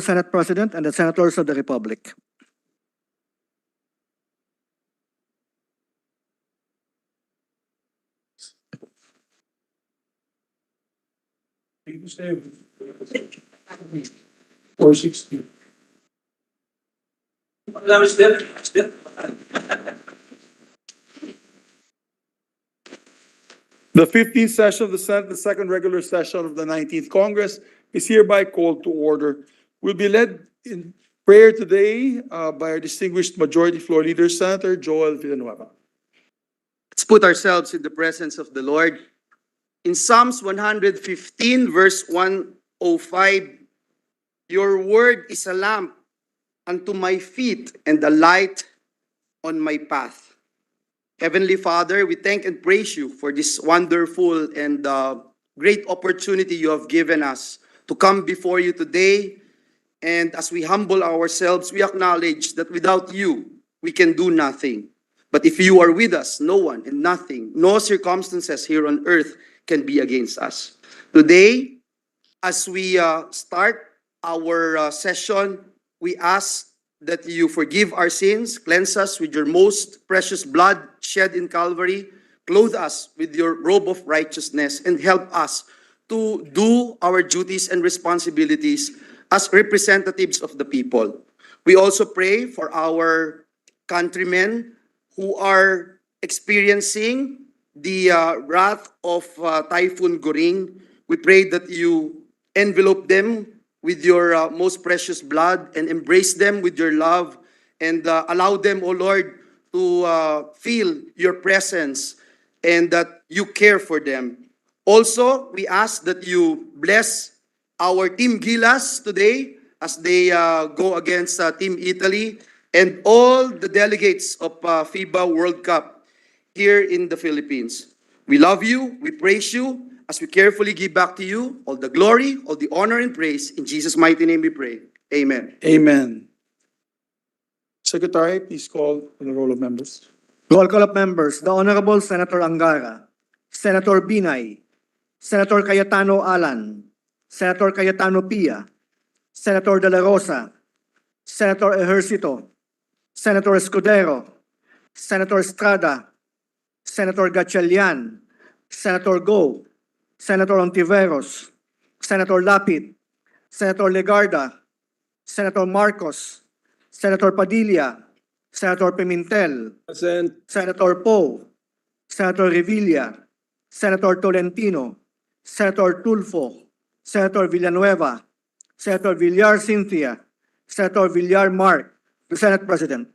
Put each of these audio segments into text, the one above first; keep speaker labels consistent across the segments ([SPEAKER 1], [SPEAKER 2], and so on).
[SPEAKER 1] Senate President and the Senators of the Republic.
[SPEAKER 2] Or 60. That was there. The 15th session of the Senate, the second regular session of the 19th Congress, is hereby called to order. We'll be led in prayer today by our distinguished Majority Floor Leader, Senator Joel Villanueva.
[SPEAKER 3] Let's put ourselves in the presence of the Lord. In Psalms 115, verse 105, your word is a lamp unto my feet and a light on my path. Heavenly Father, we thank and praise you for this wonderful and great opportunity you have given us to come before you today. And as we humble ourselves, we acknowledge that without you, we can do nothing. But if you are with us, no one and nothing, no circumstances here on earth can be against us. Today, as we start our session, we ask that you forgive our sins, cleanse us with your most precious blood shed in Calvary, clothe us with your robe of righteousness, and help us to do our duties and responsibilities as representatives of the people. We also pray for our countrymen who are experiencing the wrath of Typhoon Goring. We pray that you envelope them with your most precious blood and embrace them with your love and allow them, O Lord, to feel your presence and that you care for them. Also, we ask that you bless our Team Gilas today as they go against Team Italy and all the delegates of FIBA World Cup here in the Philippines. We love you, we praise you, as we carefully give back to you all the glory, all the honor and praise. In Jesus' mighty name we pray. Amen.
[SPEAKER 2] Amen. Secretary, please call for the roll of members.
[SPEAKER 1] Roll call of members. The Honorable Senator Angara, Senator Binay, Senator Cayetano Alan, Senator Cayetano Pia, Senator De La Rosa, Senator Ejercito, Senator Escudero, Senator Estrada, Senator Gatchalian, Senator Go, Senator Ontiveros, Senator Lapid, Senator Legarda, Senator Marcos, Senator Padilla, Senator Pimentel,
[SPEAKER 2] Present.
[SPEAKER 1] Senator Poe, Senator Revilla, Senator Tolentino, Senator Tulfo, Senator Villanueva, Senator Villar Cynthia, Senator Villar Mark, the Senate President.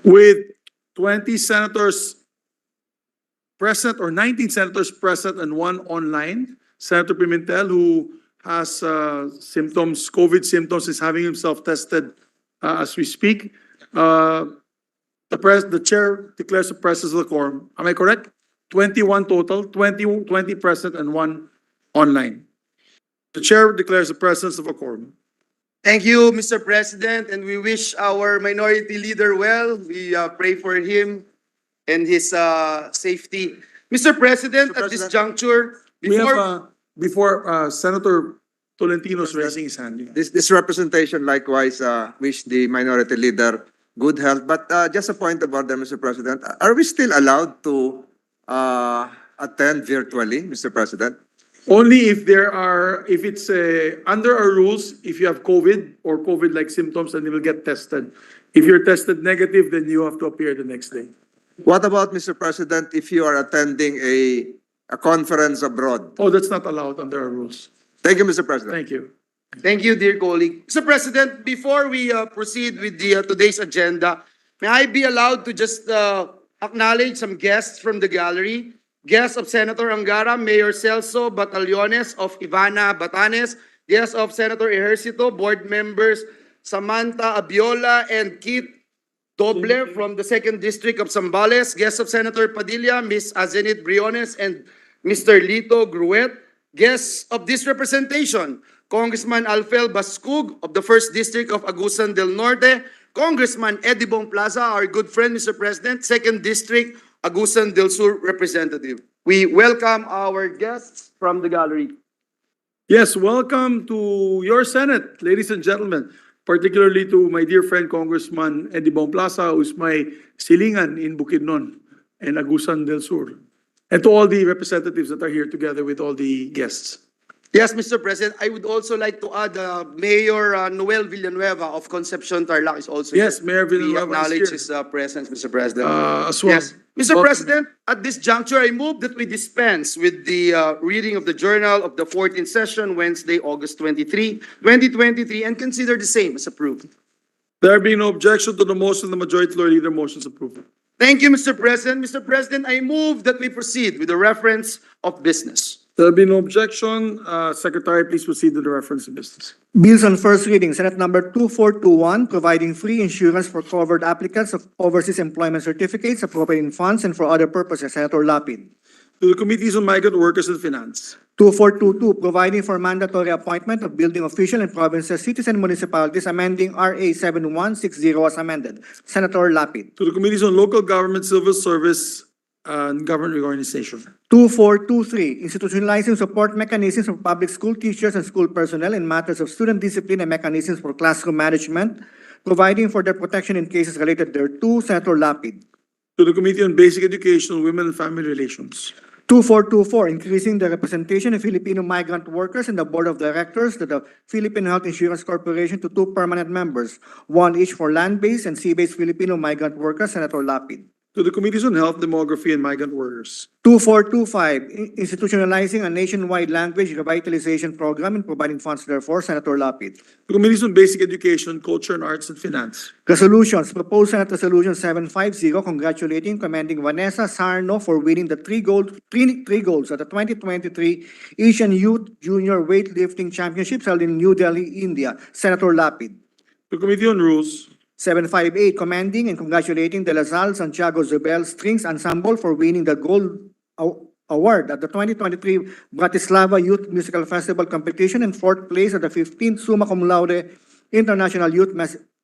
[SPEAKER 2] With 20 senators present or 19 senators present and one online, Senator Pimentel, who has symptoms, COVID symptoms, is having himself tested as we speak. The chair declares the presence of the quorum. Am I correct? 21 total, 20 present and one online. The chair declares the presence of a quorum.
[SPEAKER 3] Thank you, Mr. President, and we wish our minority leader well. We pray for him and his safety. Mr. President, at this juncture,
[SPEAKER 2] We have, before Senator Tolentino's raising his hand.
[SPEAKER 4] This representation likewise wish the minority leader good health. But just a point about that, Mr. President. Are we still allowed to attend virtually, Mr. President?
[SPEAKER 2] Only if if it's under our rules, if you have COVID or COVID-like symptoms, then you will get tested. If you're tested negative, then you have to appear the next day.
[SPEAKER 4] What about, Mr. President, if you are attending a conference abroad?
[SPEAKER 2] Oh, that's not allowed under our rules.
[SPEAKER 4] Thank you, Mr. President.
[SPEAKER 2] Thank you.
[SPEAKER 3] thank you, dear colleague. Mr. President, before we proceed with the today's agenda, may I be allowed to just acknowledge some guests from the gallery? Guests of Senator Angara, Mayor Celso Batallones of Ivana, Batanes, guests of Senator Ejercito, board members Samantha Abiola and Keith Doble from the 2nd District of Zambales, guests of Senator Padilla, Ms. Azenit Briones and Mr. Lito Gruet, guests of this representation, Congressman Alfel Bascug of the 1st District of Agusan del Norte, Congressman Eddie Bong Plaza, our good friend, Mr. President, 2nd District, Agusan del Sur representative. We welcome our guests from the gallery.
[SPEAKER 2] Yes, welcome to your Senate, ladies and gentlemen, particularly to my dear friend Congressman Eddie Bong Plaza, who is my silingan in Bukidnon and Agusan del Sur, and to all the representatives that are here together with all the guests.
[SPEAKER 3] Yes, Mr. President, I would also like to add Mayor Noel Villanueva of Concepcion Tarlac is also
[SPEAKER 2] Yes,
[SPEAKER 3] here.
[SPEAKER 2] Mayor
[SPEAKER 3] We
[SPEAKER 2] Villanueva
[SPEAKER 3] acknowledge
[SPEAKER 2] is
[SPEAKER 3] his
[SPEAKER 2] here
[SPEAKER 3] presence, Mr. President.
[SPEAKER 2] as well.
[SPEAKER 3] Yes. Mr.
[SPEAKER 2] Welcome.
[SPEAKER 3] President, at this juncture, I move that we dispense with the reading of the journal of the 14th session, Wednesday, August 23, 2023, and consider the same as approved.
[SPEAKER 2] There being no objection to the motion, the majority floor leader motions approved.
[SPEAKER 3] Thank you, Mr. President. Mr. President, I move that we proceed with the reference of business.
[SPEAKER 2] There be no objection. Secretary, please proceed to the reference of business.
[SPEAKER 1] Bills on first reading, Senate number 2421, providing free insurance for covered applicants of overseas employment certificates, appropriating funds, and for other purposes. Senator Lapid.
[SPEAKER 2] To the Committees on Migrant Workers and Finance.
[SPEAKER 1] 2422, providing for mandatory appointment of building official in provinces, cities, and municipalities, amending RA 7160 as amended. Senator Lapid.
[SPEAKER 2] To the Committees on Local Government, Civil Service, and Government Reorganization.
[SPEAKER 1] 2423, institutionalizing support mechanisms for public school teachers and school personnel in matters of student discipline and mechanisms for classroom management, providing for their protection in cases related thereto. Senator Lapid.
[SPEAKER 2] To the Committee on Basic Education, Women and Family Relations.
[SPEAKER 1] 2424, increasing the representation of Filipino migrant workers in the board of directors to the Philippine Health Insurance Corporation to 2 permanent members, 1 each for land-based and sea-based Filipino migrant workers. Senator Lapid.
[SPEAKER 2] To the Committees on Health, Demography, and Migrant Workers.
[SPEAKER 1] 2425, institutionalizing a nationwide language revitalization program and providing funds therefore. Senator Lapid.
[SPEAKER 2] To Committees on Basic Education, Culture, and Arts, and Finance.
[SPEAKER 1] Resolutions, proposed Senate Resolution 750, congratulating, commending Vanessa Sarno for winning the three golds at the 2023 Asian Youth Junior Weightlifting Championships held in New Delhi, India. Senator Lapid.
[SPEAKER 2] To Committee on Rules.
[SPEAKER 1] 758, commending and congratulating De La Salle Santiago Zubel Strings Ensemble for winning the Gold Award at the 2023 Bratislava Youth Musical Festival competition and 4th place at the 15th Summa Cum Laude International Youth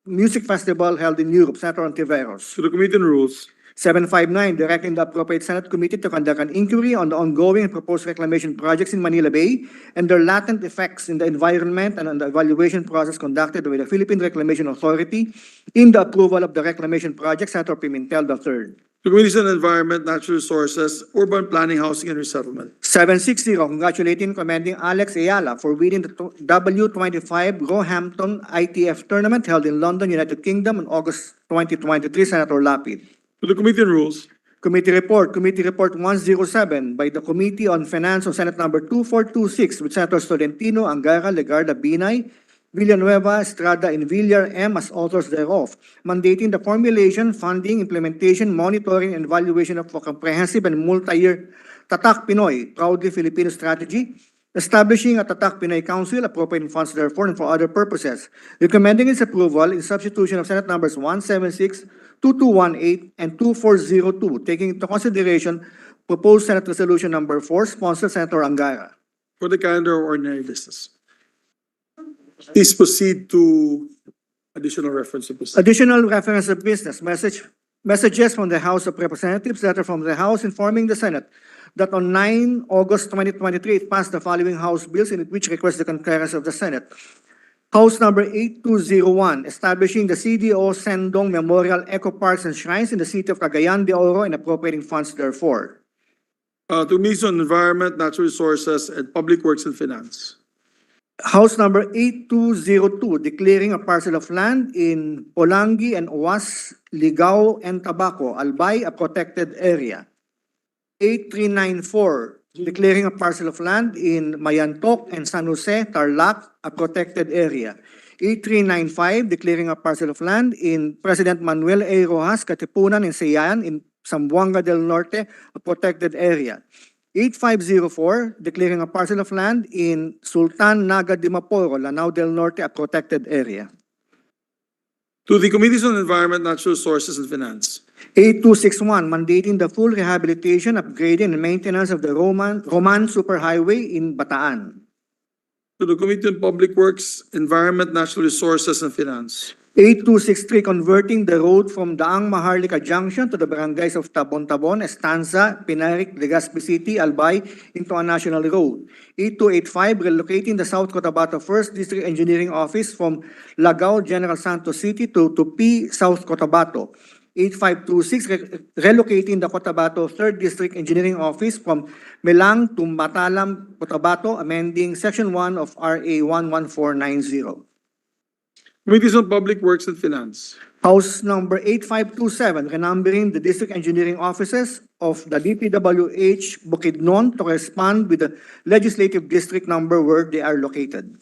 [SPEAKER 1] Music Festival held in Europe. Senator Ontiveros.
[SPEAKER 2] To the Committee on Rules.
[SPEAKER 1] 759, directing the appropriate Senate committee to conduct an inquiry on the ongoing and proposed reclamation projects in Manila Bay and their latent effects in the environment and on the evaluation process conducted by the Philippine Reclamation Authority in the approval of the reclamation project. Senator Pimentel III.
[SPEAKER 2] To Committees on Environment, Natural Resources, Urban Planning, Housing, and Resettlement.
[SPEAKER 1] 760, congratulating and commending Alex Ayala for winning the W25 Roehampton ITF tournament held in London, United Kingdom on August 2023. Senator Lapid.
[SPEAKER 2] To the Committee on Rules.
[SPEAKER 1] Committee Report 107 by the Committee on Finance on Senate number 2426 with Senators Tolentino, Angara, Legarda, Binay, Villanueva, Estrada, and Villar M as authors thereof, mandating the formulation, funding, implementation, monitoring, and evaluation of a comprehensive and multi-year Tatak Pinoy, Proudly Filipino strategy, establishing a Tatak Pinoy Council, appropriating funds therefore and for other purposes, recommending its approval in substitution of Senate numbers 176, 2218, and 2402, taking into consideration proposed Senate Resolution number 4, sponsored Senator Angara.
[SPEAKER 2] For the calendar of ordinary business. Please proceed to additional reference of business.
[SPEAKER 1] Additional reference of business, messages from the House of Representatives, letter from the House informing the Senate that on 9 August 2023, it passed the following House bills in which requests the concurrence of the Senate. House number 8201, establishing the CDO Sendong Memorial Eco Parks and Shrines in the city of Cagayan de Oro and appropriating funds therefore.
[SPEAKER 2] To Committees on Environment, Natural Resources, and Public Works and Finance.
[SPEAKER 1] House number 8202, declaring a parcel of land in Olangi and Owas, Ligao, and Tabaco, Albay, a protected area. 8394, declaring a parcel of land in Mayantok and San Jose, Tarlac, a protected area. 8395, declaring a parcel of land in President Manuel A. Rojas, Katipunan, and Sayan in Zamboanga del Norte, a protected area. 8504, declaring a parcel of land in Sultan Naga de Maporo, Lanao del Norte, a protected area.
[SPEAKER 2] To the Committees on Environment, Natural Resources, and Finance.
[SPEAKER 1] 8261, mandating the full rehabilitation, upgrading, and maintenance of the Roman Superhighway in Bataan.
[SPEAKER 2] To the Committee on Public Works, Environment, Natural Resources, and Finance.
[SPEAKER 1] 8263, converting the road from Daang Maharlika Junction to the barangays of Tabon-Tabon, Estanza, Pinarik, Legazpi City, Albay into a national road. 8285, relocating the South Cotabato 1st District Engineering Office from Lagao, General Santos City to Tupi, South Cotabato. 8526, relocating the Cotabato 3rd District Engineering Office from Melang to Matalam, Cotabato, amending Section 1 of RA 11490.
[SPEAKER 2] Committees on Public Works and Finance.
[SPEAKER 1] House number 8527, renumbering the district engineering offices of the DPWH Bukidnon to correspond with the legislative district number where they are located.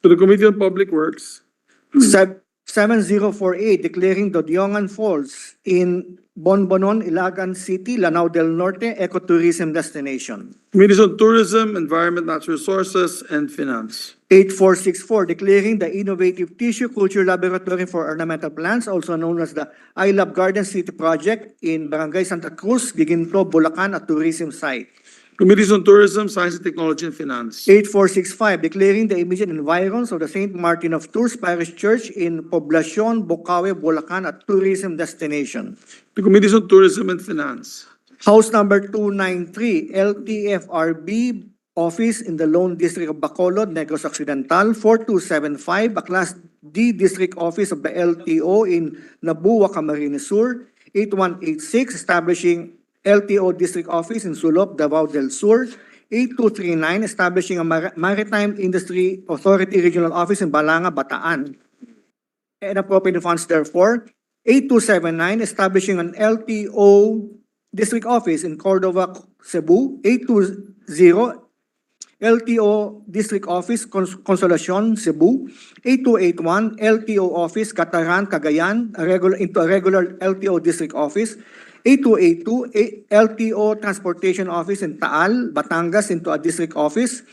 [SPEAKER 2] To the Committee on Public Works.
[SPEAKER 1] 7048, declaring the Diongan Falls in Bonbonon, Ilagan City, Lanao del Norte, ecotourism destination.
[SPEAKER 2] Committees on Tourism, Environment, Natural Resources, and Finance.
[SPEAKER 1] 8464, declaring the Innovative Tissue Culture Laboratory for Ornamental Plants, also known as the I Love Garden City Project in Barangay Santa Cruz, Giginto, Bulacan, a tourism site.
[SPEAKER 2] Committees on Tourism, Science and Technology, and Finance.
[SPEAKER 1] 8465, declaring the immediate environs of the St. Martin of Tours Parish Church in Poblacion, Bocaue, Bulacan, a tourism destination.
[SPEAKER 2] The Committees on Tourism and Finance.
[SPEAKER 1] House number 293, LTFRB Office in the Lone District of Bacolod, Negros Occidental. 4275, a Class D District Office of the LTO in Nabua, Camarines Sur. 8186, establishing LTO District Office in Sulop, Davao del Sur. 8239, establishing a Maritime Industry Authority Regional Office in Balanga, Bataan. And appropriate funds therefore. 8279, establishing an LTO District Office in Cordova, Cebu. 820, LTO District Office, Consolacion, Cebu. 8281, LTO Office, Cataran, Cagayan, into a regular LTO District Office. 8282, LTO Transportation Office in Taal, Batangas, into a District Office.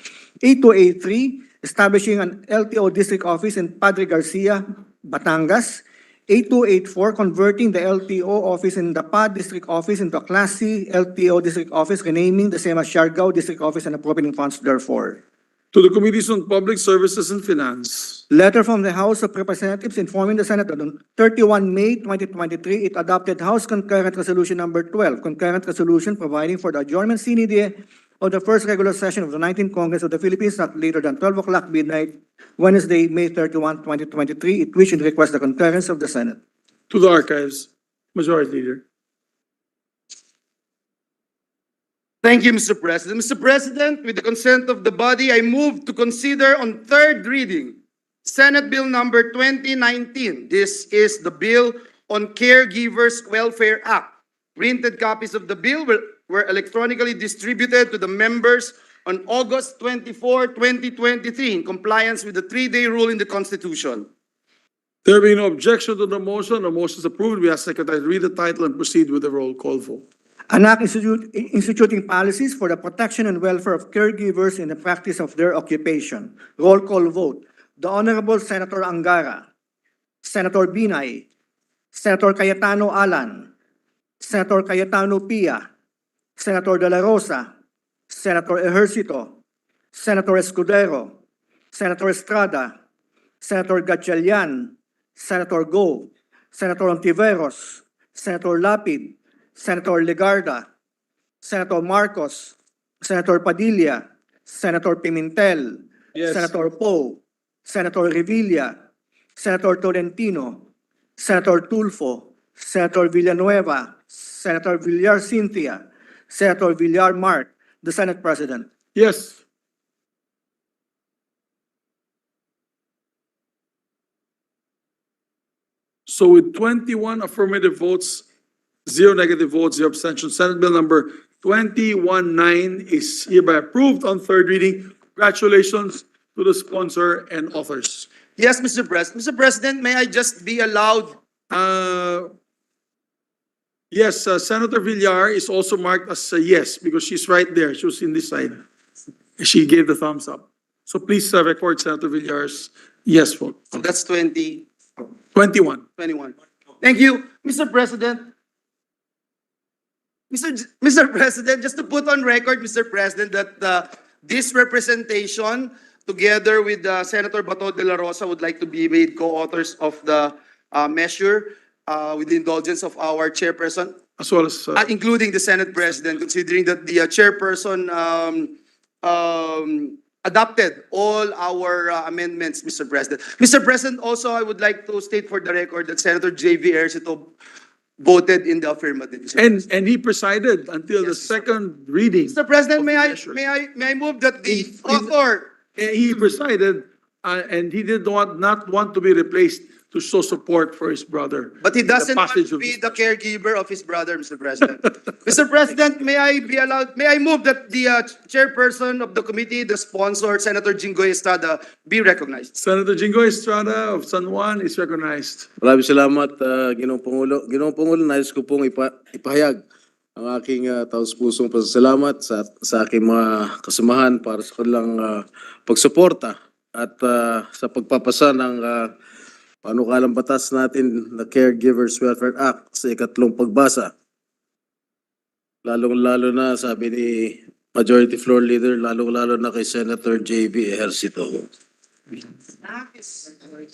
[SPEAKER 1] 8283, establishing an LTO District Office in Padre Garcia, Batangas. 8284, converting the LTO office in the PAD District Office into a Class C LTO District Office, renaming the same as Siargao District Office and appropriating funds therefore.
[SPEAKER 2] To the Committees on Public Services and Finance.
[SPEAKER 1] Letter from the House of Representatives informing the Senate that on 31 May 2023, it adopted House Concurrent Resolution number 12, Concurrent Resolution providing for the adjournment sine die of the first regular session of the 19th Congress of the Philippines not later than 12 o'clock midnight, Wednesday, May 31, 2023, it which request the concurrence of the Senate.
[SPEAKER 2] To the Archives. Majority Leader.
[SPEAKER 3] Thank you, Mr. President. Mr. President, with the consent of the body, I move to consider on third reading Senate Bill number 2019. This is the bill on Caregivers Welfare Act. Printed copies of the bill were electronically distributed to the members on August 24, 2023 in compliance with the 3-day rule in the Constitution.
[SPEAKER 2] There being no objection to the motion is approved. We ask Secretary to read the title and proceed with the roll call vote.
[SPEAKER 1] An act instituting policies for the protection and welfare of caregivers in the practice of their occupation. Roll call vote. The Honorable Senator Angara, Senator Binay, Senator Cayetano Alan, Senator Cayetano Pia, Senator De La Rosa, Senator Ejercito, Senator Escudero, Senator Estrada, Senator Gatchalian, Senator Go, Senator Ontiveros, Senator Lapid, Senator Legarda, Senator Marcos, Senator Padilla, Senator Pimentel,
[SPEAKER 2] Yes.
[SPEAKER 1] Senator Poe, Senator Revilla, Senator Tolentino, Senator Tulfo, Senator Villanueva, Senator Villar Cynthia, Senator Villar Mark, the Senate President.
[SPEAKER 2] Yes. So with 21 affirmative votes, 0 negative votes, 0 abstentions, Senate Bill number 219 is hereby approved on third reading. Congratulations to the sponsor and authors.
[SPEAKER 3] Yes, Mr. President. Mr. President, may I just be allowed?
[SPEAKER 2] Yes, Senator Villar is also marked as a yes because she's right there. She was in this side. She gave the thumbs up. So please record Senator Villar's yes vote.
[SPEAKER 3] That's 21.
[SPEAKER 2] 21.
[SPEAKER 3] Thank you, Mr. President. Mr. President, just to put on record, Mr. President, that this representation, together with Senator Bato de la Rosa, would like to be made co-authors of the measure with the indulgence of our chairperson,
[SPEAKER 2] As well as,
[SPEAKER 3] including the Senate President, considering that the chairperson adopted all our amendments, Mr. President. Mr. President, also, I would like to state for the record that Senator J.V. Ercito voted in the affirmative. Mr. President.
[SPEAKER 2] and he presided until the
[SPEAKER 3] Yes, Mr.
[SPEAKER 2] second reading.
[SPEAKER 3] Mr. President,
[SPEAKER 2] of
[SPEAKER 3] may
[SPEAKER 2] the
[SPEAKER 3] I,
[SPEAKER 2] measure.
[SPEAKER 3] may I move that the
[SPEAKER 2] In-
[SPEAKER 3] author,
[SPEAKER 2] He presided, and he did not want to be replaced to show support for his brother.
[SPEAKER 3] but he
[SPEAKER 2] in the
[SPEAKER 3] doesn't want
[SPEAKER 2] passage
[SPEAKER 3] to
[SPEAKER 2] of
[SPEAKER 3] be
[SPEAKER 2] this
[SPEAKER 3] the caregiver of his brother, Mr. President. Mr. President, may I move that the chairperson of the committee, the sponsor, Senator Jinggoy Estrada, be recognized.
[SPEAKER 2] Senator Jinggoy Estrada of San Juan is recognized.
[SPEAKER 5] Maraming salamat, Ginoong Pangulo. Ginoong Pangulo, nais ko pong ipahayag ang aking taus-pusong pasasalamat sa aking mga kasamahan para sa kanilang pagsuporta at sa pagpapasa ng panukalang batas natin na Caregivers Welfare Act sa ikatlong pagbasa. Lalong-lalo na, sabi ni Majority Floor Leader, lalong-lalo na kay Senator J.B. Ejercito.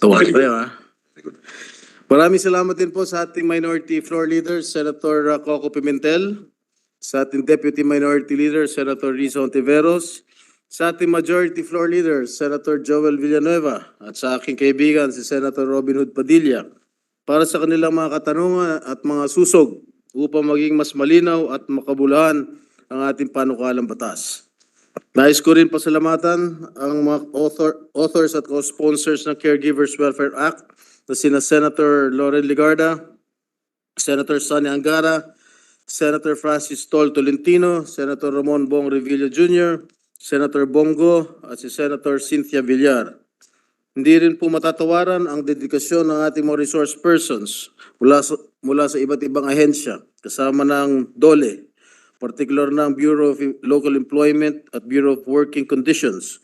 [SPEAKER 5] Tuwa tayo, ha? Maraming salamat din po sa ating Minority Floor Leader, Senator Coco Pimentel, sa ating Deputy Minority Leader, Senator Rizzo Ontiveros, sa ating Majority Floor Leader, Senator Joel Villanueva, at sa aking kaibigan, si Senator Robin Hood Padilla, para sa kanilang mga katanungan at mga susog upang maging mas malinaw at makabuluhan ang ating panukalang batas. Nais ko rin pasalamatan ang mga authors at co-sponsors ng Caregivers Welfare Act na sina Senator Loren Ligarda, Senator Sonny Angara, Senator Francis Tol Tolentino, Senator Ramon Bong Revilla Jr., Senator Bongo at si Senator Cynthia Villar. Hindi rin po matatawaran ang dedikasyon ng ating mga resource persons mula sa iba't ibang ahensya, kasama ng DOLE, particular ng Bureau of Local Employment at Bureau of Working Conditions,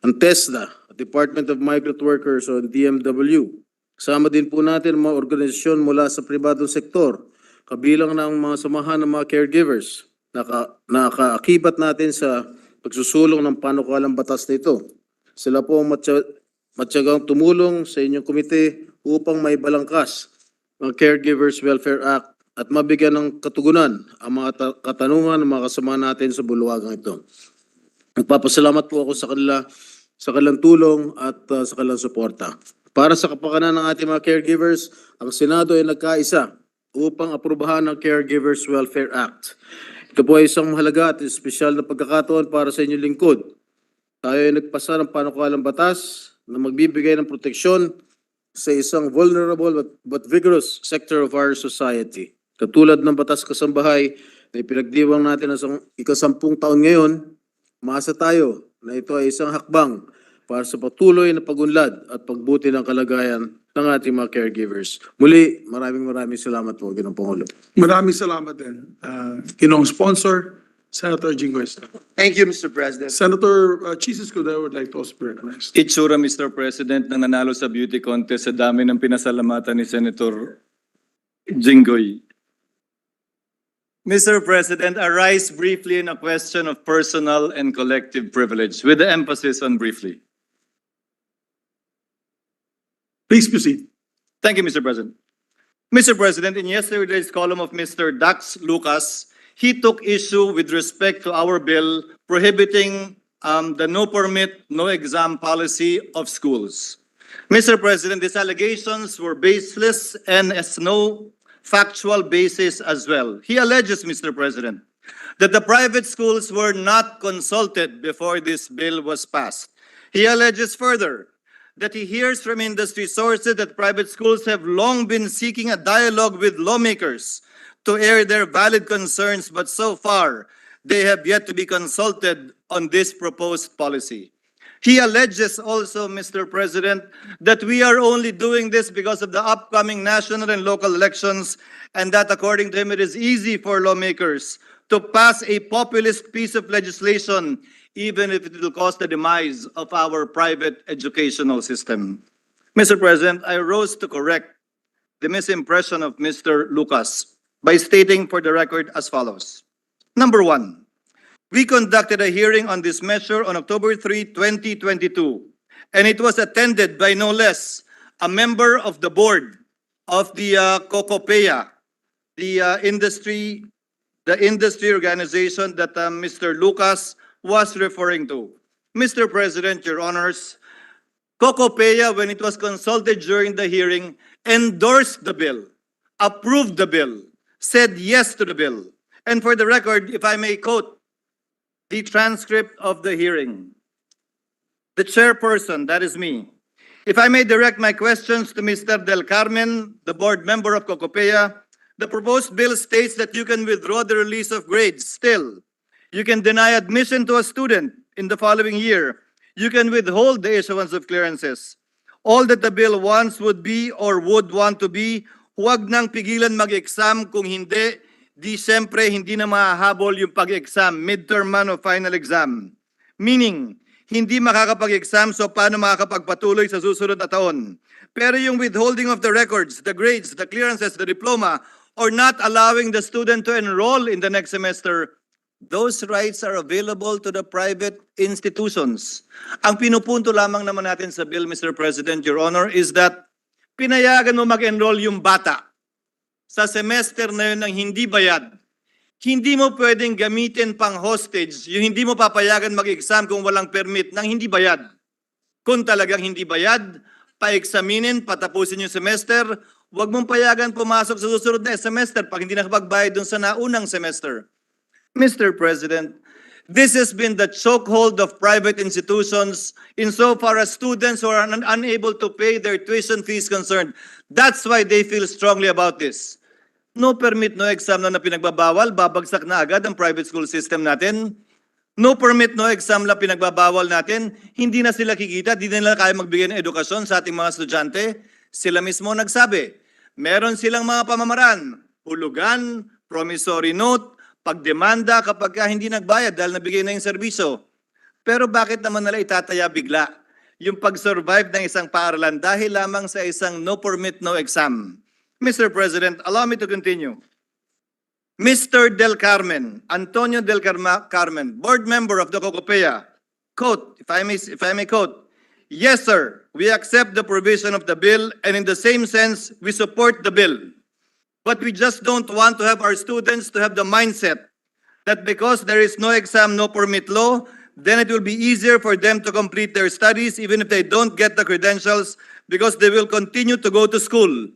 [SPEAKER 5] ang TESDA, Department of Migrant Workers o DMW. Kasama din po natin ang mga organisasyon mula sa pribadong sektor, kabilang ng mga samahan ng mga caregivers na nakaakibat natin sa pagsusulong ng panukalang batas na ito. Sila po ang matyagang tumulong sa inyong komite upang may balangkas ng Caregivers Welfare Act at mabigyan ng katugunan ang mga katanungan ng mga kasama natin sa bulwagang ito. Nagpapasalamat po ako sa kanilang tulong at sa kanilang suporta. Para sa kapakanan ng ating mga caregivers, ang Senado ay nagkaisa upang aprubahan ang Caregivers Welfare Act. Ito po ay isang mahalaga at espesyal na pagkakataon para sa inyong lingkod. Tayo ay nagpasa ng panukalang batas na magbibigay ng proteksyon sa isang vulnerable but vigorous sector of our society. Katulad ng batas kasambahay na ipinagdiwang natin sa ika-10 taon ngayon, maasa tayo na ito ay isang hakbang para sa patuloy na pagunlad at pagbuti ng kalagayan ng ating mga caregivers. Muli, maraming salamat po, Ginoong Pangulo.
[SPEAKER 2] Maraming salamat din. Ginoong sponsor, Senator Jinggoy Estrada.
[SPEAKER 3] Thank you, Mr. President.
[SPEAKER 2] Senator Jesus Cudero would like to also be recognized.
[SPEAKER 6] Itsura, Mr. President, na nanalo sa beauty contest sa dami ng pinasalamatan ni Senator Jinggoy. Mr. President, arise briefly in a question of personal and collective privilege, with the emphasis on briefly.
[SPEAKER 2] Please proceed.
[SPEAKER 6] Thank you, Mr. President. Mr. President, in yesterday's column of Mr. Dax Lucas, he took issue with respect to our bill prohibiting the no permit, no exam policy of schools. Mr. President, these allegations were baseless and has no factual basis as well. He alleges, Mr. President, that the private schools were not consulted before this bill was passed. He alleges further that he hears from industry sources that private schools have long been seeking a dialogue with lawmakers to air their valid concerns, but so far, they have yet to be consulted on this proposed policy. He alleges also, Mr. President, that we are only doing this because of the upcoming national and local elections, and that according to him, it is easy for lawmakers to pass a populist piece of legislation, even if it will cause the demise of our private educational system. Mr. President, I rose to correct the misimpression of Mr. Lucas by stating for the record as follows. Number one, we conducted a hearing on this measure on October 3, 2022, and it was attended by no less a member of the board of the COCOPEA, the industry organization that Mr. Lucas was referring to. Mr. President, Your Honors, COCOPEA, when it was consulted during the hearing, endorsed the bill, approved the bill, said yes to the bill. And for the record, if I may quote the transcript of the hearing, the chairperson, that is me, if I may direct my questions to Mr. Del Carmen, the board member of COCOPEA, the proposed bill states that you can withdraw the release of grades still. You can deny admission to a student in the following year. You can withhold the issuance of clearances. All that the bill wants would be or would want to be, huwag nang pigilan mag-exam, kung hindi, di siyempre hindi na mahahabol yung pag-exam, midterm man o final exam. Meaning, hindi makakapag-exam, so paano makakapagpatuloy sa susunod na taon? Pero yung withholding of the records, the grades, the clearances, the diploma, or not allowing the student to enroll in the next semester, those rights are available to the private institutions. Ang pinupunto lamang naman natin sa bill, Mr. President, Your Honor, is that pinayagan mo mag-enroll yung bata sa semester na yun ng hindi bayad. Hindi mo pwedeng gamitin pang hostage, yung hindi mo papayagan mag-exam kung walang permit ng hindi bayad. Kung talagang hindi bayad, pa-examinin, patapusin yung semester, huwag mong payagan pumasok sa susunod na semester pag hindi nakapagbayad dun sa naunang semester. Mr. President, this has been the chokehold of private institutions insofar as students who are unable to pay their tuition fees concerned. That's why they feel strongly about this. No permit, no exam na pinagbabawal, babagsak na agad ang private school system natin. No permit, no exam na pinagbabawal natin, hindi na sila kikita, hindi na nila kaya magbigay ng edukasyon sa ating mga estudyante. Sila mismo nagsabi, meron silang mga pamamaraan, hulugan, promissory note, pagdemanda kapag hindi nagbayad dahil nabigay na yung serbisyo. Pero bakit naman nila itataya bigla yung pag-survive ng isang paaralan dahil lamang sa isang no permit, no exam? Mr. President, allow me to continue. Mr. Del Carmen, Antonio Del Carmen, board member of the COCOPEA, quote, if I may quote, yes, sir, we accept the provision of the bill, and in the same sense, we support the bill. But we just don't want to have our students to have the mindset that because there is no exam, no permit law, then it will be easier for them to complete their studies even if they don't get the credentials because they will continue to go to school.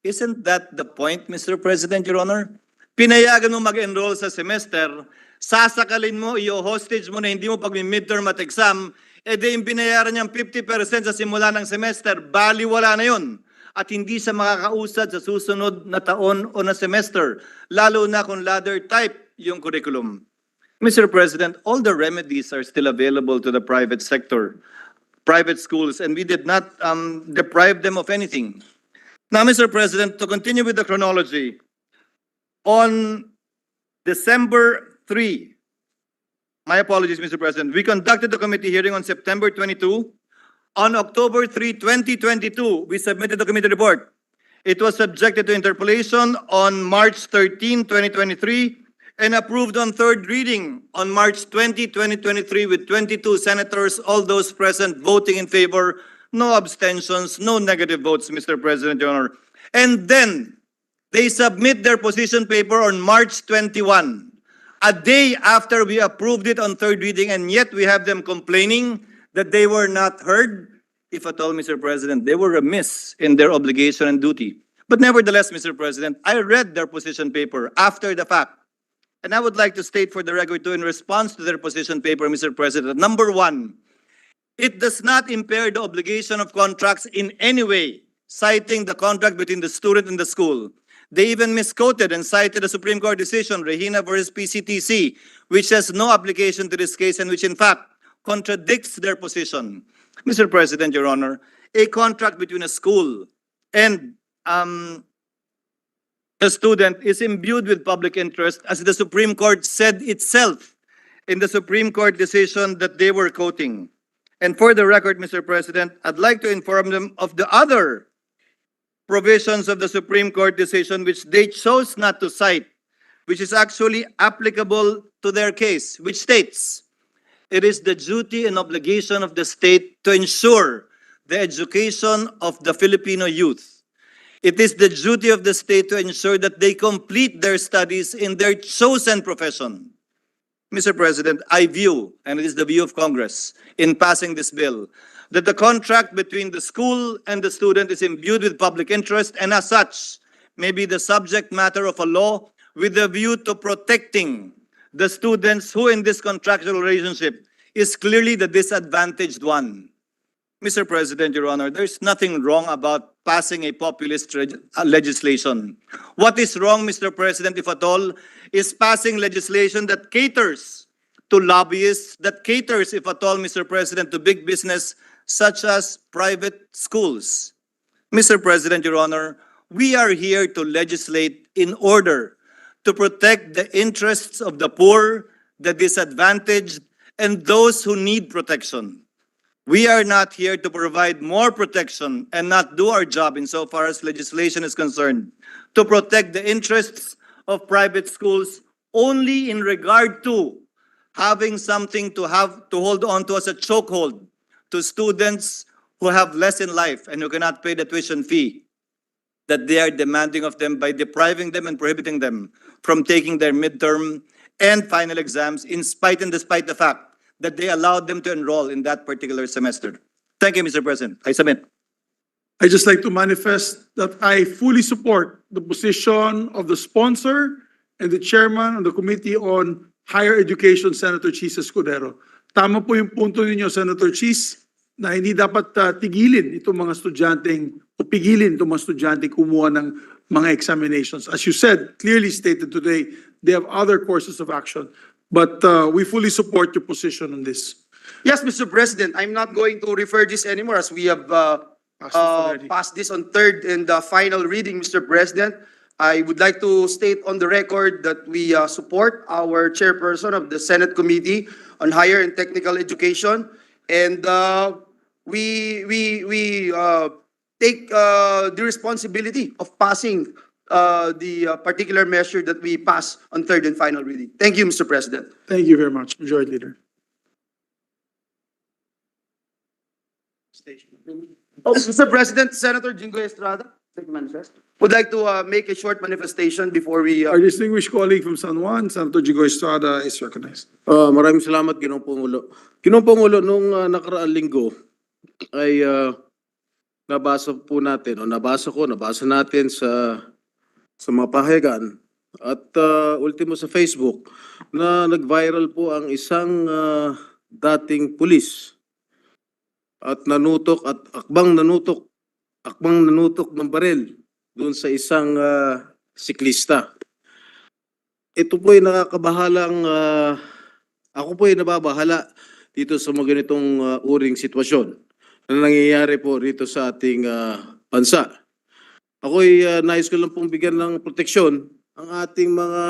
[SPEAKER 6] Isn't that the point, Mr. President, Your Honor? Pinayagan mo mag-enroll sa semester, sasakalin mo, i-hostage mo na hindi mo pag-midterm at exam, edi yung binayaran niyang 50% sa simula ng semester, baliwala na yun. At hindi siya makakausad sa susunod na taon o na semester, lalo na kung ladder type yung curriculum. Mr. President, all the remedies are still available to the private sector, private schools, and we did not deprive them of anything. Now, Mr. President, to continue with the chronology, on December 3, my apologies, Mr. President, we conducted the committee hearing on September 22. On October 3, 2022, we submitted the committee report. It was subjected to interpolation on March 13, 2023, and approved on third reading on March 20, 2023 with 22 senators, all those present voting in favor, no abstentions, no negative votes, Mr. President, Your Honor. And then, they submit their position paper on March 21, a day after we approved it on third reading, and yet we have them complaining that they were not heard. If at all, Mr. President, they were remiss in their obligation and duty. But nevertheless, Mr. President, I read their position paper after the fact. And I would like to state for the record too, in response to their position paper, Mr. President, number one, it does not impair the obligation of contracts in any way, citing the contract between the student and the school. They even misquoted and cited a Supreme Court decision, Regina versus PCTC, which has no application to this case and which in fact contradicts their position. Mr. President, Your Honor, a contract between a school and a student is imbued with public interest, as the Supreme Court said itself in the Supreme Court decision that they were quoting. And for the record, Mr. President, I'd like to inform them of the other provisions of the Supreme Court decision which they chose not to cite, which is actually applicable to their case, which states, it is the duty and obligation of the state to ensure the education of the Filipino youth. It is the duty of the state to ensure that they complete their studies in their chosen profession. Mr. President, I view, and it is the view of Congress in passing this bill, that the contract between the school and the student is imbued with public interest and as such may be the subject matter of a law with a view to protecting the students who in this contractual relationship is clearly the disadvantaged one. Mr. President, Your Honor, there's nothing wrong about passing a populist legislation. What is wrong, Mr. President, if at all, is passing legislation that caters to lobbyists, that caters, if at all, Mr. President, to big business such as private schools. Mr. President, Your Honor, we are here to legislate in order to protect the interests of the poor, the disadvantaged, and those who need protection. We are not here to provide more protection and not do our job insofar as legislation is concerned, to protect the interests of private schools only in regard to having something to hold on to as a chokehold to students who have less in life and who cannot pay the tuition fee that they are demanding of them by depriving them and prohibiting them from taking their midterm and final exams in spite and despite the fact that they allowed them to enroll in that particular semester. Thank you, Mr. President. I submit.
[SPEAKER 2] I just like to manifest that I fully support the position of the sponsor and the chairman of the Committee on Higher Education, Senator Chis Escudero. Tama po yung punto ninyo, Senator Chis, na hindi dapat tigilin itong mga estudyanteng o pigilin itong mga estudyante kumuha ng mga examinations. As you said, clearly stated today, they have other courses of action. But we fully support your position on this.
[SPEAKER 3] Yes, Mr. President, I'm not going to refer this anymore as we have passed this on third and final reading, Mr. President. I would like to state on the record that we support our chairperson of the Senate Committee on Higher and Technical Education, and we take the responsibility of passing the particular measure that we pass on third and final reading. Thank you, Mr. President.
[SPEAKER 2] Thank you very much, Majority Leader.
[SPEAKER 3] Mr. President, Senator Jingo Estrada, would like to make a short manifestation before we...
[SPEAKER 2] Our distinguished colleague from San Juan, Senator Jigo Estrada, is recognized.
[SPEAKER 5] Maraming salamat, Ginoong Pangulo. Ginoong Pangulo, nung nakaraang linggo ay nabasa po natin, o nabasa natin sa mga pahayagan at ultimo sa Facebook na nag-viral po ang isang dating pulis at nanutok at akbang nanutok ng baril doon sa isang siklista. Ito po ay nakakabahalang ako po ay nababahala dito sa mga ganitong uring sitwasyon na nangyayari po rito sa ating bansa. Ako ay nais ko lang pong bigyan ng proteksyon ang ating mga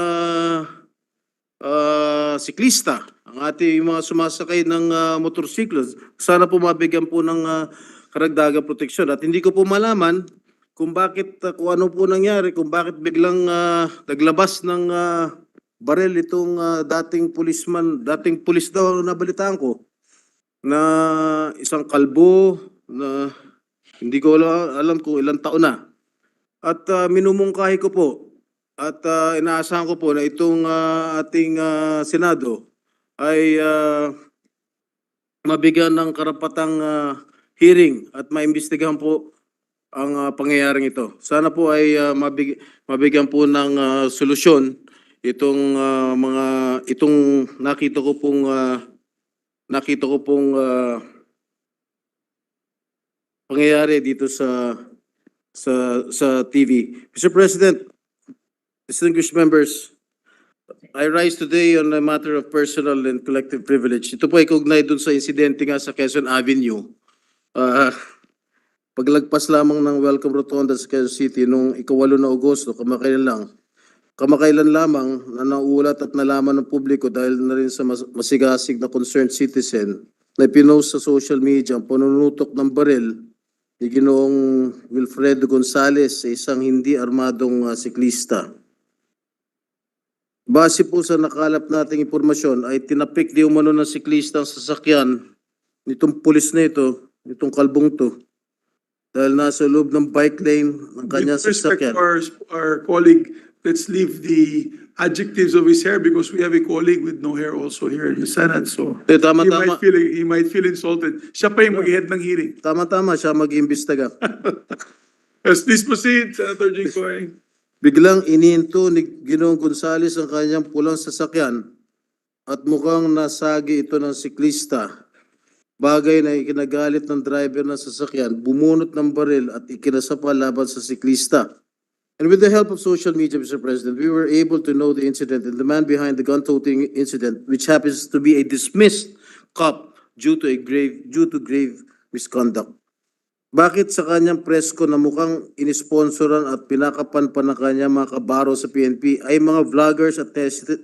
[SPEAKER 5] siklista, ang ating mga sumasakay ng motorsiklo. Sana po mabigyan po ng karagdagang proteksyon. At hindi ko po malaman kung bakit, kung ano po nangyari, kung bakit biglang naglabas ng baril itong dating pulis daw na nabalitaan ko, na isang kalbo na hindi ko alam kung ilang taon na. At minumungkahi ko po at inaasahan ko po na itong ating Senado ay mabigyan ng karapatang hearing at maimbestigahan po ang pangyayaring ito. Sana po ay mabigyan po ng solusyon itong itong nakita ko pong pangyayari dito sa TV. Mr. President, distinguished members, I rise today on a matter of personal and collective privilege. Ito po ay kaugnay dun sa insidente nga sa Quezon Avenue. Paglagpas lamang ng Welcome Rotonda sa Quezon City noong 8 na Agosto, kamakailan lamang na nauulat at nalaman ng publiko dahil na rin sa masigasig na concerned citizen na pinost sa social media ang panunutok ng baril ni Ginoong Wilfredo Gonzales sa isang hindi armadong siklista. Base po sa nakalap nating impormasyon ay tinapik di umano ng siklista ang sasakyan nitong pulis na ito, nitong kalbong to, dahil nasa loob ng bike lane ng
[SPEAKER 2] With
[SPEAKER 5] kanyang
[SPEAKER 2] respect
[SPEAKER 5] sasakyan.
[SPEAKER 2] to our colleague, let's leave the adjectives of his hair because we have a colleague with no hair also here in the Senate. So
[SPEAKER 5] Tama, tama.
[SPEAKER 2] he might feel insulted. Siya pa yung mag-head ng hearing.
[SPEAKER 5] Tama-tama siya mag-iimbestiga.
[SPEAKER 2] Yes, please proceed, Senator Jinggoy.
[SPEAKER 5] Biglang inihinto ni Ginoong Gonzales ang kanyang pulang sasakyan at mukhang nasagi ito ng siklista. Bagay na ikinagalit ng driver ng sasakyan, bumunot ng baril at ikinasapa laban sa siklista. And with the help of social media, Mr. President, we were able to know the incident and the man behind the gun-toting incident, which happens to be a dismissed cop due to grave misconduct. Bakit sa kanyang presko na mukhang inisponsoran at pinakapan pa ng kanyang mga kabaro sa PNP ay mga vloggers at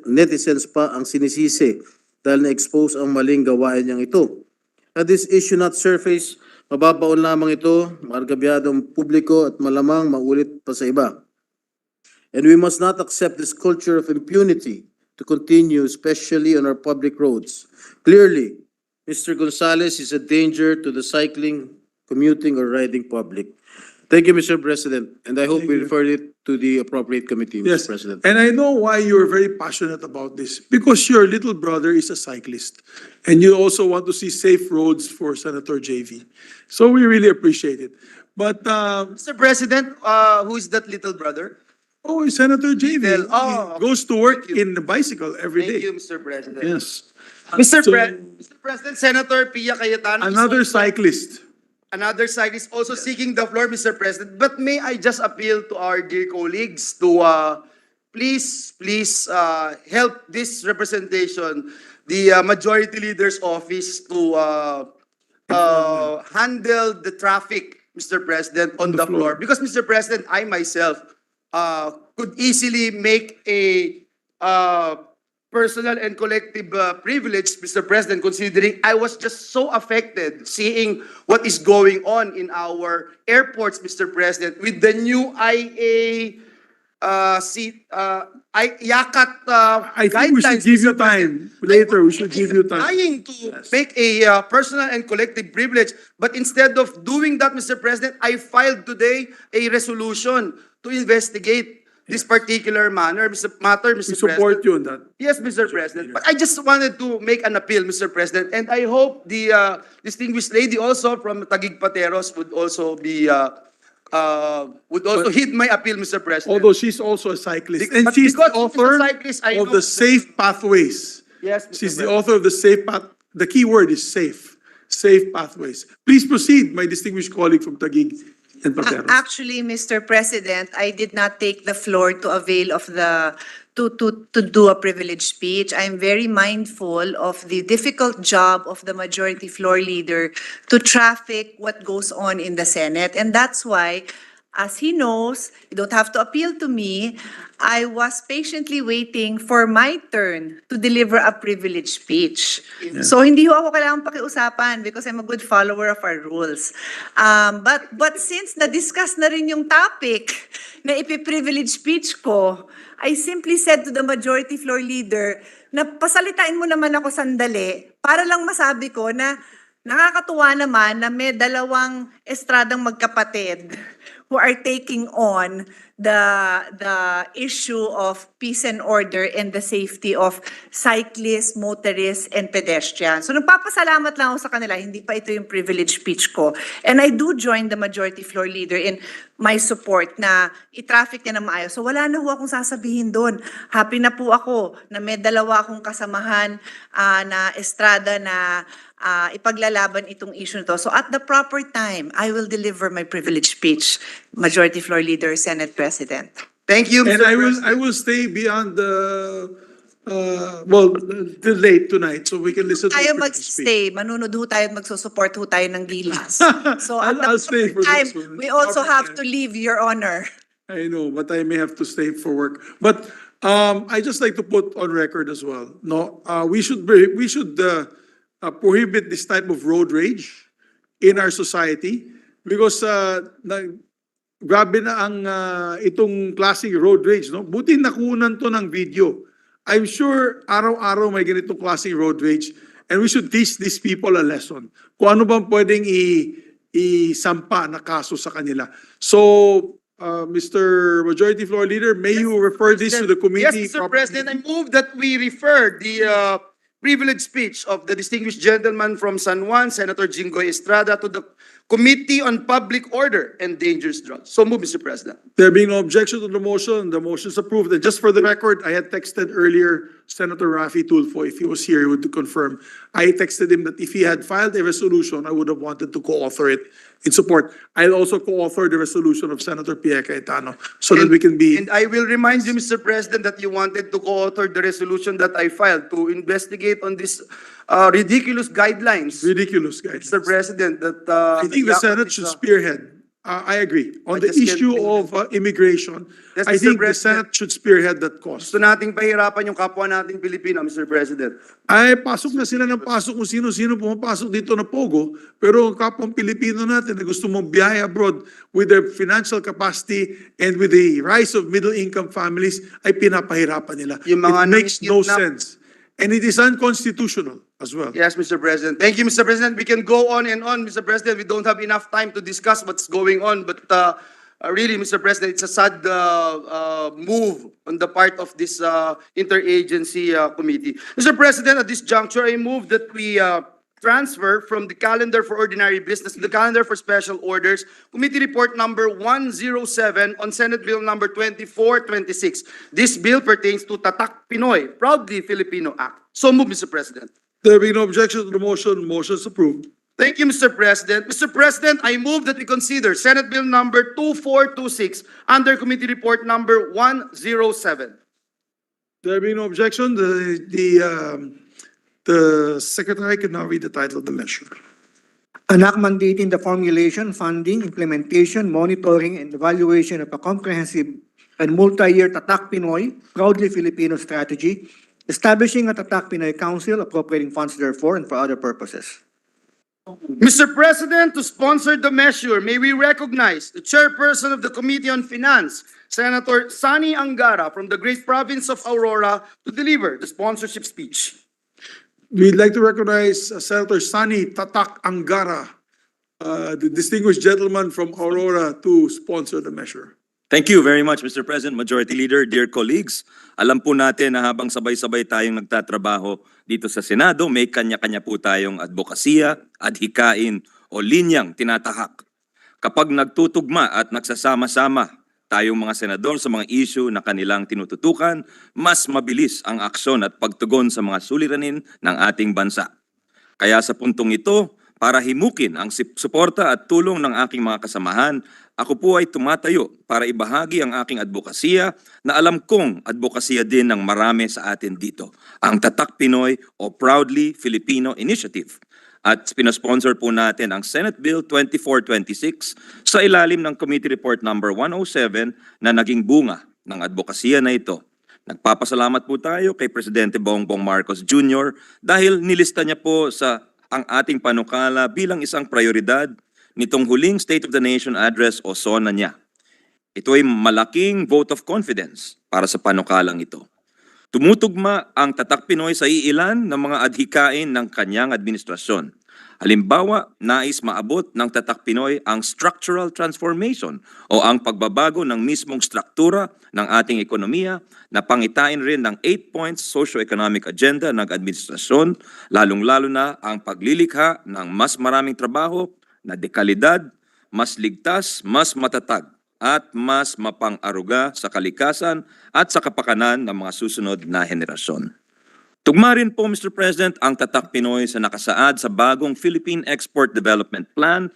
[SPEAKER 5] netizens pa ang sinisisi dahil na-expose ang maling gawain niyang ito? Had this issue not surface, mababaon lamang ito, margabyadong publiko at malamang maulit pa sa iba. And we must not accept this culture of impunity to continue, especially on our public roads. Clearly, Mr. Gonzales is a danger to the cycling, commuting, or riding public. Thank you, Mr. President, and I hope we refer it to the appropriate committee,
[SPEAKER 2] Yes,
[SPEAKER 5] Mr. President.
[SPEAKER 2] and I know why you're very passionate about this, because your little brother is a cyclist, and you also want to see safe roads for Senator JV. So we really appreciate it. But,
[SPEAKER 3] Mr. President, who is that little brother?
[SPEAKER 2] oh, Senator JV,
[SPEAKER 3] Little- oh,
[SPEAKER 2] he goes to work
[SPEAKER 3] thank you.
[SPEAKER 2] in the bicycle every
[SPEAKER 3] Thank
[SPEAKER 2] day.
[SPEAKER 3] you, Mr. President.
[SPEAKER 2] Yes.
[SPEAKER 3] Mr.
[SPEAKER 2] So-
[SPEAKER 3] Mr. President, Senator Pia Cayetano. is
[SPEAKER 2] Another
[SPEAKER 3] also-
[SPEAKER 2] cyclist.
[SPEAKER 3] Another side is also seeking the floor, Mr. President. But may I just appeal to our dear colleagues to please help this representation, the Majority Leader's office to handle the traffic, Mr. President, on the floor. Because, Mr. President, I myself could easily make a personal and collective privilege, Mr. President, considering I was just so affected seeing what is going on in our airports, Mr. President, with the new IACAT
[SPEAKER 2] I think we should
[SPEAKER 3] guidelines,
[SPEAKER 2] give you
[SPEAKER 3] Mr. President.
[SPEAKER 2] time. Later, we should give you time.
[SPEAKER 3] Trying to make a personal and collective privilege, but instead of doing that, Mr. President, I filed today a resolution to investigate this particular matter, Mr.
[SPEAKER 2] We
[SPEAKER 3] President.
[SPEAKER 2] support you on that.
[SPEAKER 3] Yes, Mr. President. But I just wanted to make an appeal, Mr. President, and I hope the distinguished lady also from Taguig Pateros would also be heed my appeal, Mr. President.
[SPEAKER 2] Although she's also a cyclist. And
[SPEAKER 3] But
[SPEAKER 2] she's the
[SPEAKER 3] because she's a
[SPEAKER 2] author
[SPEAKER 3] cyclist, I
[SPEAKER 2] of
[SPEAKER 3] know-
[SPEAKER 2] the Safe Pathways.
[SPEAKER 3] Yes, Mr.
[SPEAKER 2] She's the
[SPEAKER 3] President.
[SPEAKER 2] author of the Safe Path. The key word is safe. Safe pathways. Please proceed, my distinguished colleague from Taguig and Pateros.
[SPEAKER 7] Actually, Mr. President, I did not take the floor to avail of to do a privileged speech. I'm very mindful of the difficult job of the majority floor leader to traffic what goes on in the Senate. And that's why, as he knows, you don't have to appeal to me, I was patiently waiting for my turn to deliver a privileged speech. So hindi ho ako kailangang pakiusapan because I'm a good follower of our rules. But since na-discuss na rin yung topic na ipi-privilege speech ko, I simply said to the majority floor leader na pasalitain mo naman ako sandali para lang masabi ko na nakakatuwa naman na may dalawang estradang magkapatid who are taking on the issue of peace and order and the safety of cyclists, motorists, and pedestrians. So nagpapasalamat lang ako sa kanila, hindi pa ito yung privilege speech ko. And I do join the majority floor leader in my support na i-traffic niya na maayos. So wala na ho akong sasabihin doon. Happy na po ako na may dalawa akong kasamahan na estrada na ipaglalaban itong issue nito. So at the proper time, I will deliver my privilege speech, Majority Floor Leader, Senate President.
[SPEAKER 3] Thank you,
[SPEAKER 2] And
[SPEAKER 3] Mr.
[SPEAKER 2] I
[SPEAKER 3] President.
[SPEAKER 2] will stay beyond till late tonight so we can listen to
[SPEAKER 7] Tayo
[SPEAKER 2] the speech.
[SPEAKER 7] magstay, manunod ho tayo at magsusupport ho tayo ng gilas. So at
[SPEAKER 2] I'll
[SPEAKER 7] the
[SPEAKER 2] stay for
[SPEAKER 7] proper time,
[SPEAKER 2] this one.
[SPEAKER 7] we also have to leave, Your Honor.
[SPEAKER 2] I know, but I may have to stay for work. But I just like to put on record as well. No, we should prohibit this type of road rage in our society because grabe na ang itong klaseng road rage, no? Buti nakunan to ng video. I'm sure araw-araw may ganitong klaseng road rage and we should teach these people a lesson. Kung ano bang pwedeng isampa na kaso sa kanila. So, Mr. Majority Floor Leader, may you refer this to the committee?
[SPEAKER 3] Yes, Mr. President, I move that we refer the privileged speech of the distinguished gentleman from San Juan, Senator Jinggoy Estrada, to the Committee on Public Order and Dangerous Drugs. So move, Mr. President.
[SPEAKER 2] There being no objection to the motion is approved. And just for the record, I had texted earlier Senator Raffy Tulfo, if he was here, he would confirm. I texted him that if he had filed a resolution, I would have wanted to co-author it in support. I'll also co-author the resolution of Senator Pierre Cayetano so that we can be.
[SPEAKER 3] And I will remind you, Mr. President, that you wanted to co-author the resolution that I filed to investigate on this ridiculous guidelines.
[SPEAKER 2] Ridiculous, guys.
[SPEAKER 3] Mr. President, that
[SPEAKER 2] I think the Senate should spearhead. I agree. On the
[SPEAKER 3] just can't
[SPEAKER 2] issue
[SPEAKER 3] think
[SPEAKER 2] of immigration,
[SPEAKER 3] Yes,
[SPEAKER 2] I
[SPEAKER 3] Mr.
[SPEAKER 2] think the
[SPEAKER 3] President.
[SPEAKER 2] Senate should spearhead that cause.
[SPEAKER 3] Gusto nating pahirapan yung kapwa nating Pilipino, Mr. President.
[SPEAKER 2] Ay, pasok na sila ng pasok kung sino-sino pumapasok dito na pogo. Pero ang kapwang Pilipino natin na gusto mong biyahe abroad with their financial capacity and with the rise of middle-income families, ay pinapahirapan nila.
[SPEAKER 3] Yung mga
[SPEAKER 2] It makes no
[SPEAKER 3] nangingidnap-
[SPEAKER 2] sense. And it is unconstitutional as well.
[SPEAKER 3] Yes, Mr. President. Thank you, Mr. President. We can go on and on, Mr. President. We don't have enough time to discuss what's going on, but really, Mr. President, it's a sad move on the part of this interagency committee. Mr. President, at this juncture, I move that we transfer from the calendar for ordinary business to the calendar for special orders, Committee Report number 107 on Senate Bill number 2426. This bill pertains to Tatak Pinoy, Proudly Filipino Act. So move, Mr. President.
[SPEAKER 2] There being no objection to the motion is approved.
[SPEAKER 3] Thank you, Mr. President. Mr. President, I move that we consider Senate Bill number 2426 under Committee Report number 107.
[SPEAKER 2] There being no objection, the Secretary can now read the title of the measure.
[SPEAKER 1] An act mandating the formulation, funding, implementation, monitoring, and evaluation of a comprehensive and multi-year Tatak Pinoy, Proudly Filipino strategy, establishing a Tatak Pinoy Council, appropriating funds therefore and for other purposes.
[SPEAKER 3] Mr. President, to sponsor the measure, may we recognize the chairperson of the Committee on Finance, Senator Sani Angara from the great province of Aurora, to deliver the sponsorship speech.
[SPEAKER 2] We'd like to recognize Senator Sani Tatak Angara, the distinguished gentleman from Aurora, to sponsor the measure.
[SPEAKER 8] Thank you very much, Mr. President, Majority Leader, dear colleagues. Alam po natin na habang sabay-sabay tayong nagtatrabaho dito sa Senado, may kanya-kanya po tayong advokasya, adhikain o linyang tinatahak. Kapag nagtutugma at nagsasama-sama tayong mga senador sa mga issue na kanilang tinututukan, mas mabilis ang aksyon at pagtugon sa mga suliranin ng ating bansa. Kaya sa puntong ito, para himukin ang suporta at tulong ng aking mga kasamahan, ako po ay tumatayo para ibahagi ang aking advokasya na alam kong advokasya din ng marami sa atin dito, ang Tatak Pinoy o Proudly Filipino Initiative. At pinasponsor po natin ang Senate Bill 2426 sa ilalim ng Committee Report number 107 na naging bunga ng advokasya na ito. Nagpapasalamat po tayo kay Presidente Bongbong Marcos Jr. dahil nilista niya po sa ang ating panukala bilang isang prioridad nitong huling State of the Nation Address o SONA niya. Ito ay malaking vote of confidence para sa panukalang ito. Tumutugma ang Tatak Pinoy sa iilan ng mga adhikain ng kanyang administrasyon. Halimbawa, nais maabot ng Tatak Pinoy ang structural transformation o ang pagbabago ng mismong struktura ng ating ekonomiya na pangitain rin ng 8-point socio-economic agenda ng administrasyon, lalong-lalo na ang paglilikha ng mas maraming trabaho na dekalidad, mas ligtas, mas matatag at mas mapang-aruga sa kalikasan at sa kapakanan ng mga susunod na henerasyon. Tugma rin po, Mr. President, ang Tatak Pinoy sa nakasaad sa bagong Philippine Export Development Plan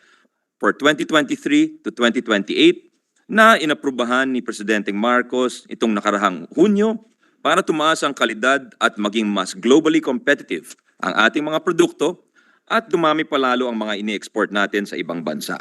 [SPEAKER 8] for 2023 to 2028 na inaprubahan ni Presidente Marcos itong nakarahang Hunyo para tumaas ang kalidad at maging mas globally competitive ang ating mga produkto at dumami palalo ang mga ini-export natin sa ibang bansa.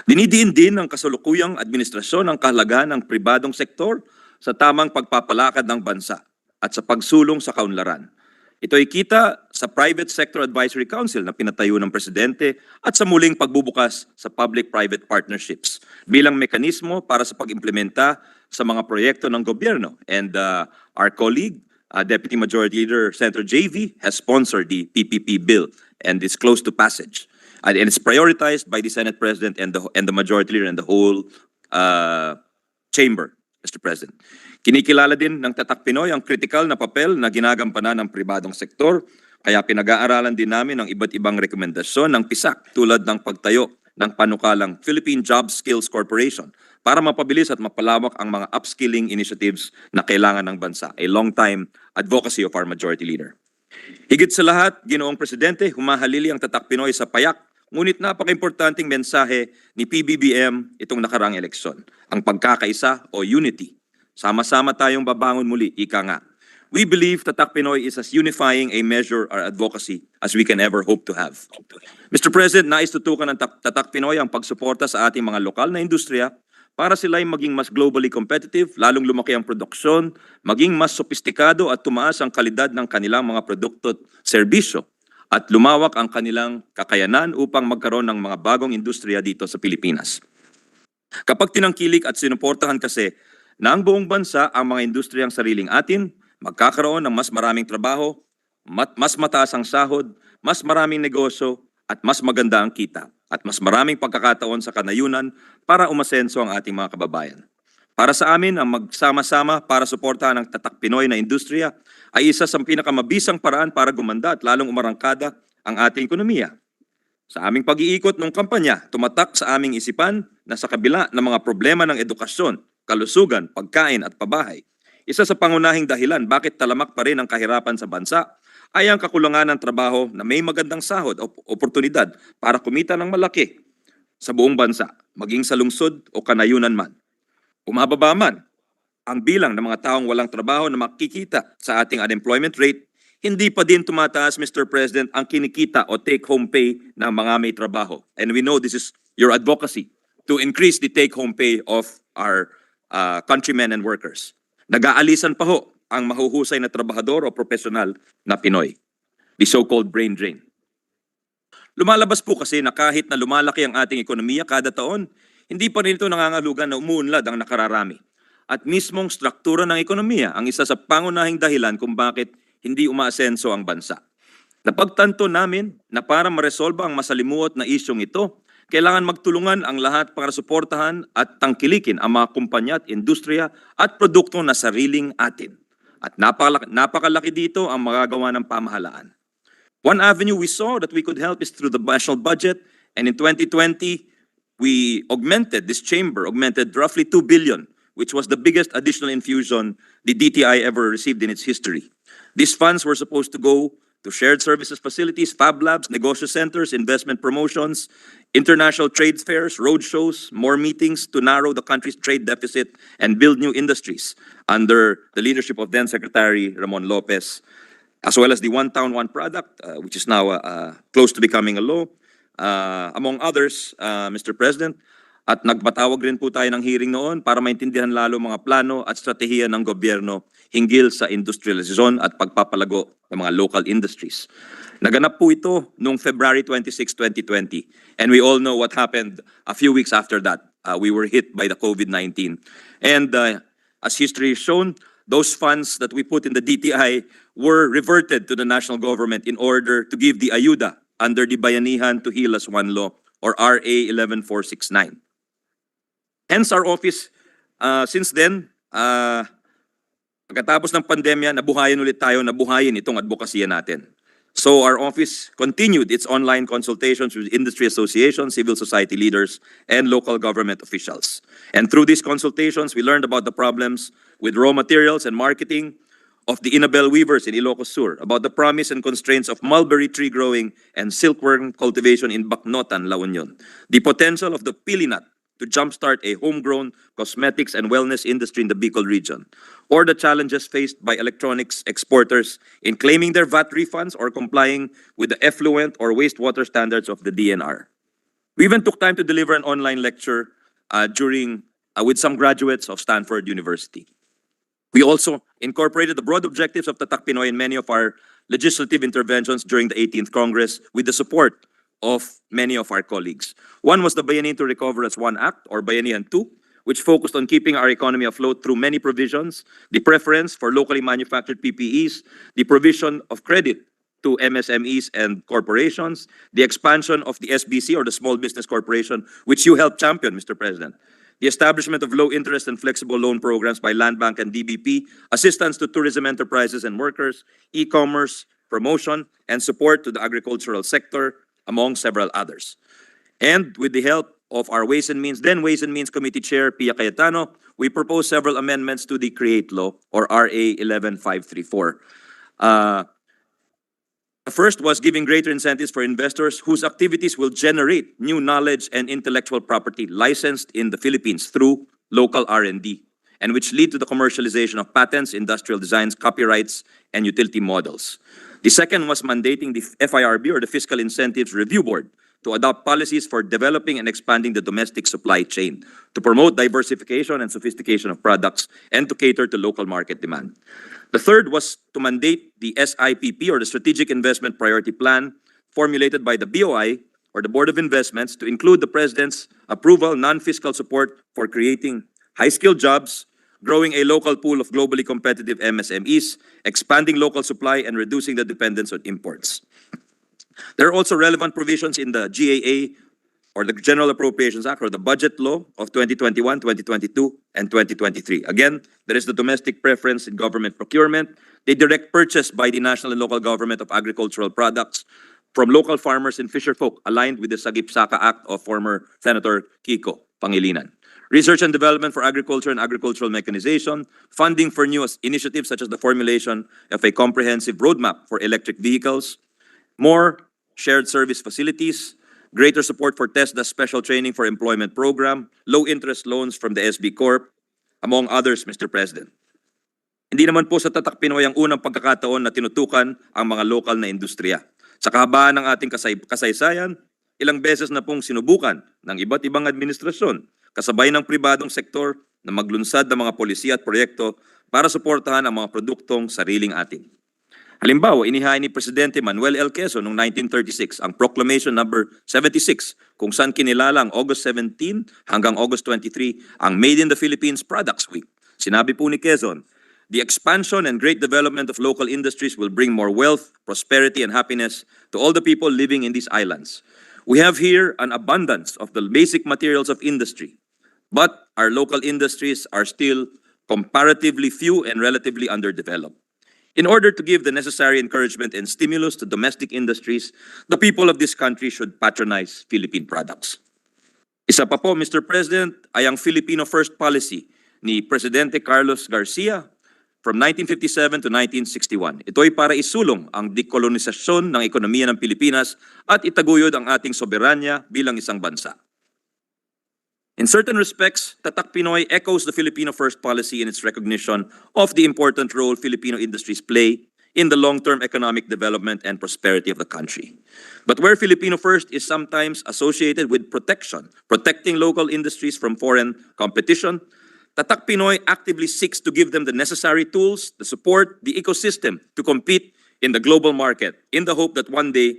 [SPEAKER 8] Dinidiin din ng kasalukuyang administrasyon ang kahalagahan ng pribadong sektor sa tamang pagpapalakad ng bansa at sa pagsulong sa kaunlaran. Ito ay kita sa Private Sector Advisory Council na pinatayo ng Presidente at sa muling pagbubukas sa public-private partnerships bilang mekanismo para sa pag-implementa sa mga proyekto ng gobyerno. And our colleague, Deputy Majority Leader Senator JV, has sponsored the PPP bill and is close to passage. And it's prioritized by the Senate President and the Majority Leader and the whole chamber, Mr. President. Kinikilala din ng Tatak Pinoy ang critical na papel na ginagampanan ng pribadong sektor, kaya pinag-aaralan din namin ang iba't ibang rekomendasyon ng PISAC tulad ng pagtayo ng panukalang Philippine Job Skills Corporation para mapabilis at mapalawak ang mga upskilling initiatives na kailangan ng bansa, a long-time advocacy of our Majority Leader. Higit sa lahat, Ginoong Presidente, humahalili ang Tatak Pinoy sa payak, ngunit napaka-importanting mensahe ni PBBM itong nakarang eleksyon, ang pagkakaisa o unity. Sama-sama tayong babangon muli, ika nga. We believe Tatak Pinoy is as unifying a measure or advocacy as we can ever hope to have. Mr. President, nais tutukan ng Tatak Pinoy ang pagsuporta sa ating mga lokal na industriya para sila ay maging mas globally competitive, lalong lumaki ang produksyon, maging mas sophisticado at tumaas ang kalidad ng kanilang mga produkto at serbisyo, at lumawak ang kanilang kakayanan upang magkaroon ng mga bagong industriya dito sa Pilipinas. Kapag tinangkilik at sinuportahan kasi ng buong bansa ang mga industriyang sariling atin, magkakaroon ng mas maraming trabaho, mas mataas ang sahod, mas maraming negosyo, at mas maganda ang kita, at mas maraming pagkakataon sa kanayunan para umasenso ang ating mga kababayan. Para sa amin, ang magsama-sama para suportahan ang Tatak Pinoy na industriya ay isa sa pinakamabisang paraan para gumanda at lalong umarangkada ang ating ekonomiya. Sa aming pag-iikot ng kampanya, tumatak sa aming isipan na sa kabila ng mga problema ng edukasyon, kalusugan, pagkain at pabahay, isa sa pangunahing dahilan bakit talamak pa rin ang kahirapan sa bansa ay ang kakulangan ng trabaho na may magandang sahod o oportunidad para kumita ng malaki sa buong bansa, maging sa lungsod o kanayunan man. Umababa man ang bilang ng mga taong walang trabaho na makikita sa ating unemployment rate, hindi pa din tumataas, Mr. President, ang kinikita o take-home pay ng mga may trabaho. And we know this is your advocacy to increase the take-home pay of our countrymen and workers. Nag-aalisan pa ho ang mahuhusay na trabahador o profesional na Pinoy, the so-called brain drain. Lumalabas po kasi na kahit na lumalaki ang ating ekonomiya kada taon, hindi pa rin ito nangangahulugan na umuunlad ang nakararami. At mismong struktura ng ekonomiya ang isa sa pangunahing dahilan kung bakit hindi umaasenso ang bansa. Napagtanto namin na para maresolba ang masalimuot na isyong ito, kailangan magtulungan ang lahat para suportahan at tangkilikin ang mga kumpanya at industriya at produkto na sariling atin. At napakalaki dito ang magagawa ng pamahalaan. One avenue we saw that we could help is through the national budget, and in 2020, this chamber augmented roughly 2 billion, which was the biggest additional infusion the DTI ever received in its history. These funds were supposed to go to shared services facilities, fab labs, negosyo centers, investment promotions, international trade fairs, road shows, more meetings to narrow the country's trade deficit and build new industries under the leadership of then Secretary Ramon Lopez, as well as the One Town, One Product, which is now close to becoming a law, among others, Mr. President. At nagpatawag rin po tayo ng hearing noon para maintindihan lalo mga plano at strategiya ng gobyerno hinggil sa industrialisasyon at pagpapalago ng mga local industries. Naganap po ito noong February 26, 2020. And we all know what happened a few weeks after that. We were hit by the COVID-19. And as history has shown, those funds that we put in the DTI were reverted to the national government in order to give the ayuda under the Bayanihan to Heal as One Law, or RA 11469. Hence our office, since then, pagkatapos ng pandemya, nabuhayin ulit tayo, nabuhayin itong advokasya natin. So our office continued its online consultations with industry associations, civil society leaders, and local government officials. And through these consultations, we learned about the problems with raw materials and marketing of the Inabel weavers in Ilocos Sur, about the promise and constraints of mulberry tree growing and silkworm cultivation in Bacnotan, La Union, the potential of the pili nut to jumpstart a homegrown cosmetics and wellness industry in the Bicol region, or the challenges faced by electronics exporters in claiming their VAT refunds or complying with the effluent or wastewater standards of the DNR. We even took time to deliver an online lecture with some graduates of Stanford University. We also incorporated the broad objectives of Tatak Pinoy in many of our legislative interventions during the 18th Congress with the support of many of our colleagues. One was the Bayanihan to Recover as One Act, or Bayanihan 2, which focused on keeping our economy afloat through many provisions, the preference for locally manufactured PPEs, the provision of credit to MSMEs and corporations, the expansion of the SBC or the Small Business Corporation, which you helped champion, Mr. President, the establishment of low interest and flexible loan programs by Land Bank and DBP, assistance to tourism enterprises and workers, e-commerce, promotion, and support to the agricultural sector, among several others. And with the help of our Ways and Means Committee Chair, Pia Cayetano, we proposed several amendments to the CREATE Law, or RA 11534. The first was giving greater incentives for investors whose activities will generate new knowledge and intellectual property licensed in the Philippines through local R&D, and which lead to the commercialization of patents, industrial designs, copyrights, and utility models. The second was mandating the FIRB, or the Fiscal Incentives Review Board, to adopt policies for developing and expanding the domestic supply chain, to promote diversification and sophistication of products, and to cater to local market demand. The third was to mandate the SIPP, or the Strategic Investment Priority Plan, formulated by the BOI, or the Board of Investments, to include the President's approval, non-fiscal support for creating high-skilled jobs, growing a local pool of globally competitive MSMEs, expanding local supply, and reducing the dependence on imports. There are also relevant provisions in the GAA, or the General Appropriations Act, or the Budget Law of 2021, 2022, and 2023. Again, there is the domestic preference in government procurement, the direct purchase by the national and local government of agricultural products from local farmers and fisherfolk, aligned with the Sagip-Saka Act of former Senator Kiko Pangilinan. Research and development for agriculture and agricultural mechanization, funding for new initiatives such as the formulation of a comprehensive roadmap for electric vehicles, more shared service facilities, greater support for TESDA special training for employment program, low interest loans from the SB Corp, among others, Mr. President. Hindi naman po sa Tatak Pinoy ang unang pagkakataon na tinutukan ang mga lokal na industriya. Sa kahabaan ng ating kasaysayan, ilang beses na pong sinubukan ng iba't ibang administrasyon, kasabay ng pribadong sektor, na maglunsad ng mga polisiya at proyekto para suportahan ang mga produktong sariling atin. Halimbawa, inihain ni Presidente Manuel L. Quezon noong 1936 ang Proclamation number 76, kung saan kinilala ang August 17 hanggang August 23 ang Made in the Philippines Products Week. Sinabi po ni Quezon, the expansion and great development of local industries will bring more wealth, prosperity, and happiness to all the people living in these islands. We have here an abundance of the basic materials of industry, but our local industries are still comparatively few and relatively underdeveloped. In order to give the necessary encouragement and stimulus to domestic industries, the people of this country should patronize Philippine products. Isa pa po, Mr. President, ay ang Filipino First policy ni Presidente Carlos Garcia from 1957 to 1961. Ito ay para isulong ang dekolonisasyon ng ekonomiya ng Pilipinas at itaguyod ang ating soberanya bilang isang bansa. In certain respects, Tatak Pinoy echoes the Filipino First policy in its recognition of the important role Filipino industries play in the long-term economic development and prosperity of the country. But where Filipino First is sometimes associated with protection, protecting local industries from foreign competition, Tatak Pinoy actively seeks to give them the necessary tools, the support, the ecosystem to compete in the global market in the hope that one day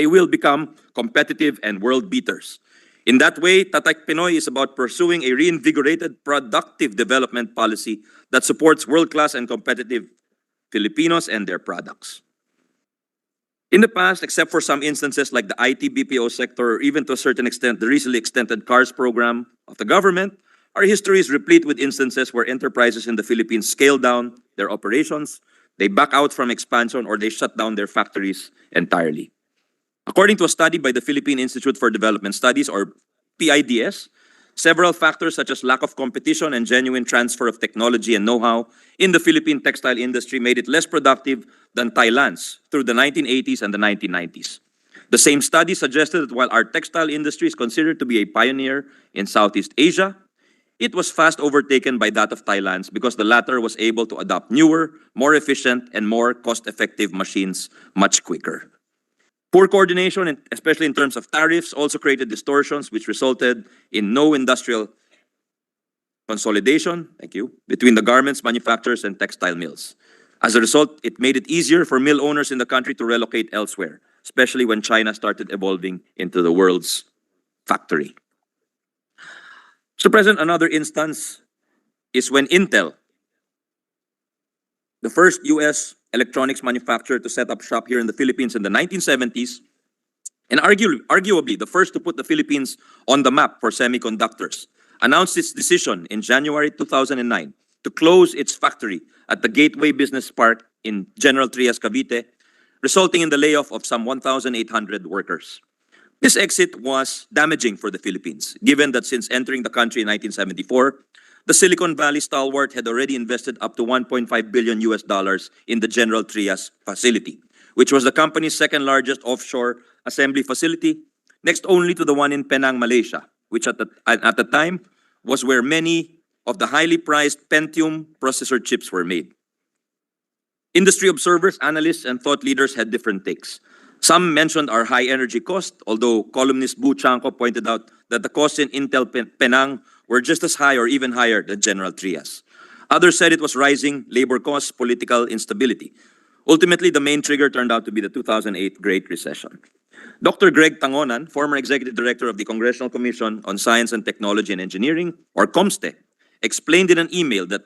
[SPEAKER 8] they will become competitive and world beaters. In that way, Tatak Pinoy is about pursuing a reinvigorated, productive development policy that supports world-class and competitive Filipinos and their products. In the past, except for some instances like the IT BPO sector, or even to a certain extent the recently extended CARS program of the government, our history is replete with instances where enterprises in the Philippines scale down their operations, they back out from expansion, or they shut down their factories entirely. According to a study by the Philippine Institute for Development Studies, or PIDS, several factors such as lack of competition and genuine transfer of technology and know-how in the Philippine textile industry made it less productive than Thailand's through the 1980s and the 1990s. The same study suggested that while our textile industry is considered to be a pioneer in Southeast Asia, it was fast overtaken by that of Thailand's because the latter was able to adopt newer, more efficient, and more cost-effective machines much quicker. Poor coordination, especially in terms of tariffs, also created distortions which resulted in no industrial consolidation, between the garments manufacturers and textile mills. As a result, it made it easier for mill owners in the country to relocate elsewhere, especially when China started evolving into the world's factory. Mr. President, another instance is when Intel, the first US electronics manufacturer to set up shop here in the Philippines in the 1970s, and arguably the first to put the Philippines on the map for semiconductors, announced its decision in January 2009 to close its factory at the Gateway Business Park in General Trias, Cavite, resulting in the layoff of some 1,800 workers. This exit was damaging for the Philippines, given that since entering the country in 1974, the Silicon Valley stalwart had already invested up to $1.5 billion in the General Trias facility, which was the company's second largest offshore assembly facility, next only to the one in Penang, Malaysia, which at the time was where many of the highly prized Pentium processor chips were made. Industry observers, analysts, and thought leaders had different takes. Some mentioned our high energy cost, although columnist Bu Chanko pointed out that the costs in Intel Penang were just as high or even higher than General Trias. Others said it was rising labor costs, political instability. Ultimately, the main trigger turned out to be the 2008 Great Recession. Dr. Greg Tangonan, former executive director of the Congressional Commission on Science and Technology and Engineering, or COMSTE, explained in an email that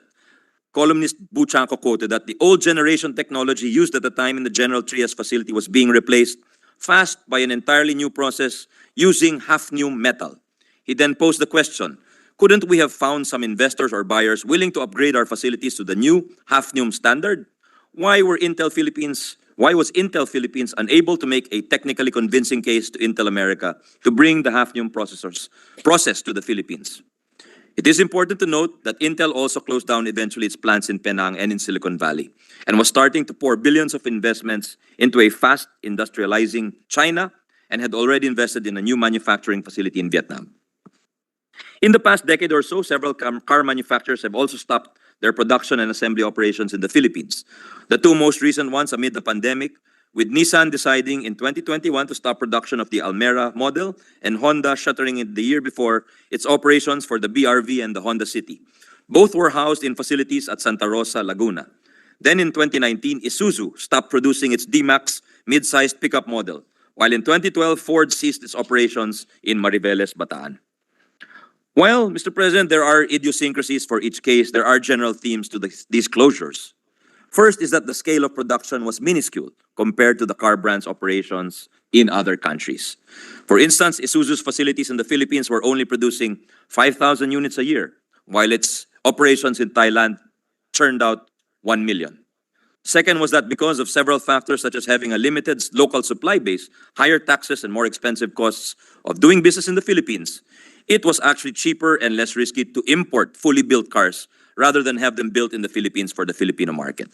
[SPEAKER 8] columnist Bu Chanko quoted that the old generation technology used at the time in the General Trias facility was being replaced fast by an entirely new process using half-new metal. He then posed the question, couldn't we have found some investors or buyers willing to upgrade our facilities to the new half-new standard? Why was Intel Philippines unable to make a technically convincing case to Intel America to bring the half-new process to the Philippines? It is important to note that Intel also closed down eventually its plants in Penang and in Silicon Valley and was starting to pour billions of investments into a fast industrializing China and had already invested in a new manufacturing facility in Vietnam. In the past decade or so, several car manufacturers have also stopped their production and assembly operations in the Philippines. The two most recent ones amid the pandemic, with Nissan deciding in 2021 to stop production of the Almera model and Honda shuttering it the year before its operations for the BRV and the Honda City. Both were housed in facilities at Santa Rosa, Laguna. Then in 2019, Isuzu stopped producing its D-Max mid-sized pickup model, while in 2012, Ford ceased its operations in Mariveles, Bataan. While, Mr. President, there are idiosyncrasies for each case, there are general themes to these closures. First is that the scale of production was minuscule compared to the car brand's operations in other countries. For instance, Isuzu's facilities in the Philippines were only producing 5,000 units a year, while its operations in Thailand churned out 1 million. Second was that because of several factors such as having a limited local supply base, higher taxes, and more expensive costs of doing business in the Philippines, it was actually cheaper and less risky to import fully built cars rather than have them built in the Philippines for the Filipino market.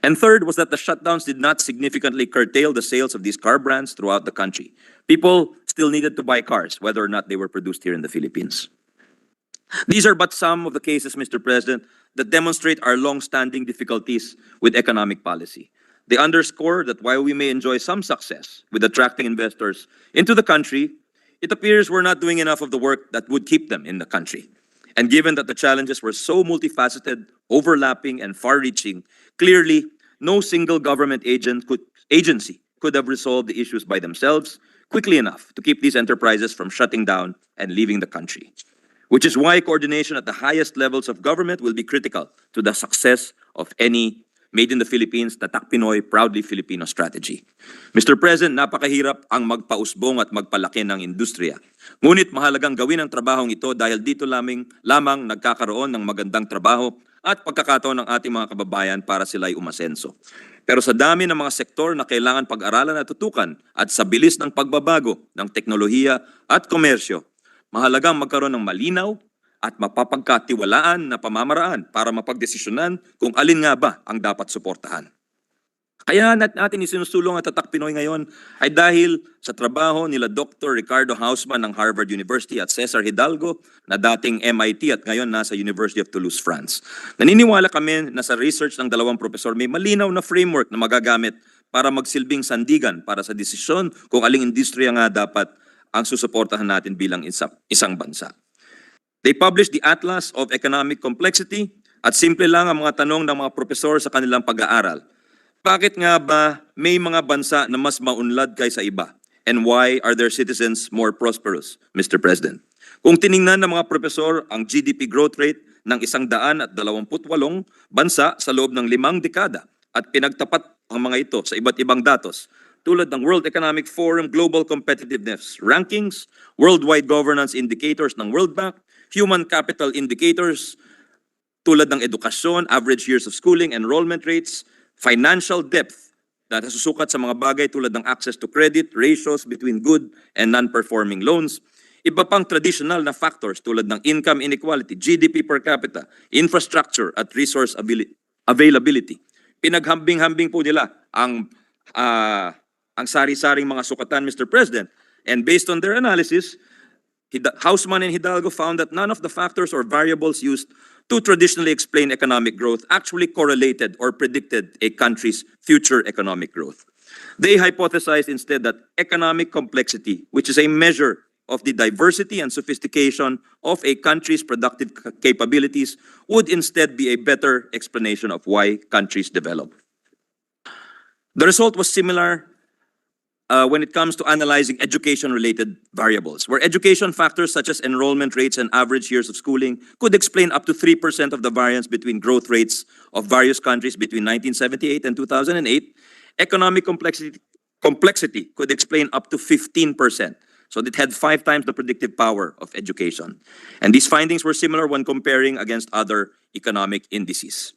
[SPEAKER 8] And third was that the shutdowns did not significantly curtail the sales of these car brands throughout the country. People still needed to buy cars, whether or not they were produced here in the Philippines. These are but some of the cases, Mr. President, that demonstrate our long-standing difficulties with economic policy. They underscore that while we may enjoy some success with attracting investors into the country, it appears we're not doing enough of the work that would keep them in the country. And given that the challenges were so multifaceted, overlapping, and far-reaching, clearly no single government agency could have resolved the issues by themselves quickly enough to keep these enterprises from shutting down and leaving the country. Which is why coordination at the highest levels of government will be critical to the success of any Made in the Philippines, Tatak Pinoy, Proudly Filipino strategy. Mr. President, napakahirap ang magpausbong at magpalaki ng industriya. Ngunit mahalagang gawin ang trabahong ito dahil dito lamang nagkakaroon ng magandang trabaho at pagkakataon ng ating mga kababayan para sila'y umasenso. Pero sa dami ng mga sektor na kailangan pag-aralan at tutukan at sa bilis ng pagbabago ng teknolohiya at komersyo, mahalagang magkaroon ng malinaw at mapapagkatiwalaan na pamamaraan para mapagdesisyonan kung alin nga ba ang dapat suportahan. Kaya natin isinusulong at Tatak Pinoy ngayon ay dahil sa trabaho nila Dr. Ricardo Hausman ng Harvard University at Cesar Hidalgo na dating MIT at ngayon nasa University of Toulouse, France. Naniniwala kami na sa research ng dalawang profesor may malinaw na framework na magagamit para magsilbing sandigan para sa desisyon kung aling industriya nga dapat ang susuportahan natin bilang isang bansa. They published the Atlas of Economic Complexity at simple lang ang mga tanong ng mga profesor sa kanilang pag-aaral. Bakit nga ba may mga bansa na mas maunlad kaysa iba? And why are their citizens more prosperous, Mr. President? Kung tiningnan ng mga profesor ang GDP growth rate ng 128 bansa sa loob ng 5 dekada, at pinagtapat ang mga ito sa iba't ibang datos tulad ng World Economic Forum Global Competitiveness Rankings, Worldwide Governance Indicators ng World Bank, Human Capital Indicators tulad ng edukasyon, average years of schooling, enrollment rates, financial depth na nasusukat sa mga bagay tulad ng access to credit, ratios between good and non-performing loans, iba pang traditional na factors tulad ng income inequality, GDP per capita, infrastructure at resource availability. Pinaghambing-hambing po nila ang sari-saring mga sukatan, Mr. President. And based on their analysis, Hausman and Hidalgo found that none of the factors or variables used to traditionally explain economic growth actually correlated or predicted a country's future economic growth. They hypothesized instead that economic complexity, which is a measure of the diversity and sophistication of a country's productive capabilities, would instead be a better explanation of why countries develop. The result was similar when it comes to analyzing education-related variables, where education factors such as enrollment rates and average years of schooling could explain up to 3% of the variance between growth rates of various countries between 1978 and 2008. Economic complexity could explain up to 15%. So it had 5 times the predictive power of education. And these findings were similar when comparing against other economic indices.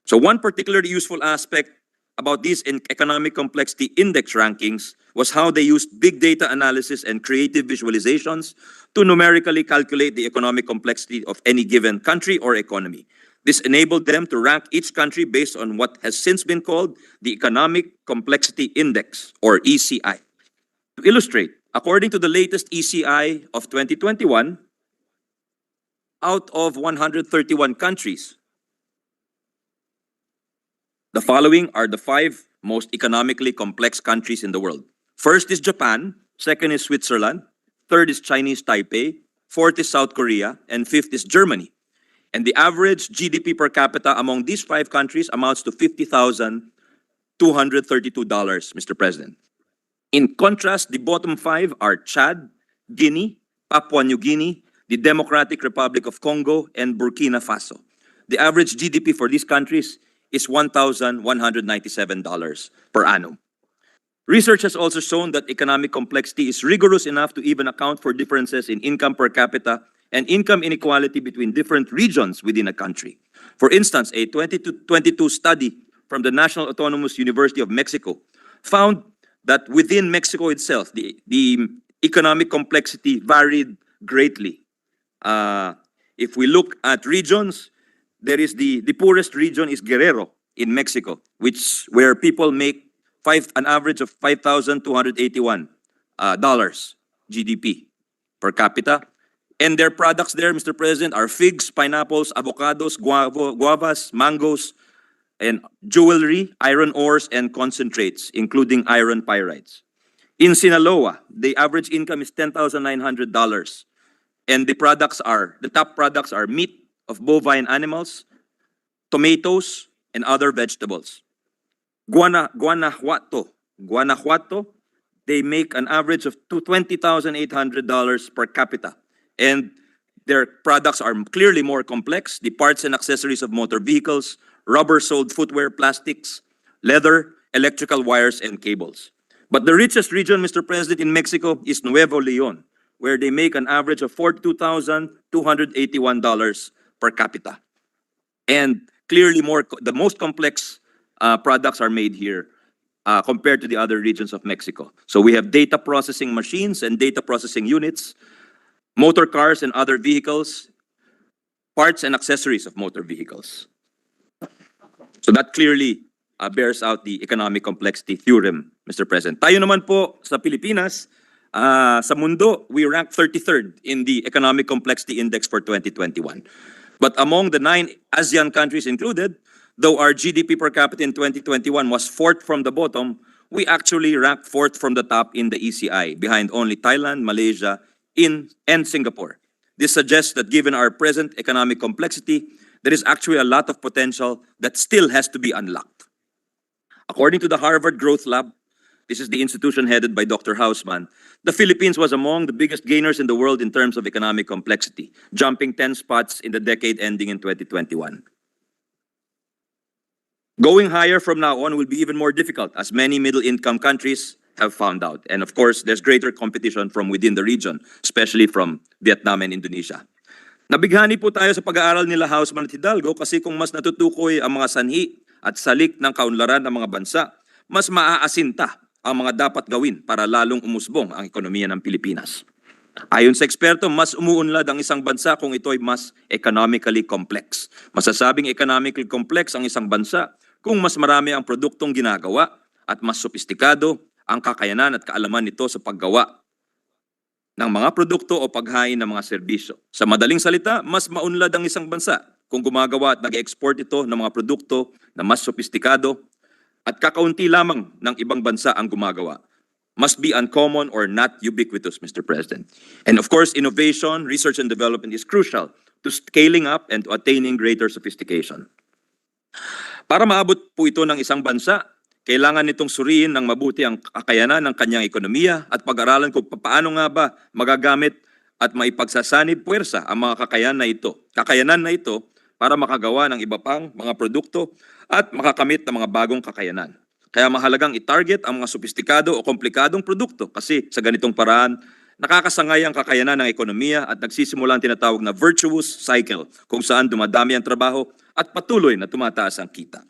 [SPEAKER 8] So one particularly useful aspect about these economic complexity index rankings was how they used big data analysis and creative visualizations to numerically calculate the economic complexity of any given country or economy. This enabled them to rank each country based on what has since been called the Economic Complexity Index, or ECI. To illustrate, according to the latest ECI of 2021, out of 131 countries, the following are the 5 most economically complex countries in the world. First is Japan, second is Switzerland, third is Chinese Taipei, fourth is South Korea, and fifth is Germany. And the average GDP per capita among these 5 countries amounts to $50,232, Mr. President. In contrast, the bottom 5 are Chad, Guinea, Papua New Guinea, the Democratic Republic of Congo, and Burkina Faso. The average GDP for these countries is $1,197 per annum. Research has also shown that economic complexity is rigorous enough to even account for differences in income per capita and income inequality between different regions within a country. For instance, a 2022 study from the National Autonomous University of Mexico found that within Mexico itself, the economic complexity varied greatly. If we look at regions, there is the poorest region is Guerrero in Mexico, where people make an average of $5,281 GDP per capita. And their products there, Mr. President, are figs, pineapples, avocados, guavas, mangoes, and jewelry, iron ores, and concentrates, including iron pyrites. In Sinaloa, the average income is $10,900. And the top products are meat of bovine animals, tomatoes, and other vegetables. Guanajuato, they make an average of $20,800 per capita. And their products are clearly more complex. The parts and accessories of motor vehicles, rubber-soled footwear, plastics, leather, electrical wires, and cables. But the richest region, Mr. President, in Mexico is Nuevo Leon, where they make an average of $42,281 per capita. And clearly the most complex products are made here compared to the other regions of Mexico. So we have data processing machines and data processing units, motor cars and other vehicles, parts and accessories of motor vehicles. So that clearly bears out the economic complexity theorem, Mr. President. Tayo naman po sa Pilipinas, sa mundo, we rank 33rd in the Economic Complexity Index for 2021. But among the 9 ASEAN countries included, though our GDP per capita in 2021 was 4th from the bottom, we actually ranked 4th from the top in the ECI, behind only Thailand, Malaysia, and Singapore. This suggests that given our present economic complexity, there is actually a lot of potential that still has to be unlocked. According to the Harvard Growth Lab, this is the institution headed by Dr. Hausman, the Philippines was among the biggest gainers in the world in terms of economic complexity, jumping 10 spots in the decade ending in 2021. Going higher from now on will be even more difficult as many middle-income countries have found out. And of course, there's greater competition from within the region, especially from Vietnam and Indonesia. Nabighani po tayo sa pag-aaral nila Houseman at Hidalgo kasi kung mas natutukoy ang mga sanhi at salik ng kaunlaran ng mga bansa, mas maaasinta ang mga dapat gawin para lalong umusbong ang ekonomiya ng Pilipinas. Ayon sa eksperto, mas umuunlad ang isang bansa kung ito ay mas economically complex. Masasabing economically complex ang isang bansa kung mas marami ang produktong ginagawa at mas sopistikado ang kakayanan at kaalaman nito sa paggawa ng mga produkto o paghain ng mga serbisyo. Sa madaling salita, mas maunlad ang isang bansa kung gumagawa at nag-export ito ng mga produkto na mas sopistikado at kakaunti lamang ng ibang bansa ang gumagawa. Must be uncommon or not ubiquitous, Mr. President. And of course, innovation, research and development is crucial to scaling up and to attaining greater sophistication. Para maabot po ito ng isang bansa, kailangan nitong suriin ng mabuti ang kakayanan ng kanyang ekonomiya at pag-aralan kung paano nga ba magagamit at maipagsasanib puwersa ang mga kakayanan na ito para makagawa ng iba pang mga produkto at makakamit ng mga bagong kakayanan. Kaya mahalagang i-target ang mga sopistikado o komplikadong produkto kasi sa ganitong paraan, nakakasangay ang kakayanan ng ekonomiya at nagsisimula ang tinatawag na virtuous cycle kung saan dumadami ang trabaho at patuloy na tumataas ang kita.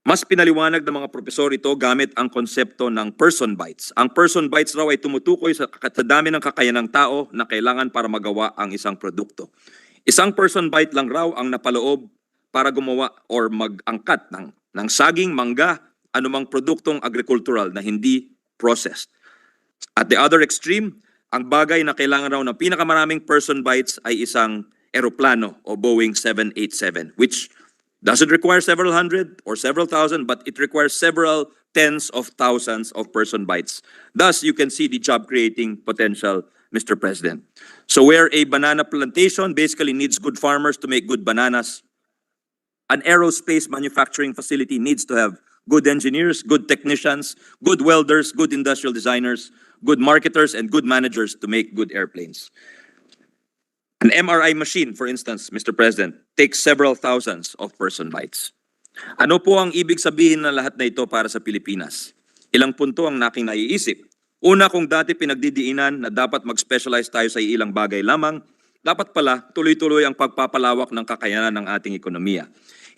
[SPEAKER 8] Mas pinaliwanag ng mga propesor ito gamit ang konsepto ng person bites. Ang person bites raw ay tumutukoy sa dami ng kakayanang tao na kailangan para magawa ang isang produkto. Isang person bite lang raw ang napaloob para gumawa or mag-angkat ng saging, mangga, anumang produktong agricultural na hindi processed. At the other extreme, ang bagay na kailangan raw ng pinakamaraming person bites ay isang eroplano o Boeing 787, which doesn't require several hundred or several thousand, but it requires several tens of thousands of person bites. Thus, you can see the job-creating potential, Mr. President. So where a banana plantation basically needs good farmers to make good bananas, an aerospace manufacturing facility needs to have good engineers, good technicians, good welders, good industrial designers, good marketers, and good managers to make good airplanes. An MRI machine, for instance, Mr. President, takes several thousands of person bites. Ano po ang ibig sabihin ng lahat na ito para sa Pilipinas? Ilang punto ang aking naiisip. Una, kung dati pinagdidiinan na dapat mag-specialize tayo sa ilang bagay lamang, dapat pala tuloy-tuloy ang pagpapalawak ng kakayanan ng ating ekonomiya.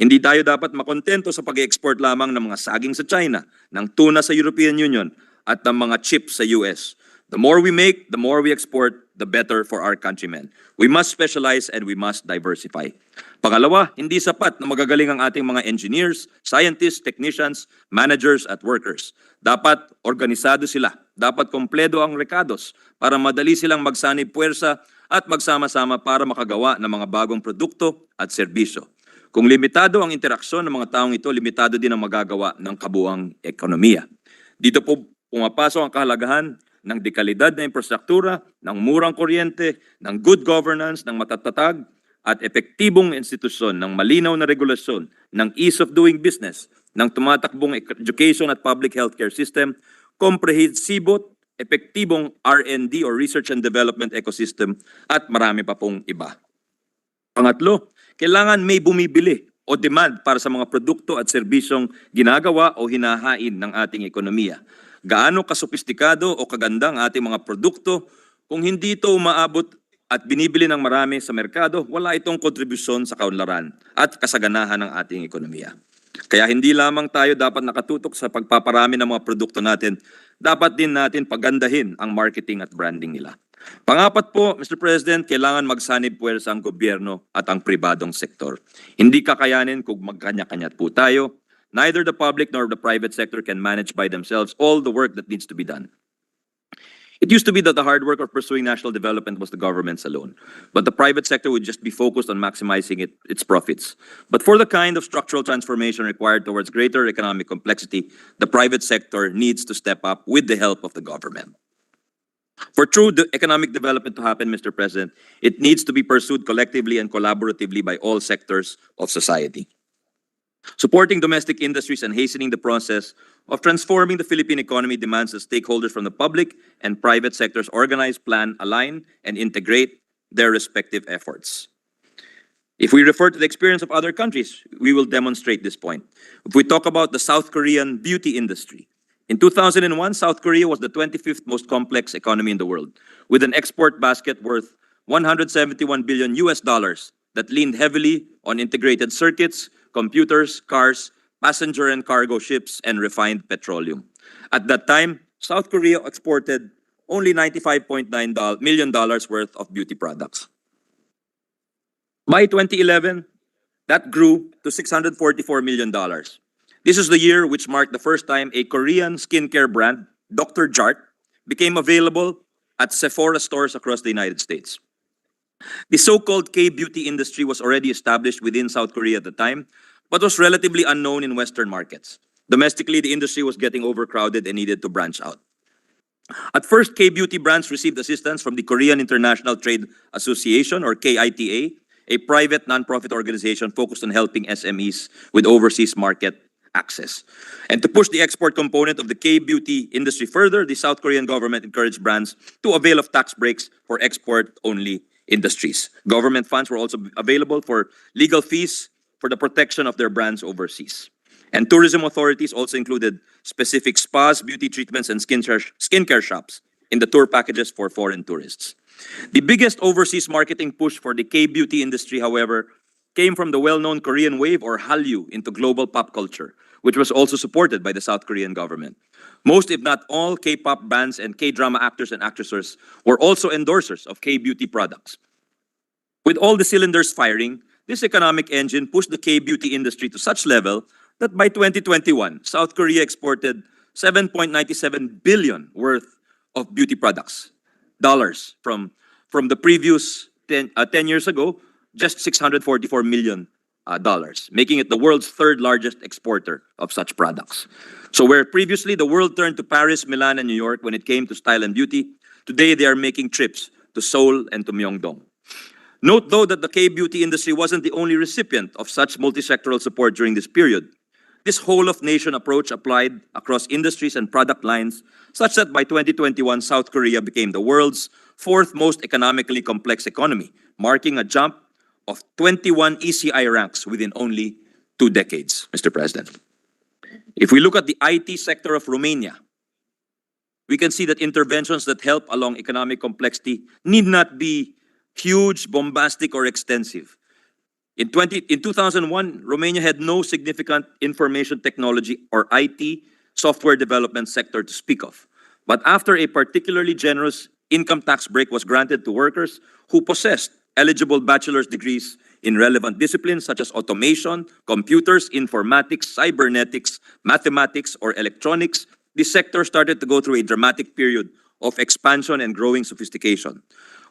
[SPEAKER 8] Hindi tayo dapat makontento sa pag-export lamang ng mga saging sa China, ng tuna sa European Union, at ng mga chips sa US. The more we make, the more we export, the better for our countrymen. We must specialize and we must diversify. Pangalawa, hindi sapat na magagaling ang ating mga engineers, scientists, technicians, managers at workers. Dapat organisado sila. Dapat kompleto ang rekados para madali silang magsanib puwersa at magsama-sama para makagawa ng mga bagong produkto at serbisyo. Kung limitado ang interaksyon ng mga taong ito, limitado din ang magagawa ng kabuuang ekonomiya. Dito po pumapasok ang kahalagahan ng dekalidad na infrastruktura, ng murang kuryente, ng good governance, ng matatatag at epektibong institusyon, ng malinaw na regulasyon, ng ease of doing business, ng tumatakbong education at public healthcare system, komprehensibot, epektibong R&D or research and development ecosystem at marami pa pong iba. Pangatlo, kailangan may bumibili o demand para sa mga produkto at serbisyong ginagawa o hinahain ng ating ekonomiya. Gaano kasopistikado o kaganda ang ating mga produkto, kung hindi ito umaabot at binibili ng marami sa merkado, wala itong kontribusyon sa kaunlaran at kasaganahan ng ating ekonomiya. Kaya hindi lamang tayo dapat nakatutok sa pagpaparami ng mga produkto natin, dapat din natin pagandahin ang marketing at branding nila. Pangapat po, Mr. President, kailangan magsanib puwersa ang gobyerno at ang pribadong sektor. Hindi kakayanin kung magkanya-kanya po tayo. Neither the public nor the private sector can manage by themselves all the work that needs to be done. It used to be that the hard work of pursuing national development was the government's alone, but the private sector would just be focused on maximizing its profits. But for the kind of structural transformation required towards greater economic complexity, the private sector needs to step up with the help of the government. For true economic development to happen, Mr. President, it needs to be pursued collectively and collaboratively by all sectors of society. Supporting domestic industries and hastening the process of transforming the Philippine economy demands that stakeholders from the public and private sectors organize, plan, align, and integrate their respective efforts. If we refer to the experience of other countries, we will demonstrate this point. If we talk about the South Korean beauty industry, in 2001, South Korea was the 25th most complex economy in the world, with an export basket worth 171 billion US dollars that leaned heavily on integrated circuits, computers, cars, passenger and cargo ships, and refined petroleum. At that time, South Korea exported only $95.9 million worth of beauty products. By 2011, that grew to $644 million. This is the year which marked the first time a Korean skincare brand, Dr. Jart, became available at Sephora stores across the United States. The so-called K-beauty industry was already established within South Korea at the time, but was relatively unknown in Western markets. Domestically, the industry was getting overcrowded and needed to branch out. At first, K-beauty brands received assistance from the Korean International Trade Association, or KITA, a private nonprofit organization focused on helping SMEs with overseas market access. And to push the export component of the K-beauty industry further, the South Korean government encouraged brands to avail of tax breaks for export-only industries. Government funds were also available for legal fees for the protection of their brands overseas. And tourism authorities also included specific spas, beauty treatments, and skincare shops in the tour packages for foreign tourists. The biggest overseas marketing push for the K-beauty industry, however, came from the well-known Korean wave, or Hallyu, into global pop culture, which was also supported by the South Korean government. Most, if not all, K-pop bands and K-drama actors and actresses were also endorsers of K-beauty products. With all the cylinders firing, this economic engine pushed the K-beauty industry to such level that by 2021, South Korea exported $7.97 billion worth of beauty products, dollars, from the previous 10 years ago, just $644 million, making it the world's third largest exporter of such products. So where previously the world turned to Paris, Milan, and New York when it came to style and beauty, today they are making trips to Seoul and to Myeongdong. Note, though, that the K-beauty industry wasn't the only recipient of such multi-sectoral support during this period. This whole-of-nation approach applied across industries and product lines, such that by 2021, South Korea became the world's fourth most economically complex economy, marking a jump of 21 ECI ranks within only 2 decades, Mr. President. If we look at the IT sector of Romania, we can see that interventions that help along economic complexity need not be huge, bombastic, or extensive. In 2001, Romania had no significant information technology or IT software development sector to speak of. But after a particularly generous income tax break was granted to workers who possessed eligible bachelor's degrees in relevant disciplines such as automation, computers, informatics, cybernetics, mathematics, or electronics, the sector started to go through a dramatic period of expansion and growing sophistication.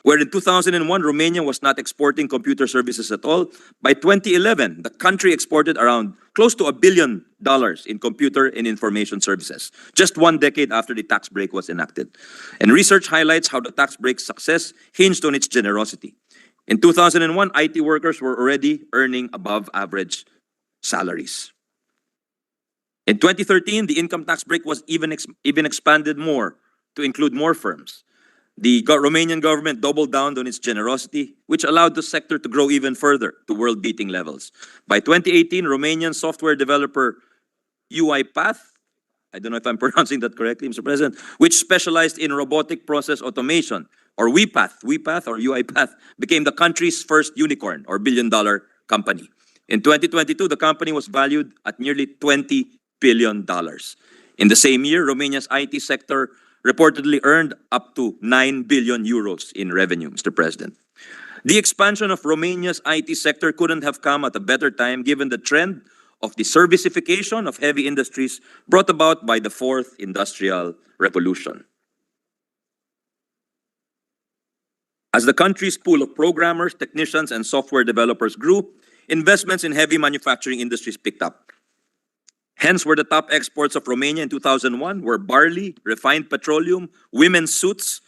[SPEAKER 8] Where in 2001, Romania was not exporting computer services at all, by 2011, the country exported around close to $1 billion in computer and information services, just 1 decade after the tax break was enacted. And research highlights how the tax break's success hinged on its generosity. In 2001, IT workers were already earning above average salaries. In 2013, the income tax break was even expanded more to include more firms. The Romanian government doubled down on its generosity, which allowed the sector to grow even further to world-beating levels. By 2018, Romanian software developer UiPath, I don't know if I'm pronouncing that correctly, Mr. President, which specialized in robotic process automation, or WePath or UiPath, became the country's first unicorn, or billion-dollar company. In 2022, the company was valued at nearly $20 billion. In the same year, Romania's IT sector reportedly earned up to 9 billion euros in revenue, Mr. President. The expansion of Romania's IT sector couldn't have come at a better time given the trend of the servicification of heavy industries brought about by the Fourth Industrial Revolution. As the country's pool of programmers, technicians, and software developers grew, investments in heavy manufacturing industries picked up. Hence, were the top exports of Romania in 2001 were barley, refined petroleum, women's suits.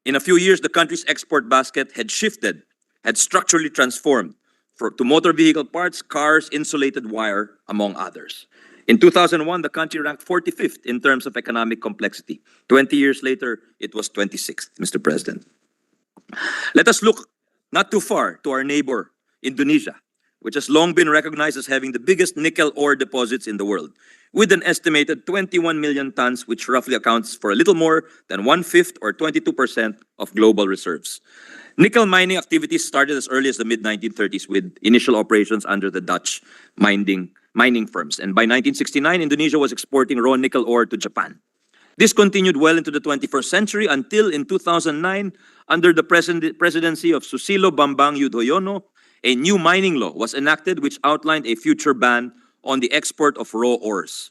[SPEAKER 8] In a few years, the country's export basket had shifted, had structurally transformed to motor vehicle parts, cars, insulated wire, among others. In 2001, the country ranked 45th in terms of economic complexity. 20 years later, it was 26th, Mr. President. Let us look not too far to our neighbor, Indonesia, which has long been recognized as having the biggest nickel ore deposits in the world, with an estimated 21 million tons, which roughly accounts for a little more than 1/5 or 22% of global reserves. Nickel mining activities started as early as the mid-1930s with initial operations under the Dutch mining firms. And by 1969, Indonesia was exporting raw nickel ore to Japan. This continued well into the 21st century until in 2009, under the presidency of Susilo Bambang Yudhoyono, a new mining law was enacted which outlined a future ban on the export of raw ores.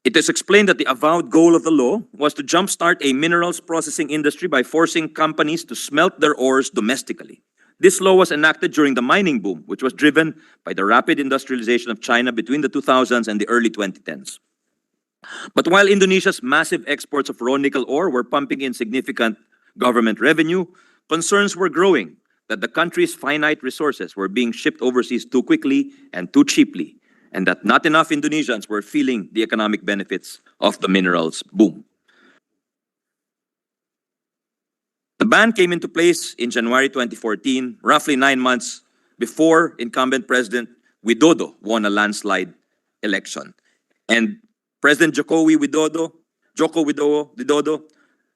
[SPEAKER 8] It is explained that the avowed goal of the law was to jumpstart a minerals processing industry by forcing companies to smelt their ores domestically. This law was enacted during the mining boom, which was driven by the rapid industrialization of China between the 2000s and the early 2010s. But while Indonesia's massive exports of raw nickel ore were pumping in significant government revenue, concerns were growing that the country's finite resources were being shipped overseas too quickly and too cheaply, and that not enough Indonesians were feeling the economic benefits of the minerals boom. The ban came into place in January 2014, roughly 9 months before incumbent President Widodo won a landslide election. And President Joko Widodo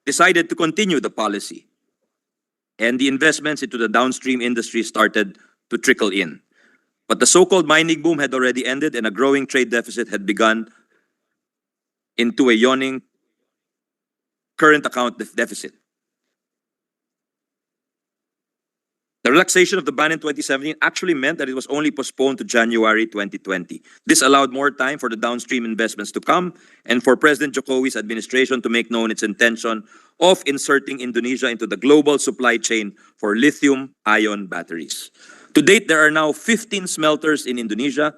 [SPEAKER 8] decided to continue the policy. And the investments into the downstream industry started to trickle in. But the so-called mining boom had already ended and a growing trade deficit had begun into a yawning current account deficit. The relaxation of the ban in 2017 actually meant that it was only postponed to January 2020. This allowed more time for the downstream investments to come and for President Jokowi's administration to make known its intention of inserting Indonesia into the global supply chain for lithium-ion batteries. To date, there are now 15 smelters in Indonesia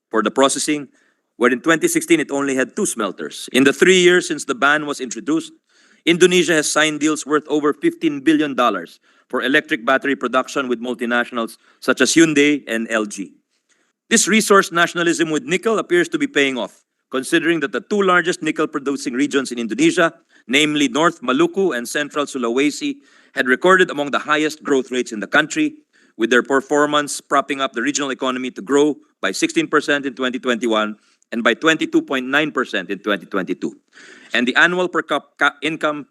[SPEAKER 8] for the processing, where in 2016 it only had 2 smelters. In the 3 years since the ban was introduced, Indonesia has signed deals worth over $15 billion for electric battery production with multinationals such as Hyundai and LG. This resource nationalism with nickel appears to be paying off, considering that the 2 largest nickel-producing regions in Indonesia, namely North Maluku and Central Sulawesi, had recorded among the highest growth rates in the country, with their performance propping up the regional economy to grow by 16% in 2021 and by 22.9% in 2022. And the annual per capita income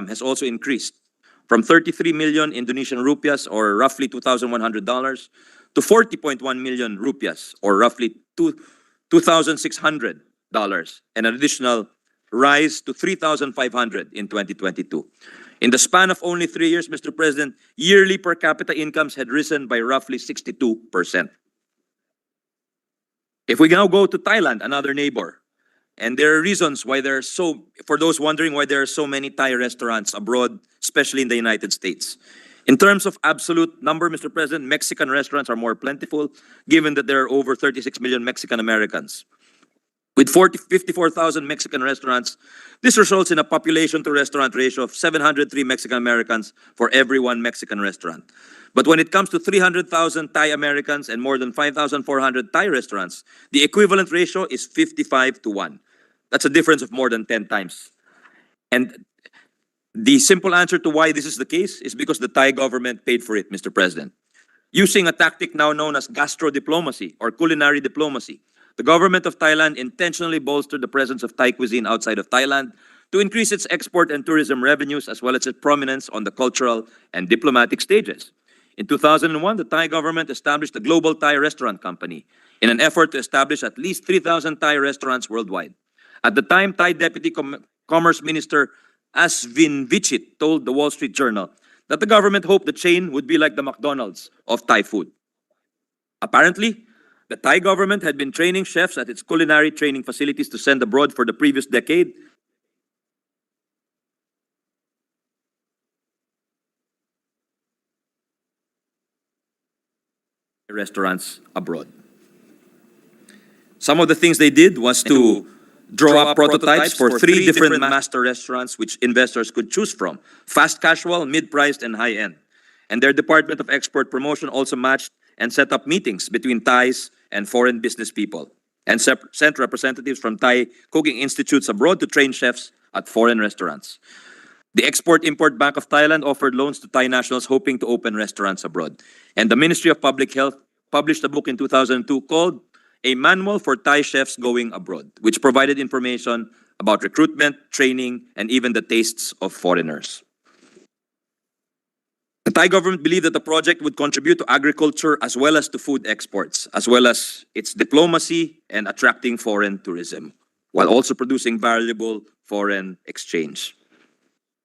[SPEAKER 8] has also increased from 33 million Indonesian rupiahs, or roughly $2,100, to 40.1 million rupiahs, or roughly $2,600, and an additional rise to 3,500 in 2022. In the span of only 3 years, Mr. President, yearly per capita incomes had risen by roughly 62%. If we now go to Thailand, another neighbor, and there are reasons why there are for those wondering why there are so many Thai restaurants abroad, especially in the United States. In terms of absolute number, Mr. President, Mexican restaurants are more plentiful, given that there are over 36 million Mexican Americans. With 54,000 Mexican restaurants, this results in a population-to-restaurant ratio of 703 Mexican Americans for every 1 Mexican restaurant. But when it comes to 300,000 Thai Americans and more than 5,400 Thai restaurants, the equivalent ratio is 55-1. That's a difference of more than 10 times. And the simple answer to why this is the case is because the Thai government paid for it, Mr. President. Using a tactic now known as gastro-diplomacy or culinary diplomacy, the government of Thailand intentionally bolstered the presence of Thai cuisine outside of Thailand to increase its export and tourism revenues as well as its prominence on the cultural and diplomatic stages. In 2001, the Thai government established the Global Thai Restaurant Company in an effort to establish at least 3,000 Thai restaurants worldwide. At the time, Thai Deputy Commerce Minister Asvin Vichit told the Wall Street Journal that the government hoped the chain would be like the McDonald's of Thai food. Apparently, the Thai government had been training chefs at its culinary training facilities to send abroad for the previous decade. Restaurants abroad. Some of the things they did was to draw up prototypes for 3 different master restaurants which investors could choose from: fast casual, mid-priced, and high-end. And their Department of Export Promotion also matched and set up meetings between Thais and foreign business people, and sent representatives from Thai cooking institutes abroad to train chefs at foreign restaurants. The Export-Import Bank of Thailand offered loans to Thai nationals hoping to open restaurants abroad. And the Ministry of Public Health published a book in 2002 called A Manual for Thai Chefs Going Abroad, which provided information about recruitment, training, and even the tastes of foreigners. The Thai government believed that the project would contribute to agriculture as well as to food exports, as well as its diplomacy and attracting foreign tourism, while also producing valuable foreign exchange.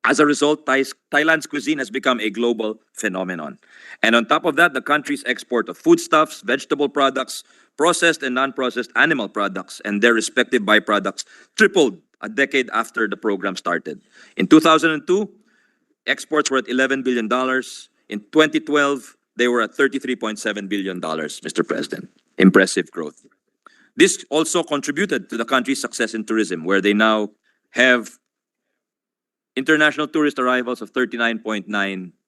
[SPEAKER 8] As a result, Thailand's cuisine has become a global phenomenon. And on top of that, the country's export of foodstuffs, vegetable products, processed and non-processed animal products, and their respective byproducts tripled a decade after the program started. In 2002, exports were at $11 billion. In 2012, they were at $33.7 billion, Mr. President. Impressive growth. This also contributed to the country's success in tourism, where they now have international tourist arrivals of 39.9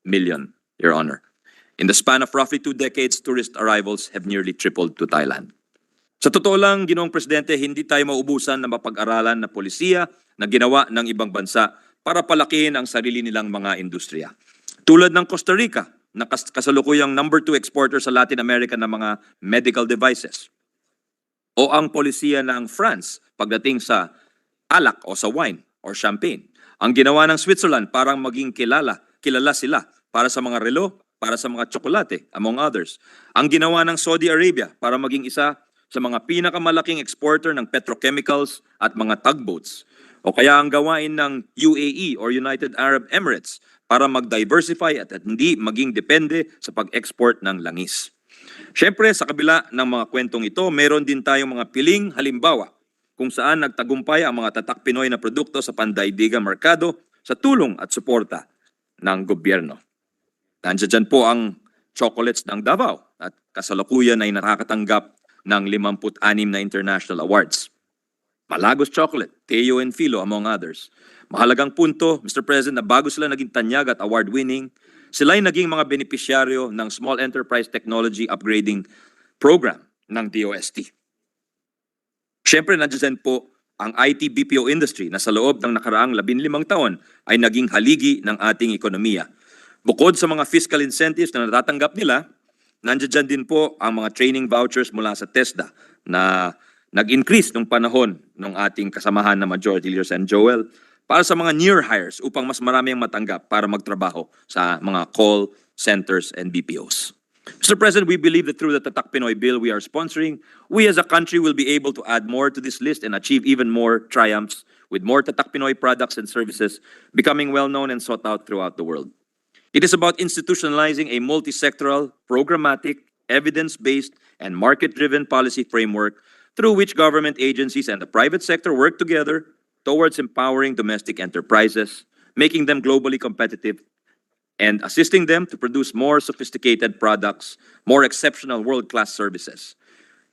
[SPEAKER 8] million, Your Honor. In the span of roughly 2 decades, tourist arrivals have nearly tripled to Thailand. Sa totoo lang, Ginoong Presidente, hindi tayo maubusan ng mapag-aralan na polisiya na ginawa ng ibang bansa para palakihin ang sarili nilang mga industriya. Tulad ng Costa Rica, na kasalukuyang number 2 exporter sa Latin America ng mga medical devices. O ang polisiya ng France pagdating sa alak o sa wine or champagne. Ang ginawa ng Switzerland parang maging kilala sila para sa mga relo, para sa mga tsokolate, among others. Ang ginawa ng Saudi Arabia para maging isa sa mga pinakamalaking exporter ng petrochemicals at mga tugboats. O kaya ang gawain ng UAE or United Arab Emirates para mag-diversify at hindi maging depende sa pag-export ng langis. Siyempre, sa kabila ng mga kwentong ito, meron din tayong mga piling halimbawa kung saan nagtagumpay ang mga tatak Pinoy na produkto sa pandaigdigang merkado sa tulong at suporta ng gobyerno. Nandiyan dyan po ang chocolates ng Davao at kasalukuyan ay nakakatanggap ng 56 na international awards. Malagos Chocolate, Teo and Filo, among others. Mahalagang punto, Mr. President, na bago sila naging tanyag at award-winning, sila ay naging mga benepisyaryo ng Small Enterprise Technology Upgrading Program ng DOST. Siyempre, nandiyan po ang IT BPO industry na sa loob ng nakaraang 15 taon ay naging haligi ng ating ekonomiya. Bukod sa mga fiscal incentives na natatanggap nila, nandiyan din po ang mga training vouchers mula sa TESDA na nag-increase nung panahon ng ating kasamahan na Majority Leader Sen. Joel para sa mga near hires upang mas marami ang matanggap para magtrabaho sa mga call centers and BPOs. Mr. President, we believe that through the Tatak Pinoy bill we are sponsoring, we as a country will be able to add more to this list and achieve even more triumphs with more Tatak Pinoy products and services becoming well-known and sought out throughout the world. It is about institutionalizing a multi-sectoral, programmatic, evidence-based, and market-driven policy framework through which government agencies and the private sector work together towards empowering domestic enterprises, making them globally competitive, and assisting them to produce more sophisticated products, more exceptional world-class services,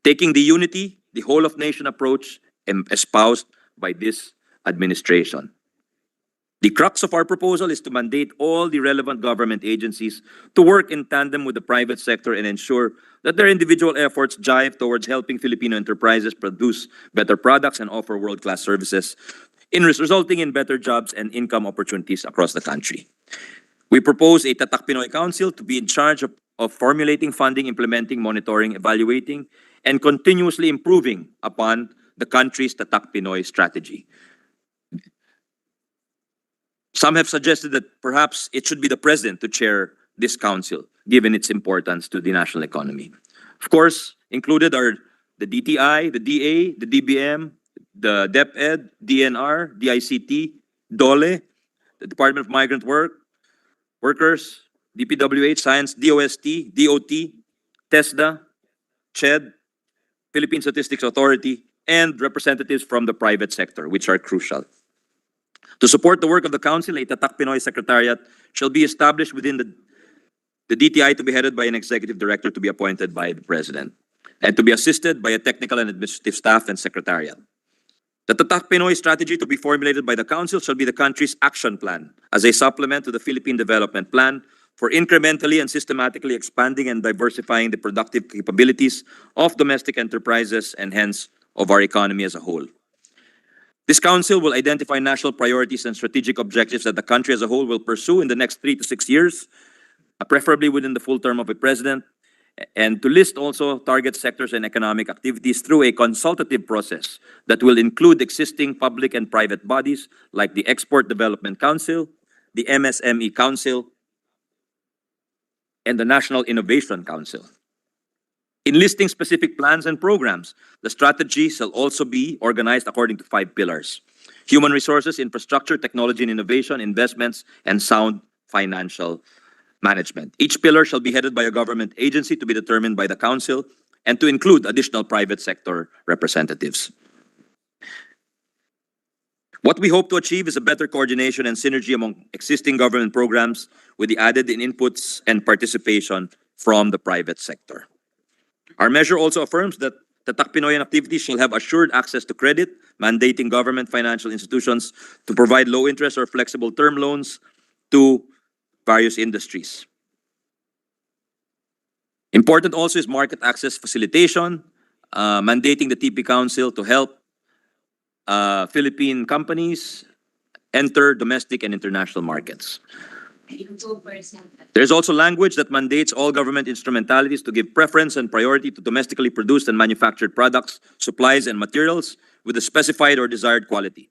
[SPEAKER 8] taking the unity, the whole-of-nation approach espoused by this administration. The crux of our proposal is to mandate all the relevant government agencies to work in tandem with the private sector and ensure that their individual efforts jive towards helping Filipino enterprises produce better products and offer world-class services, resulting in better jobs and income opportunities across the country. We propose a Tatak Pinoy Council to be in charge of formulating, funding, implementing, monitoring, evaluating, and continuously improving upon the country's Tatak Pinoy strategy. Some have suggested that perhaps it should be the president to chair this council, given its importance to the national economy. Of course, included are the DTI, the DA, the DBM, the DepEd, DNR, DICT, DOLE, the Department of Migrant Workers, DPWH, Science, DOST, DOT, TESDA, CHED, Philippine Statistics Authority, and representatives from the private sector, which are crucial. To support the work of the Council, a Tatak Pinoy Secretariat shall be established within the DTI to be headed by an executive director to be appointed by the President, and to be assisted by a technical and administrative staff and secretariat. The Tatak Pinoy strategy to be formulated by the Council shall be the country's action plan as a supplement to the Philippine Development Plan for incrementally and systematically expanding and diversifying the productive capabilities of domestic enterprises and hence of our economy as a whole. This council will identify national priorities and strategic objectives that the country as a whole will pursue in the next 3 to 6 years, preferably within the full term of a president, and to list also target sectors and economic activities through a consultative process that will include existing public and private bodies like the Export Development Council, the MSME Council, and the National Innovation Council. In listing specific plans and programs, the strategy shall also be organized according to 5 pillars: human resources, infrastructure, technology and innovation, investments, and sound financial management. Each pillar shall be headed by a government agency to be determined by the council and to include additional private sector representatives. What we hope to achieve is a better coordination and synergy among existing government programs with the added inputs and participation from the private sector. Our measure also affirms that the Tatak Pinoyan activities shall have assured access to credit, mandating government financial institutions to provide low-interest or flexible term loans to various industries. Important also is market access facilitation, mandating the TP Council to help Philippine companies enter domestic and international markets. There's also language that mandates all government instrumentalities to give preference and priority to domestically produced and manufactured products, supplies, and materials with a specified or desired quality.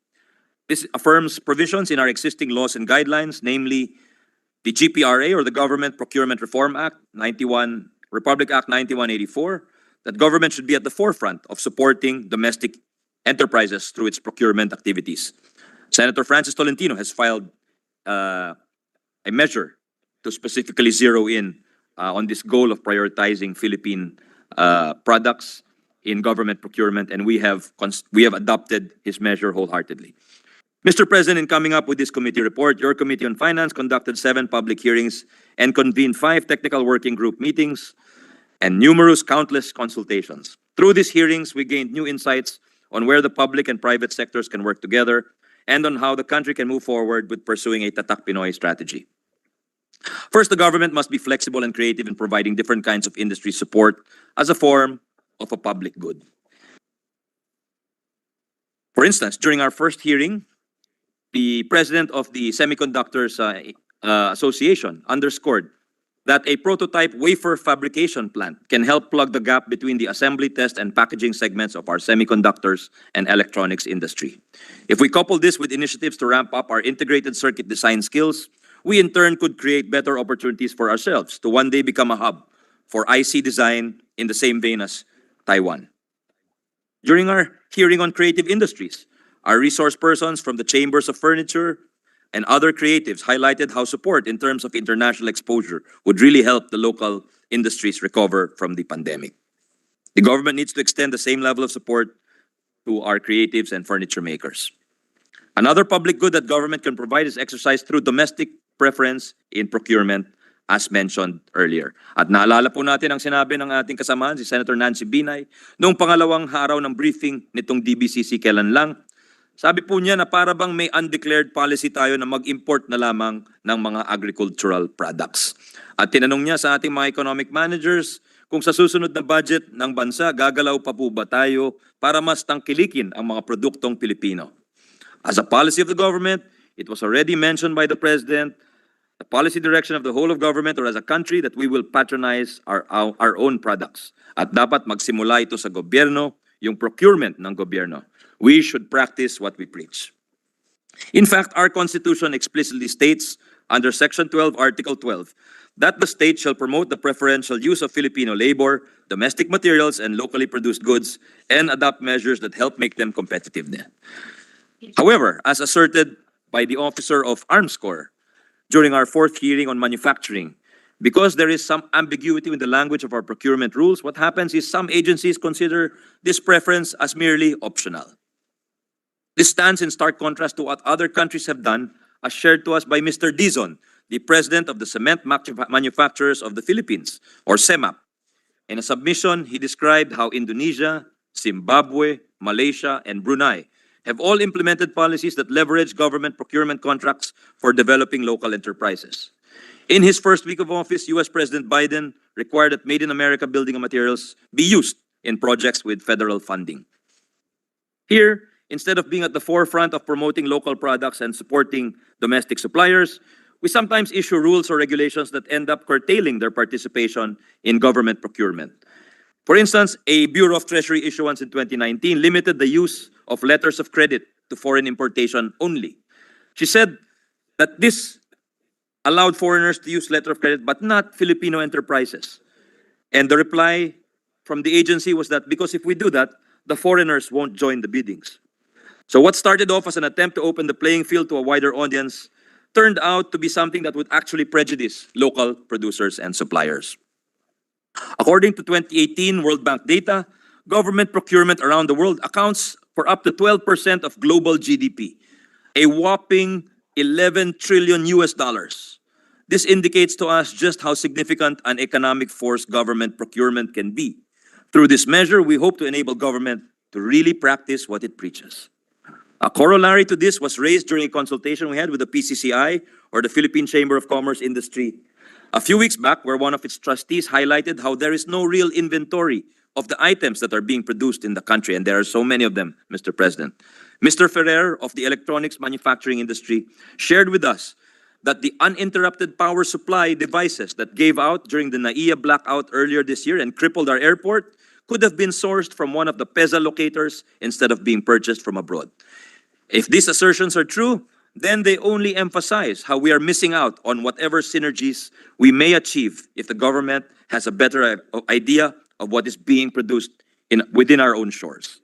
[SPEAKER 8] This affirms provisions in our existing laws and guidelines, namely the GPRA, or the Government Procurement Reform Act, Republic Act 9184, that government should be at the forefront of supporting domestic enterprises through its procurement activities. Senator Francis Tolentino has filed a measure to specifically zero in on this goal of prioritizing Philippine products in government procurement, and we have adopted his measure wholeheartedly. Mr. President, in coming up with this committee report, your Committee on Finance conducted 7 public hearings and convened 5 technical working group meetings and countless consultations. Through these hearings, we gained new insights on where the public and private sectors can work together and on how the country can move forward with pursuing a Tatak Pinoy strategy. First, the government must be flexible and creative in providing different kinds of industry support as a form of a public good. For instance, during our first hearing, the president of the Semiconductors Association underscored that a prototype wafer fabrication plant can help plug the gap between the assembly, test, and packaging segments of our semiconductors and electronics industry. If we couple this with initiatives to ramp up our integrated circuit design skills, we in turn could create better opportunities for ourselves to one day become a hub for IC design in the same vein as Taiwan. During our hearing on creative industries, our resource persons from the chambers of furniture and other creatives highlighted how support in terms of international exposure would really help the local industries recover from the pandemic. The government needs to extend the same level of support to our creatives and furniture makers. Another public good that government can provide is exercised through domestic preference in procurement, as mentioned earlier. At naalala po natin ang sinabi ng ating kasamahan, si Senator Nancy Binay, noong pangalawang araw ng briefing nitong DBCC kailan lang. Sabi po niya na para bang may undeclared policy tayo na mag-import na lamang ng mga agricultural products. At tinanong niya sa ating mga economic managers kung sa susunod na budget ng bansa, gagalaw pa po ba tayo para mas tangkilikin ang mga produktong Pilipino. As a policy of the government, it was already mentioned by the President, the policy direction of the whole of government or as a country that we will patronize our own products. At dapat magsimula ito sa gobyerno, yung procurement ng gobyerno. We should practice what we preach. In fact, our Constitution explicitly states under Section 12, Article 12, that the state shall promote the preferential use of Filipino labor, domestic materials, and locally produced goods, and adopt measures that help make them competitive. However, as asserted by the Officer of Arms Corps during our 4th hearing on manufacturing, because there is some ambiguity in the language of our procurement rules, what happens is some agencies consider this preference as merely optional. This stands in stark contrast to what other countries have done, as shared to us by Mr. Dizon, the President of the Cement Manufacturers of the Philippines, or CEMAP. In a submission, he described how Indonesia, Zimbabwe, Malaysia, and Brunei have all implemented policies that leverage government procurement contracts for developing local enterprises. In his first week of office, US President Biden required that Made in America building materials be used in projects with federal funding. Here, instead of being at the forefront of promoting local products and supporting domestic suppliers, we sometimes issue rules or regulations that end up curtailing their participation in government procurement. For instance, a Bureau of Treasury issuance in 2019 limited the use of letters of credit to foreign importation only. She said that this allowed foreigners to use letter of credit but not Filipino enterprises. And the reply from the agency was that because if we do that, the foreigners won't join the biddings. So what started off as an attempt to open the playing field to a wider audience turned out to be something that would actually prejudice local producers and suppliers. According to 2018 World Bank data, government procurement around the world accounts for up to 12% of global GDP, a whopping 11 trillion US dollars. This indicates to us just how significant an economic force government procurement can be. Through this measure, we hope to enable government to really practice what it preaches. A corollary to this was raised during a consultation we had with the PCCI, or the Philippine Chamber of Commerce Industry, a few weeks back, where one of its trustees highlighted how there is no real inventory of the items that are being produced in the country, and there are so many of them, Mr. President. Mr. Ferrer of the electronics manufacturing industry shared with us that the uninterrupted power supply devices that gave out during the NAIA blackout earlier this year and crippled our airport could have been sourced from one of the PEZA locators instead of being purchased from abroad. If these assertions are true, then they only emphasize how we are missing out on whatever synergies we may achieve if the government has a better idea of what is being produced within our own shores.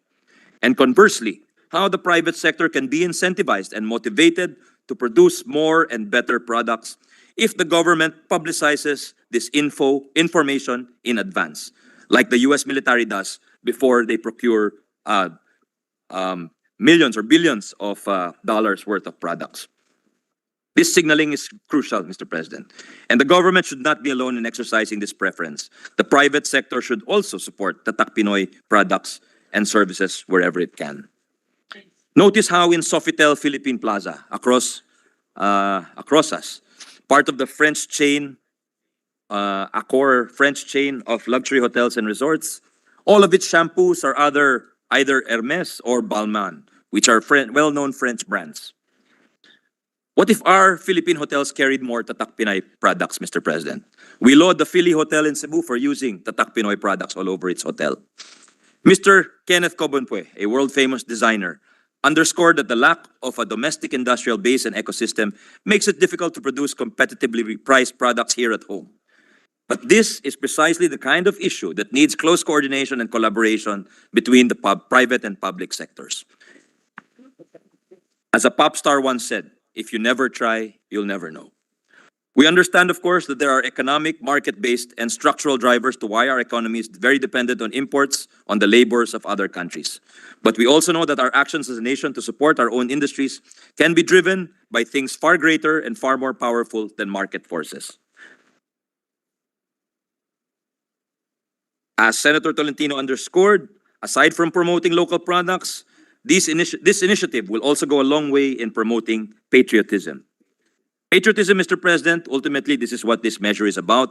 [SPEAKER 8] And conversely, how the private sector can be incentivized and motivated to produce more and better products if the government publicizes this information in advance, like the US military does before they procure millions or billions of dollars worth of products. This signaling is crucial, Mr. President, and the government should not be alone in exercising this preference. The private sector should also support Tatak Pinoy products and services wherever it can. Notice how in Sofitel Philippine Plaza, across us, part of the French chain, Accor French chain of luxury hotels and resorts, all of its shampoos are either Hermes or Balmain, which are well-known French brands. What if our Philippine hotels carried more Tatak Pinoy products, Mr. President? We laud the Philly Hotel in Cebu for using Tatak Pinoy products all over its hotel. Mr. Kenneth Cobonpue, a world-famous designer, underscored that the lack of a domestic industrial base and ecosystem makes it difficult to produce competitively priced products here at home. But this is precisely the kind of issue that needs close coordination and collaboration between the private and public sectors. As a pop star once said, if you never try, you'll never know. We understand, of course, that there are economic, market-based, and structural drivers to why our economy is very dependent on imports, on the labors of other countries. But we also know that our actions as a nation to support our own industries can be driven by things far greater and far more powerful than market forces. As Senator Tolentino underscored, aside from promoting local products, this initiative will also go a long way in promoting patriotism. Patriotism, Mr. President, ultimately this is what this measure is about.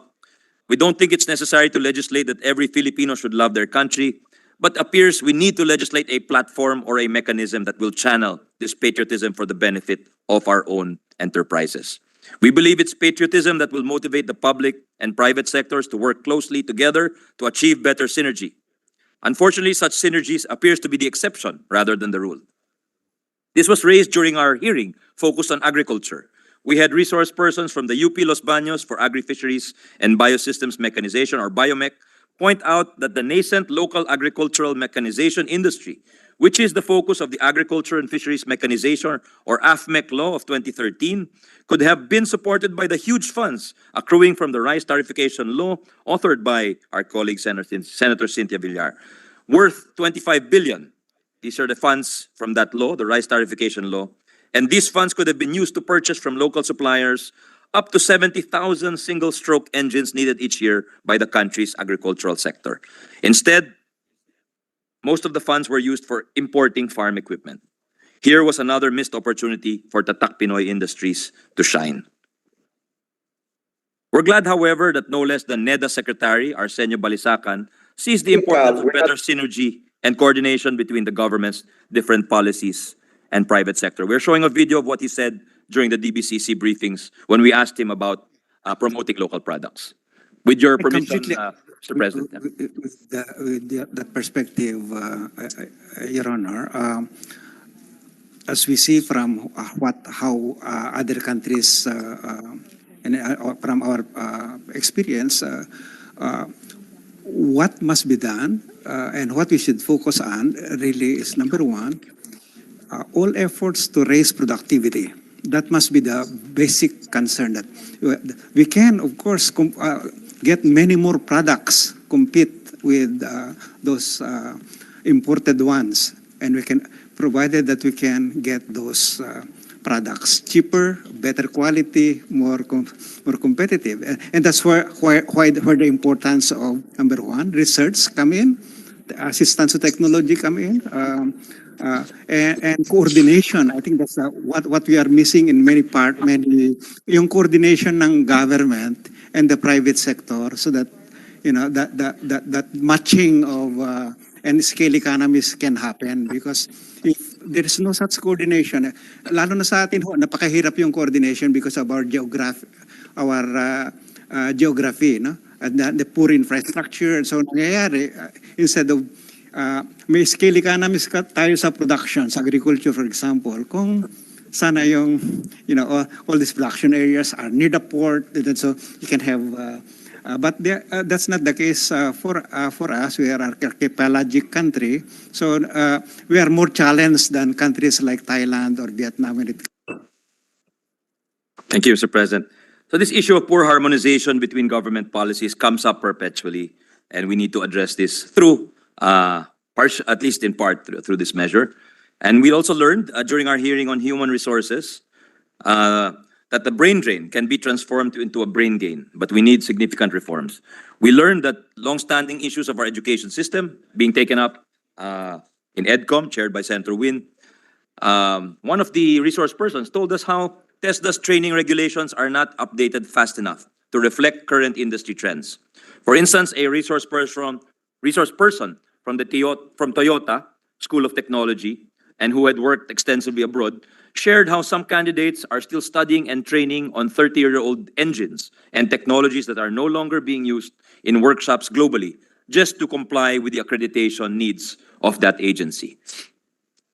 [SPEAKER 8] We don't think it's necessary to legislate that every Filipino should love their country, but appears we need to legislate a platform or a mechanism that will channel this patriotism for the benefit of our own enterprises. We believe it's patriotism that will motivate the public and private sectors to work closely together to achieve better synergy. Unfortunately, such synergies appears to be the exception rather than the rule. This was raised during our hearing focused on agriculture. We had resource persons from the UP Los Baños for Agri-Fisheries and Biosystems Mechanization, or BioMech, point out that the nascent local agricultural mechanization industry, which is the focus of the Agriculture and Fisheries Mechanization, or AFMEC law of 2013, could have been supported by the huge funds accruing from the rice tarification law authored by our colleague Senator Cynthia Villar, worth 25 billion. These are the funds from that law, the rice tarification law. And these funds could have been used to purchase from local suppliers up to 70,000 single-stroke engines needed each year by the country's agricultural sector. Instead, most of the funds were used for importing farm equipment. Here was another missed opportunity for Tatak Pinoy Industries to shine. We're glad, however, that no less than NEDA Secretary Arsenio Balisacan sees the importance of better synergy and coordination between the government's different policies and private sector. We're showing a video of what he said during the DBCC briefings when we asked him about promoting local products. With your permission,
[SPEAKER 9] completely-
[SPEAKER 8] Mr. President.
[SPEAKER 9] That perspective, Your Honor, as we see from how other countries and from our experience, what must be done and what we should focus on really is number one, all efforts to raise productivity. That must be the basic concern. That we can, of course, get many more products, compete with those imported ones, and we can, provided that we can get those products cheaper, better quality, more competitive, and that's where the importance of number one, research come in, the assistance to technology come in. And coordination, I think that's what we are missing in many yung coordination ng government and the private sector, so that that matching of and scale economies can happen, because if there is no such coordination, lalo na sa atin napakahirap yung coordination because of our geography, no, and the poor infrastructure, and so nangyayari instead of may scale economies tayo sa production, sa agriculture, for example, kung sana yung, all these production areas are near the port, and so you can have, but that's not the case for us. We are an archipelagic country, so we are more challenged than countries like Thailand or Vietnam.
[SPEAKER 8] Thank you, Mr. President. So this issue of poor harmonization between government policies comes up perpetually, and we need to address this through, at least in part, through this measure. And we also learned during our hearing on human resources that the brain drain can be transformed into a brain gain, but we need significant reforms. We learned that long-standing issues of our education system being taken up in EDCOM, chaired by Senator Win. One of the resource persons told us how TESDA's training regulations are not updated fast enough to reflect current industry trends. For instance, a resource person from Toyota School of Technology, and who had worked extensively abroad, shared how some candidates are still studying and training on 30-year-old engines and technologies that are no longer being used in workshops globally, just to comply with the accreditation needs of that agency.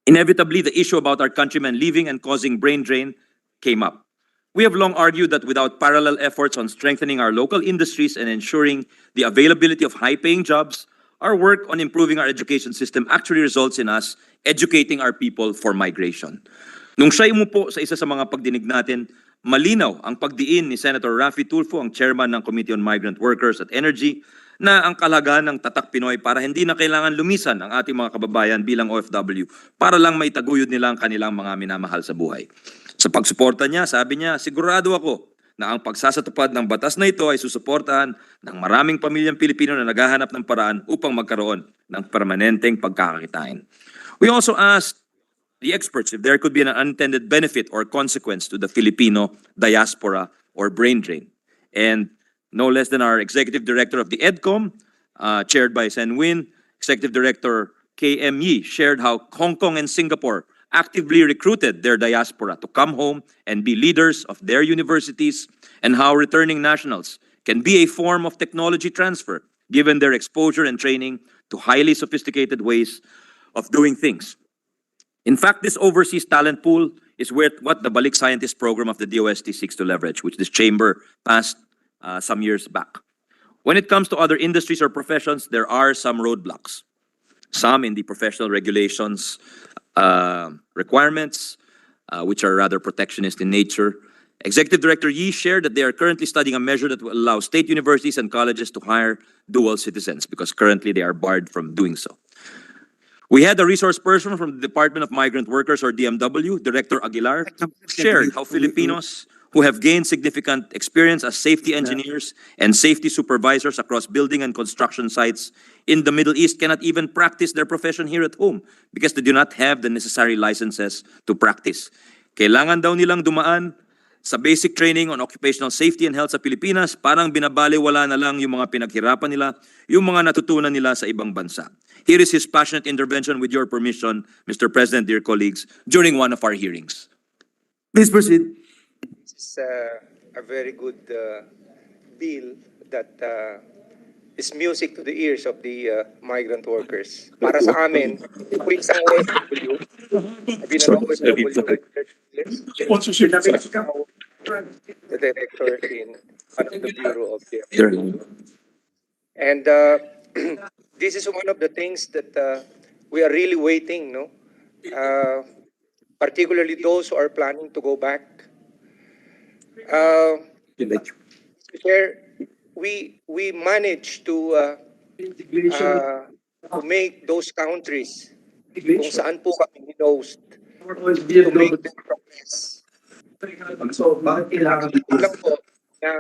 [SPEAKER 8] Inevitably, the issue about our countrymen leaving and causing brain drain came up. We have long argued that without parallel efforts on strengthening our local industries and ensuring the availability of high-paying jobs, our work on improving our education system actually results in us educating our people for migration. Nung siya umupo sa isa sa mga pagdinig natin, malinaw ang pagdiin ni Senator Raffy Tulfo, ang chairman ng Committee on Migrant Workers at Energy, na ang kalagahan ng Tatak Pinoy para hindi na kailangan lumisan ang ating mga kababayan bilang OFW para lang maitaguyod nila ang kanilang mga minamahal sa buhay. Sa pagsuporta niya, sabi niya, sigurado ako na ang pagsasatupad ng batas na ito ay susuportahan ng maraming pamilyang Pilipino na naghahanap ng paraan upang magkaroon ng permanenteng pagkakakitain. We also asked the experts if there could be an unintended benefit or consequence to the Filipino diaspora or brain drain. And no less than our Executive Director of the EDCOM, chaired by Sen Win, Executive Director KM Yi, shared how Hong Kong and Singapore actively recruited their diaspora to come home and be leaders of their universities, and how returning nationals can be a form of technology transfer, given their exposure and training to highly sophisticated ways of doing things. In fact, this overseas talent pool is what the Balik Scientist program of the DOST seeks to leverage, which this chamber passed some years back. When it comes to other industries or professions, there are some roadblocks. Some in the professional regulations requirements, which are rather protectionist in nature. Executive Director Yi shared that they are currently studying a measure that will allow state universities and colleges to hire dual citizens, because currently they are barred from doing so. We had a resource person from the Department of Migrant Workers, or DMW, Director Aguilar, shared how Filipinos who have gained significant experience as safety engineers and safety supervisors across building and construction sites in the Middle East cannot even practice their profession here at home because they do not have the necessary licenses to practice. Kailangan daw nilang dumaan sa basic training on occupational safety and health sa Pilipinas, parang binabaliwala na lang yung mga pinaghirapan nila, yung mga natutunan nila sa ibang bansa. Here is his passionate intervention with your permission, Mr. President, dear colleagues, during one of our hearings.
[SPEAKER 1] Please proceed.
[SPEAKER 10] It's a very good bill that is music to the ears of the migrant workers. Para sa amin, ako isang OFW, I've been an OFW for 30 years. The director in one of the bureau of the and this is one of the things that we are really waiting, no? Particularly those who are planning to go back. Chair, we managed to make those countries kung saan po kami hinost to make them progress. Alam ko na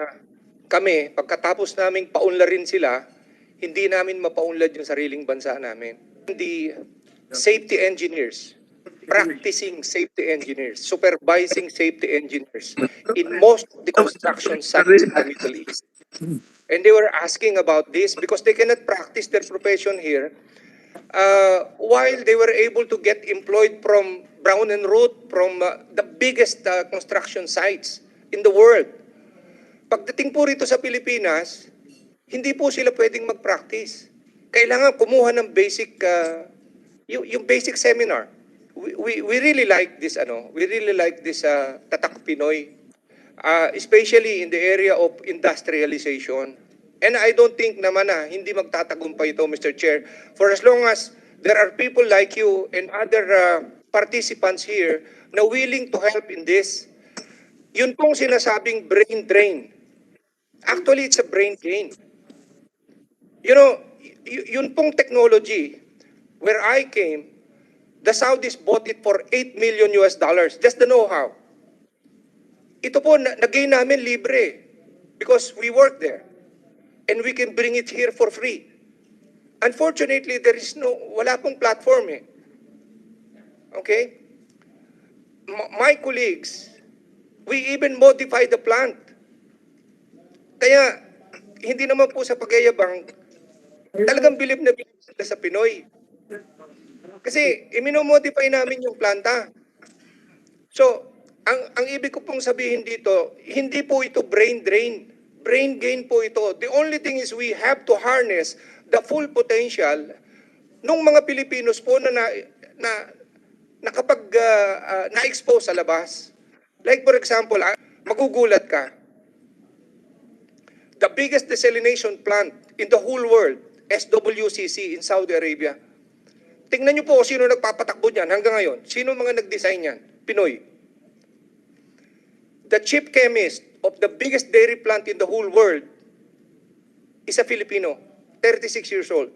[SPEAKER 10] kami, pagkatapos naming paunlarin sila, hindi namin mapaunlad yung sariling bansa namin. The safety engineers, practicing safety engineers, supervising safety engineers in most of the construction sites in the Middle East. And they were asking about this because they cannot practice their profession here while they were able to get employed from Brown and Root, from the biggest construction sites in the world. Pagdating po rito sa Pilipinas, hindi po sila pwedeng mag-practice. Kailangan kumuha ng basic, yung basic seminar. We really like this, we really like this Tatak Pinoy, especially in the area of industrialization. And I don't think naman na hindi magtatagumpay ito, Mr. Chair, for as long as there are people like you and other participants here na willing to help in this. Yun pong sinasabing brain drain. Actually, it's a brain drain. You know, yun pong technology, where I came, the Saudis bought it for $8 million, just the know-how. Ito po, nag-gain namin libre because we work there. And we can bring it here for free. Unfortunately, there is wala pong platform eh. Okay? My colleagues, we even modify the plant. Kaya, hindi naman po sa pagyayabang, talagang bilib na bilib sila sa Pinoy. Kasi, iminomodify namin yung planta. So, ang ibig ko pong sabihin dito, hindi po ito brain drain. Brain gain po ito. The only thing is we have to harness the full potential ng mga Pilipinos po na kapag na-expose sa labas. Like for example, magugulat ka. The biggest desalination plant in the whole world, SWCC in Saudi Arabia. Tingnan niyo po kung sino nagpapatakbo niyan hanggang ngayon. Sino mga nag-design niyan? Pinoy. The chief chemist of the biggest dairy plant in the whole world is a Filipino, 36 years old.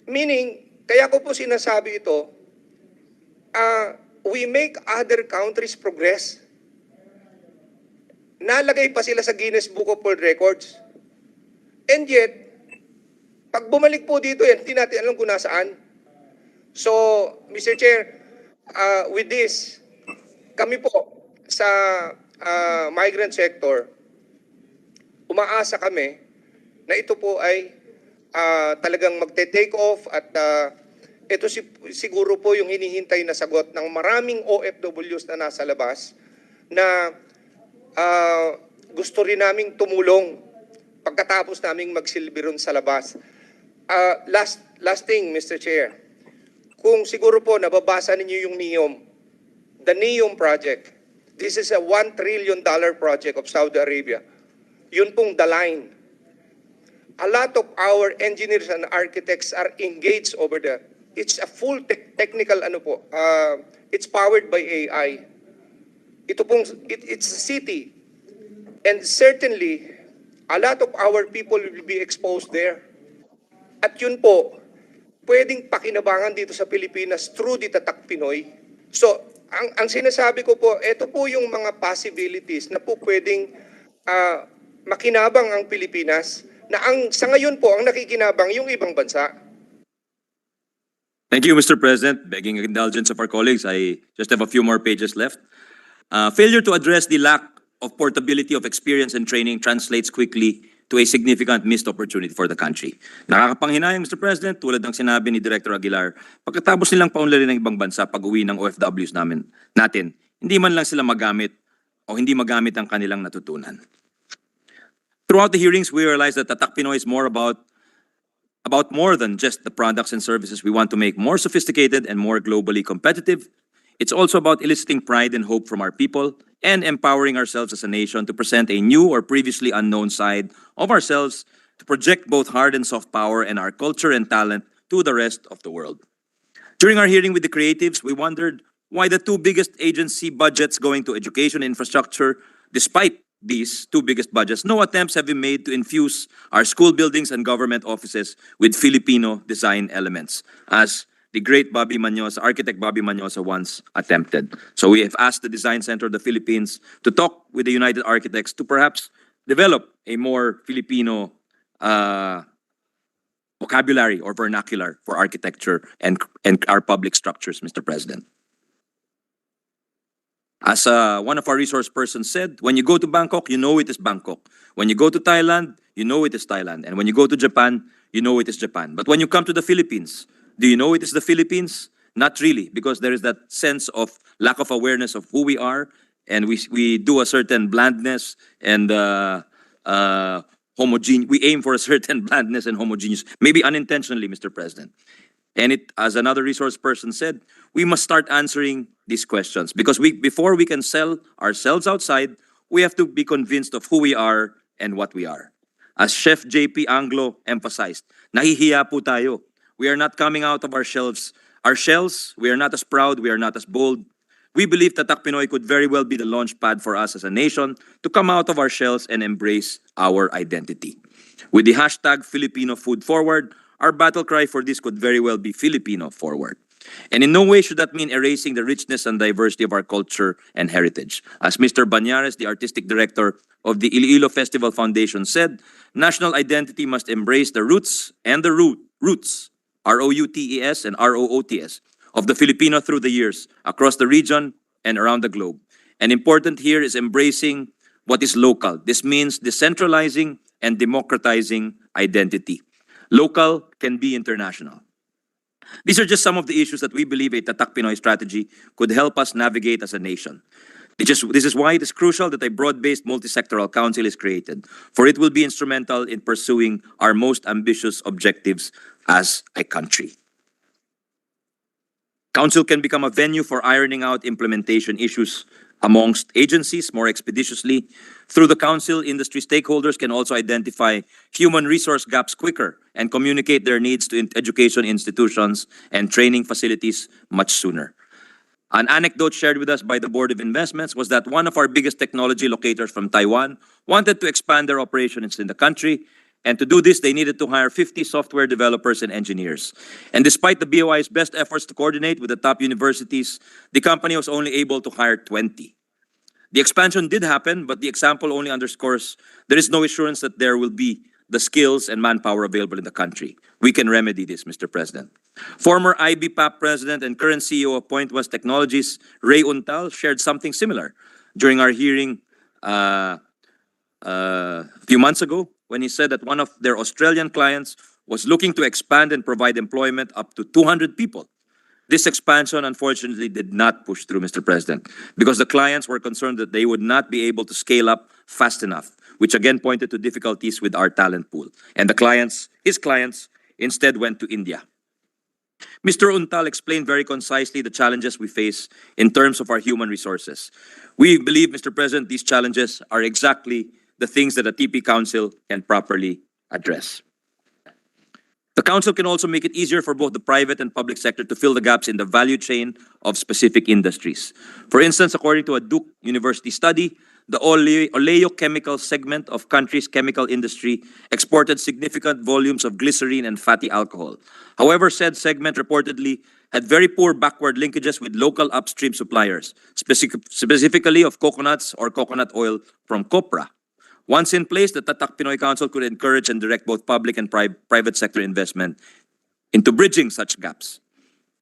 [SPEAKER 10] Meaning, kaya ko po sinasabi ito, we make other countries progress. Nalagay pa sila sa Guinness Book of World Records. And yet, pag bumalik po dito yan, hindi natin alam kung nasaan. So, Mr. Chair, with this, kami po sa migrant sector, umaasa kami na ito po ay talagang magte-take off at ito siguro po yung hinihintay na sagot ng maraming OFWs na nasa labas na gusto rin naming tumulong pagkatapos naming magsilbi ron sa labas. Last thing, Mr. Chair, kung siguro po nababasa ninyo yung NEOM, the NEOM project, this is a $1 trillion project of Saudi Arabia. Yun pong the line. A lot of our engineers and architects are engaged over there. It's a full technical it's powered by AI. Ito pong, it's a city. And certainly, a lot of our people will be exposed there. At yun po, pwedeng pakinabangan dito sa Pilipinas through the Tatak Pinoy. So, ang sinasabi ko po, ito po yung mga possibilities na po pwedeng makinabang ang Pilipinas na sa ngayon po, ang nakikinabang yung ibang bansa.
[SPEAKER 8] Thank you, Mr. President. Begging indulgence of our colleagues, I just have a few more pages left. Failure to address the lack of portability of experience and training translates quickly to a significant missed opportunity for the country. Nakakapanghinayang, Mr. President, tulad ng sinabi ni Director Aguilar, pagkatapos nilang paunlarin ng ibang bansa pag-uwi ng OFWs natin, hindi man lang sila magamit o hindi magamit ang kanilang natutunan. Throughout the hearings, we realized that Tatak Pinoy is more about more than just the products and services we want to make more sophisticated and more globally competitive. It's also about eliciting pride and hope from our people and empowering ourselves as a nation to present a new or previously unknown side of ourselves, to project both hard and soft power and our culture and talent to the rest of the world. During our hearing with the creatives, we wondered why the two biggest agency budgets going to education and infrastructure, despite these two biggest budgets, no attempts have been made to infuse our school buildings and government offices with Filipino design elements, as the great architect Bobby Manyosa once attempted. So we have asked the Design Center of the Philippines to talk with the United Architects to perhaps develop a more Filipino vocabulary or vernacular for architecture and our public structures, Mr. President. As one of our resource persons said, when you go to Bangkok, you know it is Bangkok. When you go to Thailand, you know it is Thailand. And when you go to Japan, you know it is Japan. But when you come to the Philippines, do you know it is the Philippines? Not really, because there is that sense of lack of awareness of who we are, and we do a certain blandness and we aim for a certain blandness and homogeneous, maybe unintentionally, Mr. President. And as another resource person said, we must start answering these questions, because before we can sell ourselves outside, we have to be convinced of who we are and what we are. As Chef JP Anglo emphasized, nahihiya po tayo. We are not coming out of our shells. We are not as proud, we are not as bold. We believe Tatak Pinoy could very well be the launch pad for us as a nation to come out of our shells and embrace our identity. With the hashtag Filipino Food Forward, our battle cry for this could very well be Filipino Forward. And in no way should that mean erasing the richness and diversity of our culture and heritage. As Mr. Banyares, the artistic director of the Iloilo Festival Foundation said, national identity must embrace the roots and the roots, R-O-U-T-E-S and R-O-O-T-S, of the Filipino through the years, across the region and around the globe. And important here is embracing what is local. This means decentralizing and democratizing identity. Local can be international. These are just some of the issues that we believe a Tatak Pinoy strategy could help us navigate as a nation. This is why it is crucial that a broad-based multi-sectoral council is created, for it will be instrumental in pursuing our most ambitious objectives as a country. Council can become a venue for ironing out implementation issues amongst agencies more expeditiously. Through the council, industry stakeholders can also identify human resource gaps quicker and communicate their needs to education institutions and training facilities much sooner. An anecdote shared with us by the Board of Investments was that one of our biggest technology locators from Taiwan wanted to expand their operations in the country, and to do this, they needed to hire 50 software developers and engineers. And despite the BOI's best efforts to coordinate with the top universities, the company was only able to hire 20. The expansion did happen, but the example only underscores there is no assurance that there will be the skills and manpower available in the country. We can remedy this, Mr. President. Former IBPAP President and current CEO of Point West Technologies, Ray Untal, shared something similar during our hearing a few months ago, when he said that one of their Australian clients was looking to expand and provide employment up to 200 people. This expansion, unfortunately, did not push through, Mr. President, because the clients were concerned that they would not be able to scale up fast enough, which again pointed to difficulties with our talent pool. And his clients, instead went to India. Mr. Untal explained very concisely the challenges we face in terms of our human resources. We believe, Mr. President, these challenges are exactly the things that a TP Council can properly address. The Council can also make it easier for both the private and public sector to fill the gaps in the value chain of specific industries. For instance, according to a Duke University study, the oleochemical segment of country's chemical industry exported significant volumes of glycerine and fatty alcohol. However, said segment reportedly had very poor backward linkages with local upstream suppliers, specifically of coconuts or coconut oil from copra. Once in place, the Tatak Pinoy Council could encourage and direct both public and private sector investment into bridging such gaps.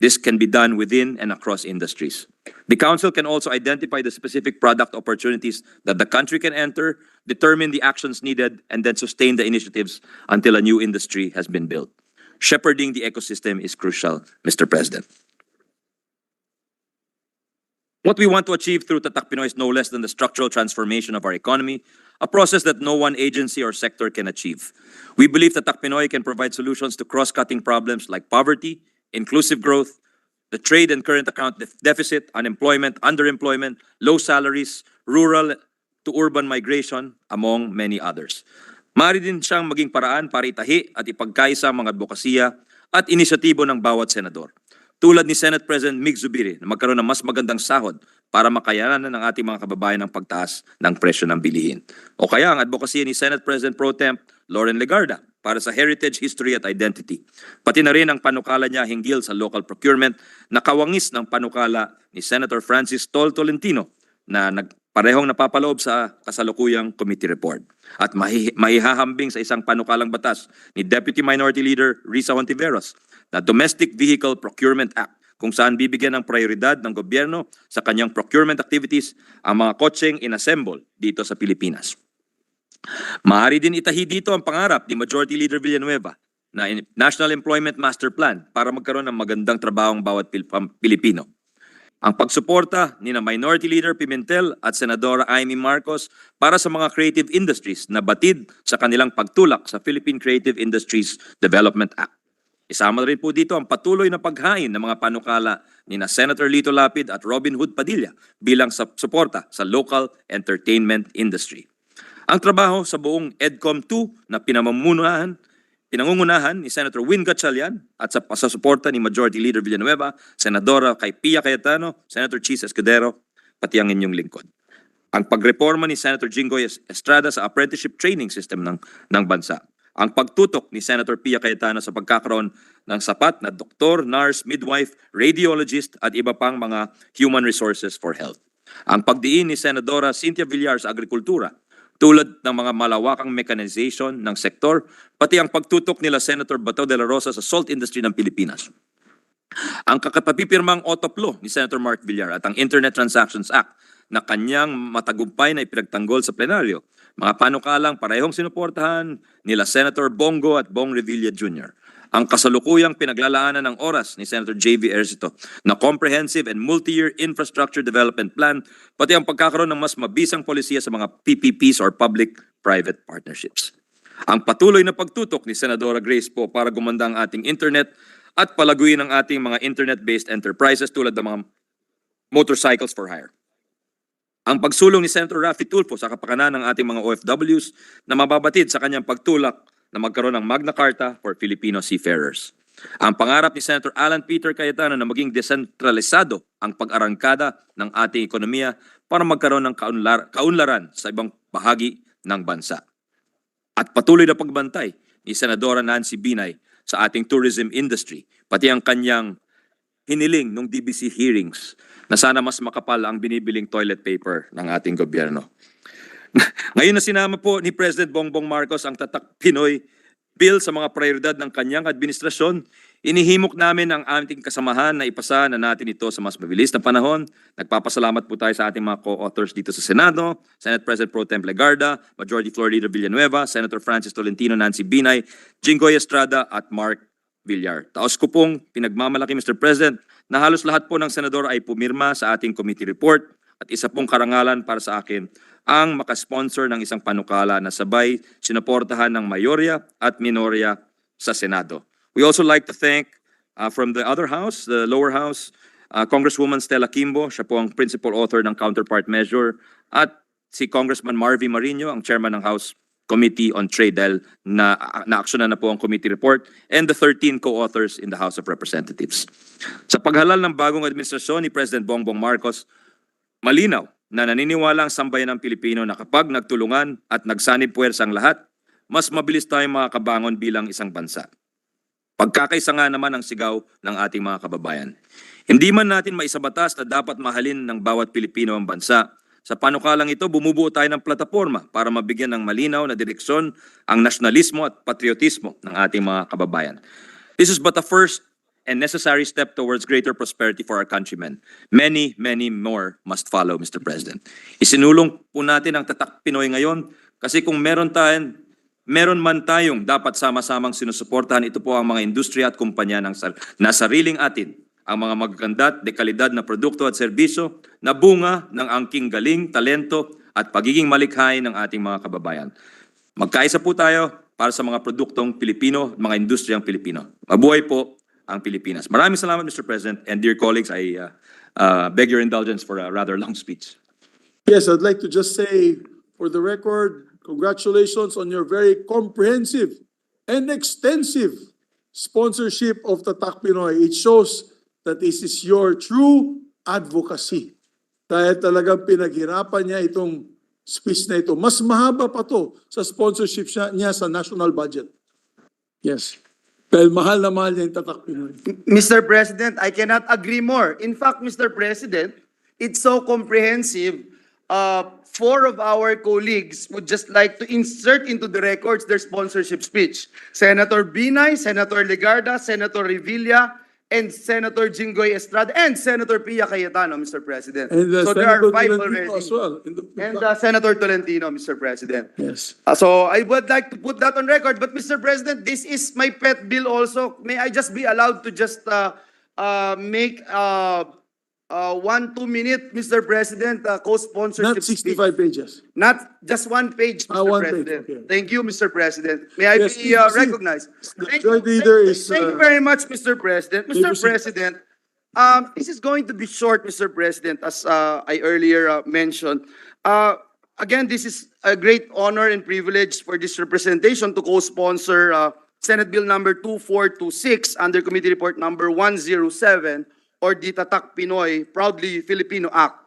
[SPEAKER 8] This can be done within and across industries. The Council can also identify the specific product opportunities that the country can enter, determine the actions needed, and then sustain the initiatives until a new industry has been built. Shepherding the ecosystem is crucial, Mr. President. What we want to achieve through Tatak Pinoy is no less than the structural transformation of our economy, a process that no one agency or sector can achieve. We believe Tatak Pinoy can provide solutions to cross-cutting problems like poverty, inclusive growth, the trade and current account deficit, unemployment, underemployment, low salaries, rural to urban migration, among many others. Maaari din siyang maging paraan para itahi at ipagkaisa ang mga advokasya at inisyatibo ng bawat senador. Tulad ni Senate President Mig Zubiri na magkaroon ng mas magandang sahod para makayanan ng ating mga kababayan ang pagtaas ng presyo ng bilihin. O kaya ang advokasya ni Senate President Pro Temp Loren Legarda para sa heritage, history at identity. Pati na rin ang panukala niya hinggil sa local procurement na kawangis ng panukala ni Senator Francis Tol Tolentino na parehong napapaloob sa kasalukuyang committee report. At maihahambing sa isang panukalang batas ni Deputy Minority Leader Risa Hontiveros na Domestic Vehicle Procurement Act kung saan bibigyan ng prioridad ng gobyerno sa kanyang procurement activities ang mga kotseng inassemble dito sa Pilipinas. Maaari din itahi dito ang pangarap ni Majority Leader Villanueva na National Employment Master Plan para magkaroon ng magandang trabaho ang bawat Pilipino. Ang pagsuporta ni na Minority Leader Pimentel at Senadora Amy Marcos para sa mga creative industries na batid sa kanilang pagtulak sa Philippine Creative Industries Development Act. Isama rin po dito ang patuloy na paghain ng mga panukala ni na Senator Lito Lapid at Robin Hood Padilla bilang suporta sa local entertainment industry. Ang trabaho sa buong EDCOM 2 na pinangungunahan ni Senator Win Gatchalian at sa pasasuporta ni Majority Leader Villanueva, Senadora Pia Cayetano, Senator Chis Escudero, pati ang inyong lingkod. Ang pagreforma ni Senator Jinggoy Estrada sa apprenticeship training system ng bansa. Ang pagtutok ni Senator Pia Cayetano sa pagkakaroon ng sapat na doktor, nurse, midwife, radiologist at iba pang mga human resources for health. Ang pagdiin ni Senadora Cynthia Villar sa agrikultura, tulad ng mga malawakang mechanization ng sektor, pati ang pagtutok nila Senator Bato de la Rosa sa salt industry ng Pilipinas. Ang kakapapipirmang OTOP law ni Senator Mark Villar at ang Internet Transactions Act na kanyang matagumpay na ipinagtanggol sa plenaryo, mga panukalang parehong sinuportahan nila Senator Bongo at Bong Revilla Jr. Ang kasalukuyang pinaglalaanan ng oras ni Senator J.V. Ercito na comprehensive and multi-year infrastructure development plan, pati ang pagkakaroon ng mas mabisang polisiya sa mga PPPs or public-private partnerships. Ang patuloy na pagtutok ni Senadora Grace po para gumanda ang ating internet at palaguin ang ating mga internet-based enterprises tulad ng mga motorcycles for hire. Ang pagsulong ni Senator Raffy Tulfo sa kapakanan ng ating mga OFWs na mababatid sa kanyang pagtulak na magkaroon ng Magna Carta for Filipino seafarers. Ang pangarap ni Senator Alan Peter Cayetano na maging desentralisado ang pag-arangkada ng ating ekonomiya para magkaroon ng kaunlaran sa ibang bahagi ng bansa. At patuloy na pagbantay ni Senadora Nancy Binay sa ating tourism industry, pati ang kanyang hiniling nung DBC hearings na sana mas makapal ang binibiling toilet paper ng ating gobyerno. Ngayon na sinama po ni President Bongbong Marcos ang Tatak Pinoy bill sa mga prioridad ng kanyang administrasyon, inihimok namin ang ating kasamahan na ipasa na natin ito sa mas mabilis na panahon. Nagpapasalamat po tayo sa ating mga co-authors dito sa Senado, Senate President Pro Temp Legarda, Majority Floor Leader Villanueva, Senator Francis Tolentino, Nancy Binay, Jinggoy Estrada at Mark Villar. Taos ko pong pinagmamalaki, Mr. President, na halos lahat po ng senador ay pumirma sa ating committee report at isa pong karangalan para sa akin ang makasponsor ng isang panukala na sabay sinuportahan ng mayorya at minorya sa Senado. We also like to thank from the other house, the lower house, Congresswoman Stella Kimbo, siya po ang principal author ng counterpart measure, at si Congressman Marvy Marino, ang chairman ng House Committee on Trade dahil na-actionan na po ang committee report, and the 13 co-authors in the House of Representatives. Sa paghalal ng bagong administrasyon ni President Bongbong Marcos, malinaw na naniniwala ang sambayan ng Pilipino na kapag nagtulungan at nagsanib puwersa ang lahat, mas mabilis tayong makakabangon bilang isang bansa. Pagkakaisa nga naman ang sigaw ng ating mga kababayan. Hindi man natin maisabatas na dapat mahalin ng bawat Pilipino ang bansa, sa panukalang ito bumubuo tayo ng plataporma para mabigyan ng malinaw na direksyon ang nasyonalismo at patriotismo ng ating mga kababayan. This is but a first and necessary step towards greater prosperity for our countrymen. Many, many more must follow, Mr. President. Isinulong po natin ang Tatak Pinoy ngayon kasi kung meron man tayong dapat sama-samang sinusuportahan, ito po ang mga industriya at kumpanya na sariling atin, ang mga magaganda at dekalidad na produkto at serbisyo na bunga ng angking galing, talento at pagiging malikhain ng ating mga kababayan. Magkaisa po tayo para sa mga produktong Pilipino, mga industriyang Pilipino. Mabuhay po ang Pilipinas. Maraming salamat, Mr. President, and dear colleagues, I beg your indulgence for a rather long speech.
[SPEAKER 2] Yes, I'd like to just say, for the record, congratulations on your very comprehensive and extensive sponsorship of Tatak Pinoy. It shows that this is your true advocacy. Dahil talagang pinaghirapan niya itong speech na ito. Mas mahaba pa to sa sponsorship niya sa national budget. Yes. Dahil mahal na mahal niya yung Tatak Pinoy.
[SPEAKER 3] Mr. President, I cannot agree more. In fact, Mr. President, it's so comprehensive. Four of our colleagues would just like to insert into the records their sponsorship speech. Senator Binay, Senator Legarda, Senator Revilla, and Senator Jinggoy Estrada, and Senator Pia Cayetano, Mr. President.
[SPEAKER 2] And
[SPEAKER 3] So there are
[SPEAKER 2] Senator
[SPEAKER 3] five
[SPEAKER 2] Tolentino
[SPEAKER 3] already.
[SPEAKER 2] as well.
[SPEAKER 3] And Senator Tolentino, Mr. President.
[SPEAKER 2] Yes.
[SPEAKER 3] So I would like to put that on record. But Mr. President, this is my pet bill also. May I just be allowed to just make 1-2 minute, Mr. President, co-sponsorship
[SPEAKER 2] Not 65 pages.
[SPEAKER 3] Not just one page, Mr.
[SPEAKER 2] One page,
[SPEAKER 3] President.
[SPEAKER 2] okay.
[SPEAKER 3] Thank you, Mr. President. May I
[SPEAKER 2] Yes,
[SPEAKER 3] be
[SPEAKER 2] you see,
[SPEAKER 3] recognized?
[SPEAKER 2] the
[SPEAKER 3] Thank
[SPEAKER 2] joint
[SPEAKER 3] you.
[SPEAKER 2] leader is,
[SPEAKER 3] Thank you very much, Mr. President.
[SPEAKER 2] you
[SPEAKER 3] Mr.
[SPEAKER 2] see-
[SPEAKER 3] President, this is going to be short, Mr. President, as I earlier mentioned. Again, this is a great honor and privilege for this representation to co-sponsor Senate Bill number 2426 under Committee Report number 107, or the Tatak Pinoy, Proudly Filipino Act.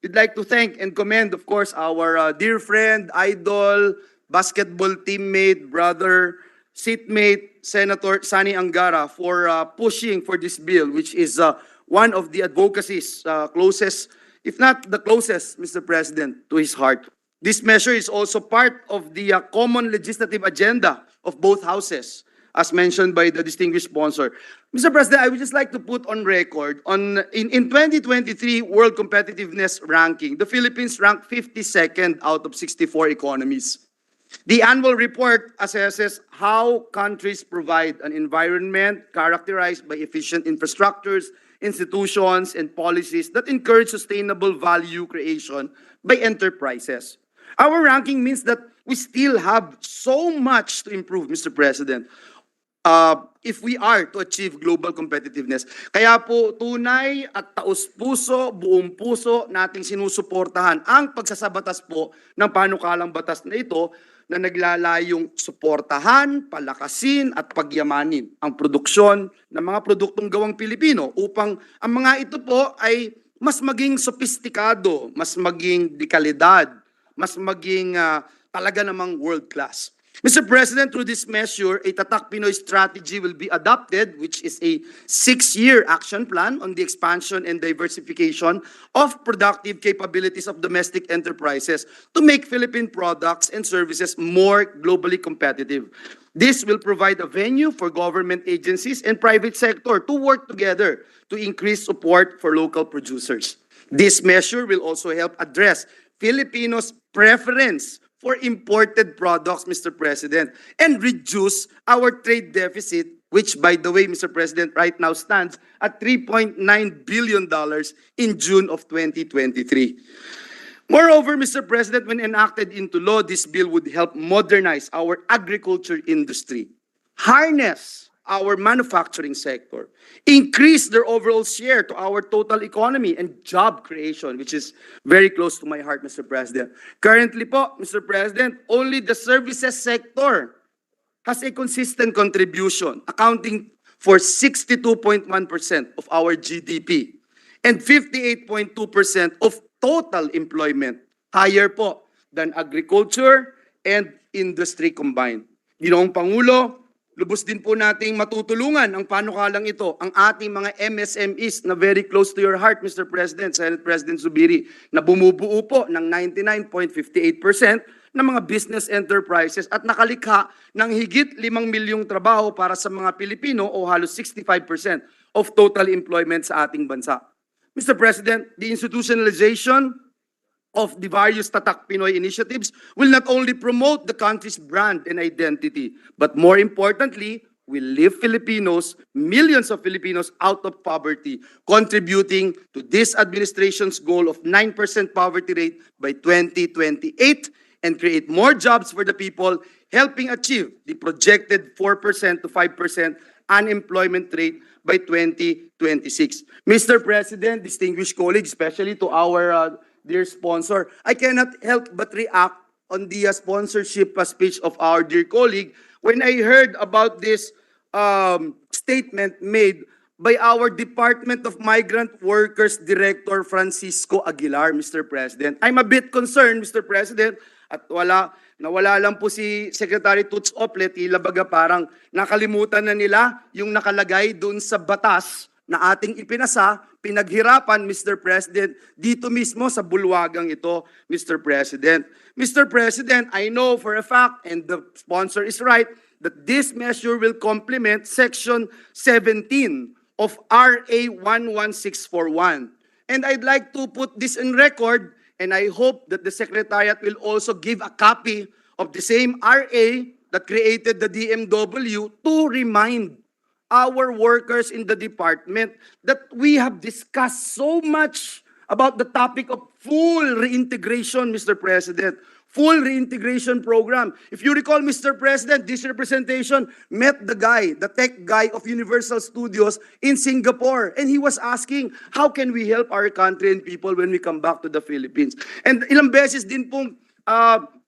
[SPEAKER 3] We'd like to thank and commend, of course, our dear friend, idol, basketball teammate, brother, seatmate, Senator Sani Angara, for pushing for this bill, which is one of the advocacies closest, if not the closest, Mr. President, to his heart. This measure is also part of the common legislative agenda of both houses, as mentioned by the distinguished sponsor. Mr. President, I would just like to put on record, in 2023 World Competitiveness Ranking, the Philippines ranked 52nd out of 64 economies. The annual report assesses how countries provide an environment characterized by efficient infrastructures, institutions, and policies that encourage sustainable value creation by enterprises. Our ranking means that we still have so much to improve, Mr. President, if we are to achieve global competitiveness. Kaya po tunay at taos-puso, buong puso nating sinusuportahan ang pagsasabatas po ng panukalang batas na ito na naglalayong suportahan, palakasin at pagyamanin ang produksyon ng mga produktong gawang Pilipino upang ang mga ito po ay mas maging sophisticado, mas maging dekalidad, mas maging talaga namang world class. Mr. President, through this measure, a Tatak Pinoy strategy will be adopted, which is a 6-year action plan on the expansion and diversification of productive capabilities of domestic enterprises to make Philippine products and services more globally competitive. This will provide a venue for government agencies and private sector to work together to increase support for local producers. This measure will also help address Filipinos' preference for imported products, Mr. President, and reduce our trade deficit, which, by the way, Mr. President, right now stands at $3.9 billion in June of 2023. Moreover, Mr. President, when enacted into law, this bill would help modernize our agriculture industry, harness our manufacturing sector, increase their overall share to our total economy, and job creation, which is very close to my heart, Mr. President. Currently po, Mr. President, only the services sector has a consistent contribution, accounting for 62.1% of our GDP and 58.2% of total employment, higher po than agriculture and industry combined. Ginoong Pangulo, lubos din po nating matutulungan ang panukalang ito, ang ating mga MSMEs na very close to your heart, Mr. President, Senate President Zubiri, na bumubuo po ng 99.58% ng mga business enterprises at nakalikha ng higit 5 milyong trabaho para sa mga Pilipino o halos 65% of total employment sa ating bansa. Mr. President, the institutionalization of the various Tatak Pinoy initiatives will not only promote the country's brand and identity, but more importantly, will lift Filipinos, millions of Filipinos out of poverty, contributing to this administration's goal of 9% poverty rate by 2028 and create more jobs for the people, helping achieve the projected 4% to 5% unemployment rate by 2026. Mr. President, distinguished colleagues, especially to our dear sponsor, I cannot help but react on the sponsorship speech of our dear colleague when I heard about this statement made by our Department of Migrant Workers Director Francisco Aguilar, Mr. President. I'm a bit concerned, Mr. President, at nawala lang po si Secretary Toots Oplet, tila baga parang nakalimutan na nila yung nakalagay dun sa batas na ating ipinasa, pinaghirapan, Mr. President, dito mismo sa bulwagang ito, Mr. President. Mr. President, I know for a fact, and the sponsor is right, that this measure will complement Section 17 of RA 11641. And I'd like to put this in record, and I hope that the Secretariat will also give a copy of the same RA that created the DMW to remind our workers in the department that we have discussed so much about the topic of full reintegration, Mr. President. Full reintegration program. If you recall, Mr. President, this representation met the guy, the tech guy of Universal Studios in Singapore. And he was asking, how can we help our country and people when we come back to the Philippines? And ilang beses din pong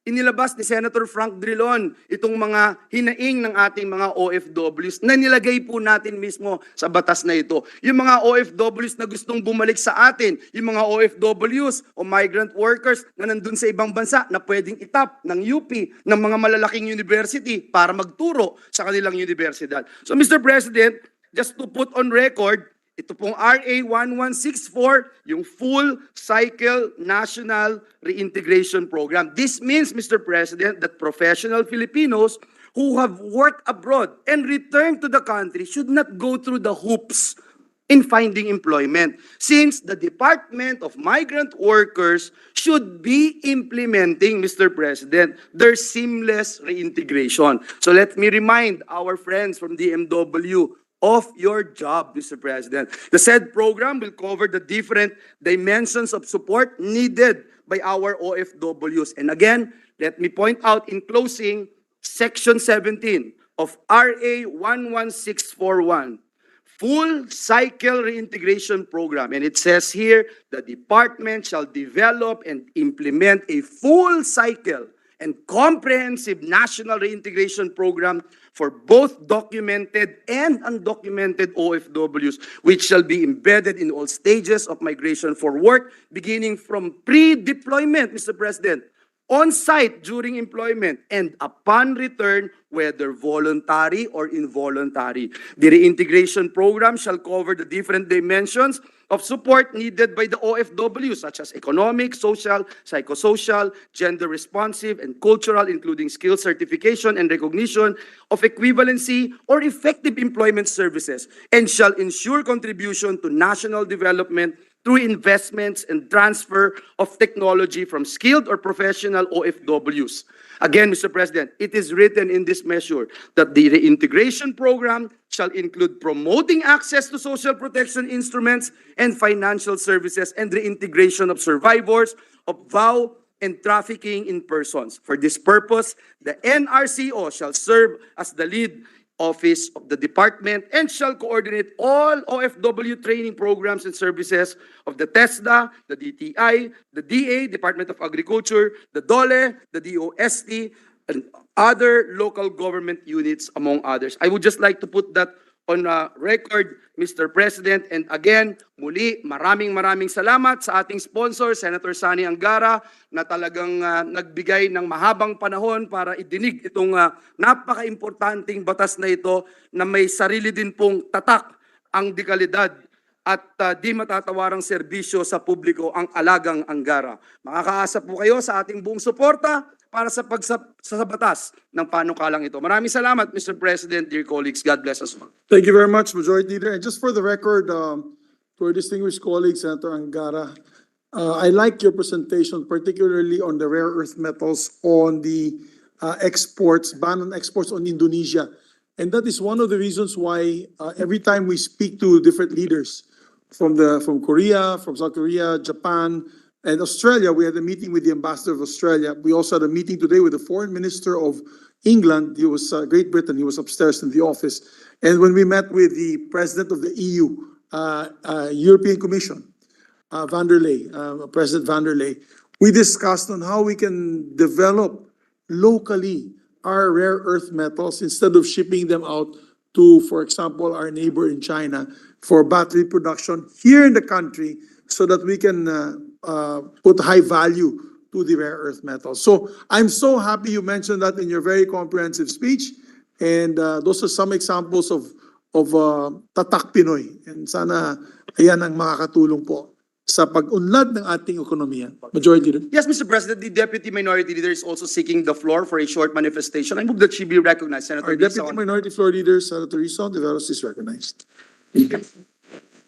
[SPEAKER 3] inilabas ni Senator Frank Drilon itong mga hinaing ng ating mga OFWs na nilagay po natin mismo sa batas na ito. Yung mga OFWs na gustong bumalik sa atin, yung mga OFWs o migrant workers na nandun sa ibang bansa na pwedeng itap ng UP, ng mga malalaking university para magturo sa kanilang universidad. So Mr. President, just to put on record, ito pong RA 1164, yung full cycle national reintegration program. This means, Mr. President, that professional Filipinos who have worked abroad and returned to the country should not go through the hoops in finding employment, since the Department of Migrant Workers should be implementing, Mr. President, their seamless reintegration. So let me remind our friends from DMW of your job, Mr. President. The said program will cover the different dimensions of support needed by our OFWs. And again, let me point out in closing, Section 17 of RA 11641, full cycle reintegration program. And it says here, the department shall develop and implement a full cycle and comprehensive national reintegration program for both documented and undocumented OFWs, which shall be embedded in all stages of migration for work, beginning from pre-deployment, Mr. President, on-site during employment, and upon return, whether voluntary or involuntary. The reintegration program shall cover the different dimensions of support needed by the OFW, such as economic, social, psychosocial, gender responsive, and cultural, including skill certification and recognition of equivalency or effective employment services, and shall ensure contribution to national development through investments and transfer of technology from skilled or professional OFWs. Again, Mr. President, it is written in this measure that the reintegration program shall include promoting access to social protection instruments and financial services and reintegration of survivors of vow and trafficking in persons. For this purpose, the NRCO shall serve as the lead office of the department and shall coordinate all OFW training programs and services of the TESDA, the DTI, the DA, Department of Agriculture, the DOLE, the DOST, and other local government units, among others. I would just like to put that on record, Mr. President. And again, muli, maraming salamat sa ating sponsor, Senator Sani Angara, na talagang nagbigay ng mahabang panahon para idinig itong napaka-importanting batas na ito na may sarili din pong tatak ang dekalidad at di matatawarang serbisyo sa publiko ang alagang Angara. Makakaasa po kayo sa ating buong suporta para sa sa batas ng panukalang ito. Maraming salamat, Mr. President, dear colleagues. God bless us all.
[SPEAKER 2] Thank you very much, Majority Leader. And just for the record, to our distinguished colleague, Senator Angara, I like your presentation, particularly on the rare earth metals, on the exports, ban on exports on Indonesia. And that is one of the reasons why every time we speak to different leaders from Korea, from South Korea, Japan, and Australia, we had a meeting with the ambassador of Australia. We also had a meeting today with the foreign minister of England. He was Great Britain. He was upstairs in the office. And when we met with the president of the EU, European Commission, President van der Leyen, we discussed on how we can develop locally our rare earth metals instead of shipping them out to, for example, our neighbor in China for battery production here in the country so that we can put high value to the rare earth metals. So I'm so happy you mentioned that in your very comprehensive speech. And those are some examples of Tatak Pinoy. And sana ayan ang makakatulong po sa pag-unlad ng ating ekonomiya. Majority Leader.
[SPEAKER 3] Yes, Mr. President, the Deputy Minority Leader is also seeking the floor for a short manifestation. I move that she be recognized. Senator
[SPEAKER 2] Our Deputy
[SPEAKER 3] Risa.
[SPEAKER 2] Minority Floor Leader, Senator Risa Ontiveros, is recognized.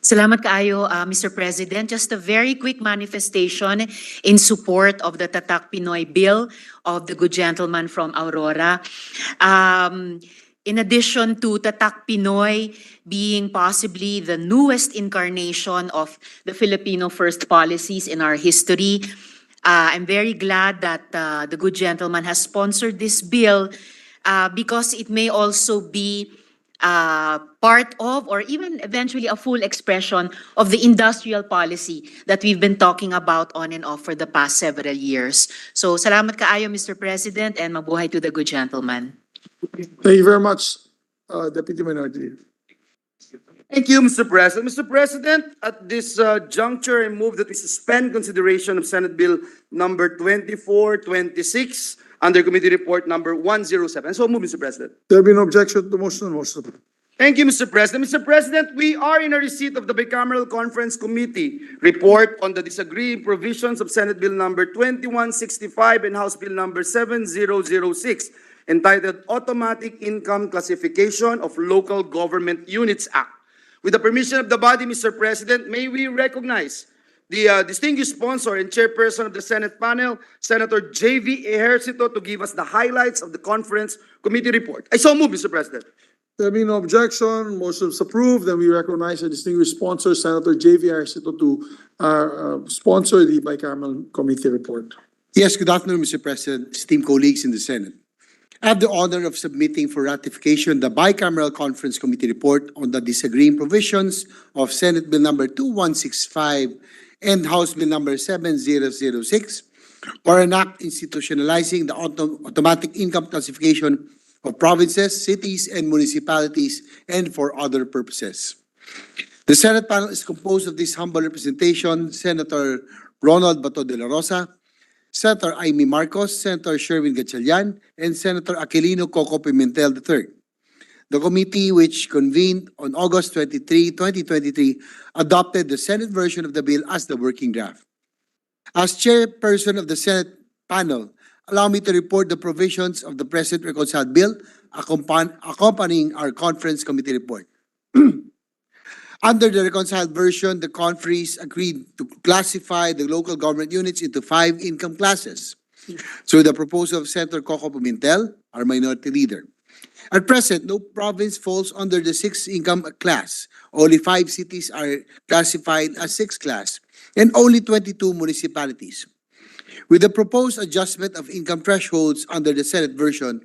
[SPEAKER 11] Salamat kaayo, Mr. President. Just a very quick manifestation in support of the Tatak Pinoy Bill of the good gentleman from Aurora. In addition to Tatak Pinoy being possibly the newest incarnation of the Filipino first policies in our history, I'm very glad that the good gentleman has sponsored this bill because it may also be part of or even eventually a full expression of the industrial policy that we've been talking about on and off for the past several years. So salamat kaayo, Mr. President, and mabuhay to the good gentleman.
[SPEAKER 2] Thank you very much, Deputy Minority Leader.
[SPEAKER 3] Thank you, Mr. President. Mr. President, at this juncture, I move that we suspend consideration of Senate Bill number 2426 under Committee Report number 107. So move, Mr. President.
[SPEAKER 2] There be no objection to the motion. Motion approved.
[SPEAKER 3] Thank you, Mr. President. Mr. President, we are in a receipt of the Bicameral Conference Committee report on the disagreeing provisions of Senate Bill number 2165 and House Bill number 7006, entitled Automatic Income Classification of Local Government Units Act. With the permission of the body, Mr. President, may we recognize the distinguished sponsor and chairperson of the Senate panel, Senator J.V. Ejercito, to give us the highlights of the conference committee report. I so move, Mr. President.
[SPEAKER 2] There being no objection, motion is approved, and we recognize the distinguished sponsor, Senator J.V. Ejercito, to sponsor the bicameral committee report.
[SPEAKER 12] Yes, good afternoon, Mr. President, esteemed colleagues in the Senate. I have the honor of submitting for ratification the Bicameral Conference Committee report on the disagreeing provisions of Senate Bill number 2165 and House Bill number 7006, or an act institutionalizing the automatic income classification of provinces, cities, and municipalities, and for other purposes. The Senate panel is composed of this humble representation: Senator Ronald Bato de la Rosa, Senator Amy Marcos, Senator Sherwin Gatchalian, and Senator Aquilino Coco Pimentel III. The committee, which convened on August 23, 2023, adopted the Senate version of the bill as the working draft. As chairperson of the Senate panel, allow me to report the provisions of the present reconciled bill accompanying our conference committee report. Under the reconciled version, the conferees agreed to classify the local government units into 5 income classes. So the proposal of Senator Coco Pimentel, our minority leader. At present, no province falls under the 6th income class. Only 5 cities are classified as 6th class, and only 22 municipalities. With the proposed adjustment of income thresholds under the Senate version,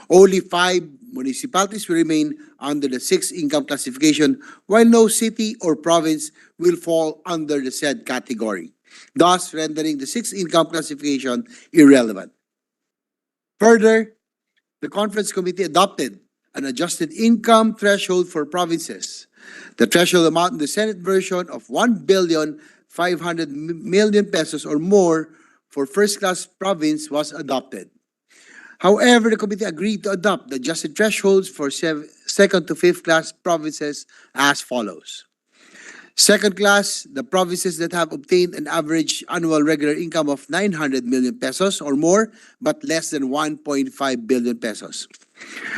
[SPEAKER 12] only 5 municipalities will remain under the 6th income classification, while no city or province will fall under the said category, thus rendering the 6th income classification irrelevant. Further, the Conference Committee adopted an adjusted income threshold for provinces. The threshold amount in the Senate version of 1,500,000,000 pesos or more for first-class province was adopted. However, the committee agreed to adopt the adjusted thresholds for 2nd to 5th class provinces as follows. Second class, the provinces that have obtained an average annual regular income of 900 million pesos or more, but less than 1.5 billion pesos.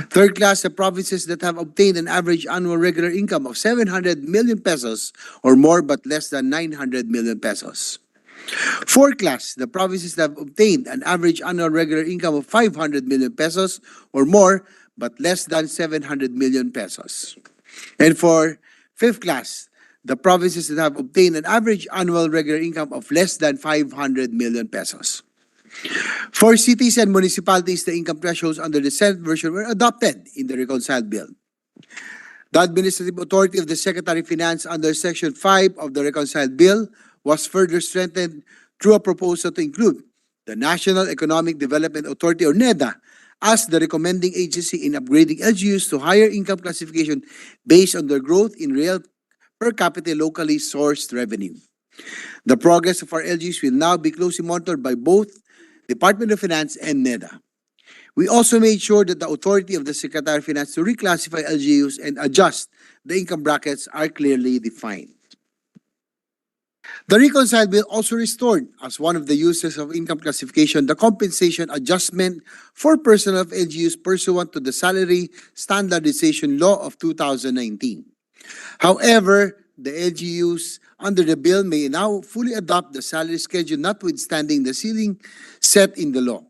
[SPEAKER 12] Third class, the provinces that have obtained an average annual regular income of 700 million pesos or more, but less than 900 million pesos. Fourth class, the provinces that have obtained an average annual regular income of 500 million pesos or more, but less than 700 million pesos. And for fifth class, the provinces that have obtained an average annual regular income of less than 500 million pesos. For cities and municipalities, the income thresholds under the Senate version were adopted in the reconciled bill. The administrative authority of the Secretary of Finance under Section 5 of the reconciled bill was further strengthened through a proposal to include the National Economic Development Authority or NEDA as the recommending agency in upgrading LGUs to higher income classification based on their growth in real per capita locally sourced revenue. The progress of our LGUs will now be closely monitored by both Department of Finance and NEDA. We also made sure that the authority of the Secretary of Finance to reclassify LGUs and adjust the income brackets are clearly defined. The reconciled bill also restored, as one of the uses of income classification, the compensation adjustment for personnel of LGUs pursuant to the Salary Standardization Law of 2019. However, the LGUs under the bill may now fully adopt the salary schedule notwithstanding the ceiling set in the law,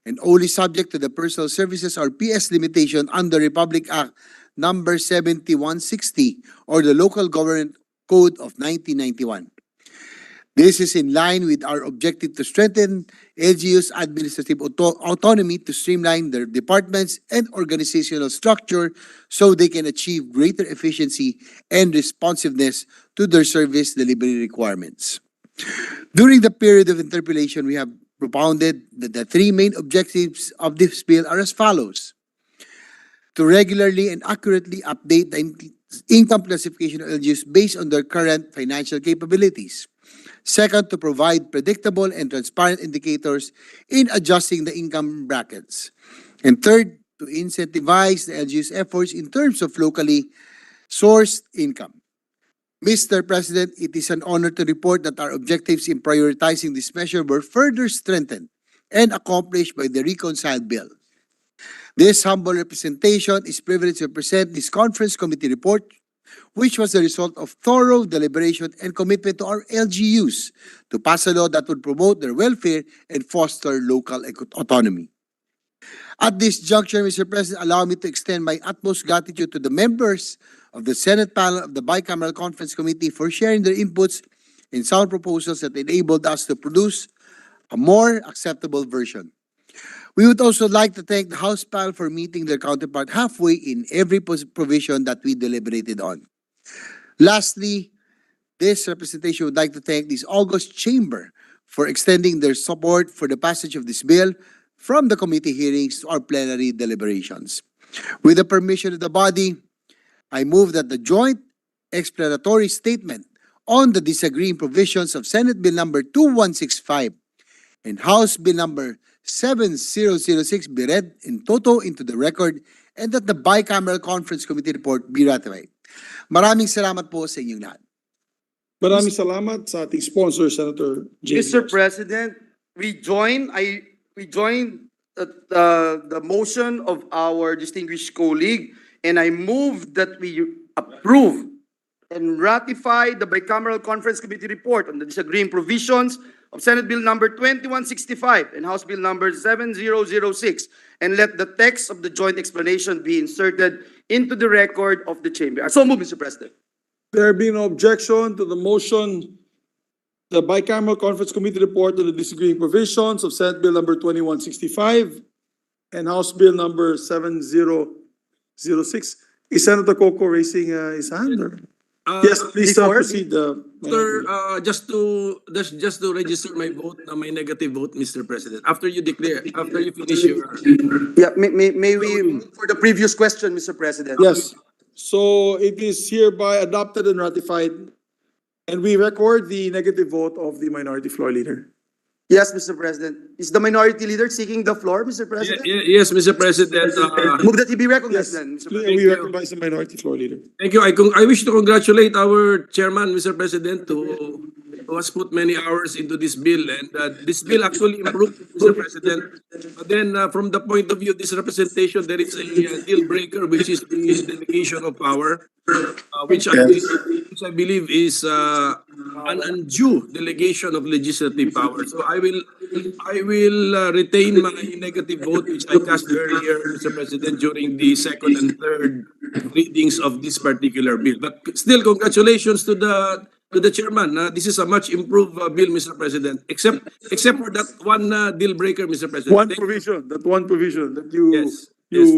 [SPEAKER 12] and only subject to the Personal Services or PS limitation under Republic Act number 7160 or the Local Government Code of 1991. This is in line with our objective to strengthen LGU's administrative autonomy to streamline their departments and organizational structure so they can achieve greater efficiency and responsiveness to their service delivery requirements. During the period of interpellation, we have propounded that the three main objectives of this bill are as follows: to regularly and accurately update the income classification of LGUs based on their current financial capabilities. Second, to provide predictable and transparent indicators in adjusting the income brackets. And third, to incentivize the LGU's efforts in terms of locally sourced income. Mr. President, it is an honor to report that our objectives in prioritizing this measure were further strengthened and accomplished by the reconciled bill. This humble representation is privileged to present this conference committee report, which was the result of thorough deliberation and commitment to our LGUs to pass a law that would promote their welfare and foster local autonomy. At this juncture, Mr. President, allow me to extend my utmost gratitude to the members of the Senate panel of the Bicameral Conference Committee for sharing their inputs and sound proposals that enabled us to produce a more acceptable version. We would also like to thank the House panel for meeting their counterpart halfway in every provision that we deliberated on. Lastly, this representation would like to thank this August Chamber for extending their support for the passage of this bill from the committee hearings to our plenary deliberations. With the permission of the body, I move that the joint explanatory statement on the disagreeing provisions of Senate Bill number 2165 and House Bill number 7006 be read in toto into the record and that the Bicameral Conference Committee report be ratified. Maraming salamat po sa inyong lahat.
[SPEAKER 2] Maraming salamat sa ating sponsor, Senator J.
[SPEAKER 3] Mr. President, we join the motion of our distinguished colleague, and I move that we approve and ratify the Bicameral Conference Committee report on the disagreeing provisions of Senate Bill number 2165 and House Bill number 7006, and let the text of the joint explanation be inserted into the record of the chamber. I so move, Mr. President.
[SPEAKER 2] There being no objection to the motion, the Bicameral Conference Committee report on the disagreeing provisions of Senate Bill number 2165 and House Bill number 7006. Is Senator Coco raising his hand? Or? Yes, please proceed.
[SPEAKER 5] Sir, just to register my vote, my negative vote, Mr. President. After you finish your...
[SPEAKER 3] Yeah, may we move for the previous question, Mr. President?
[SPEAKER 2] Yes. So it is hereby adopted and ratified, and we record the negative vote of the minority floor leader.
[SPEAKER 3] Yes, Mr. President. Is the minority leader seeking the floor, Mr. President?
[SPEAKER 13] Yes, Mr. President.
[SPEAKER 3] Move that he be recognized
[SPEAKER 2] Yes,
[SPEAKER 3] then, Mr.
[SPEAKER 2] we
[SPEAKER 3] President.
[SPEAKER 2] recognize the minority floor leader.
[SPEAKER 13] Thank you. I wish to congratulate our chairman, Mr. President, who has put many hours into this bill. And this bill actually improved, Mr. President. But then from the point of view of this representation, there is a deal breaker, which is the delegation of power, which I believe is an undue delegation of legislative power. So I will retain my negative vote, which I cast earlier, Mr. President, during the second and third readings of this particular bill. But still, congratulations to the chairman. This is a much improved bill, Mr. President, except for that one deal breaker, Mr. President.
[SPEAKER 2] One provision that you
[SPEAKER 13] Yes,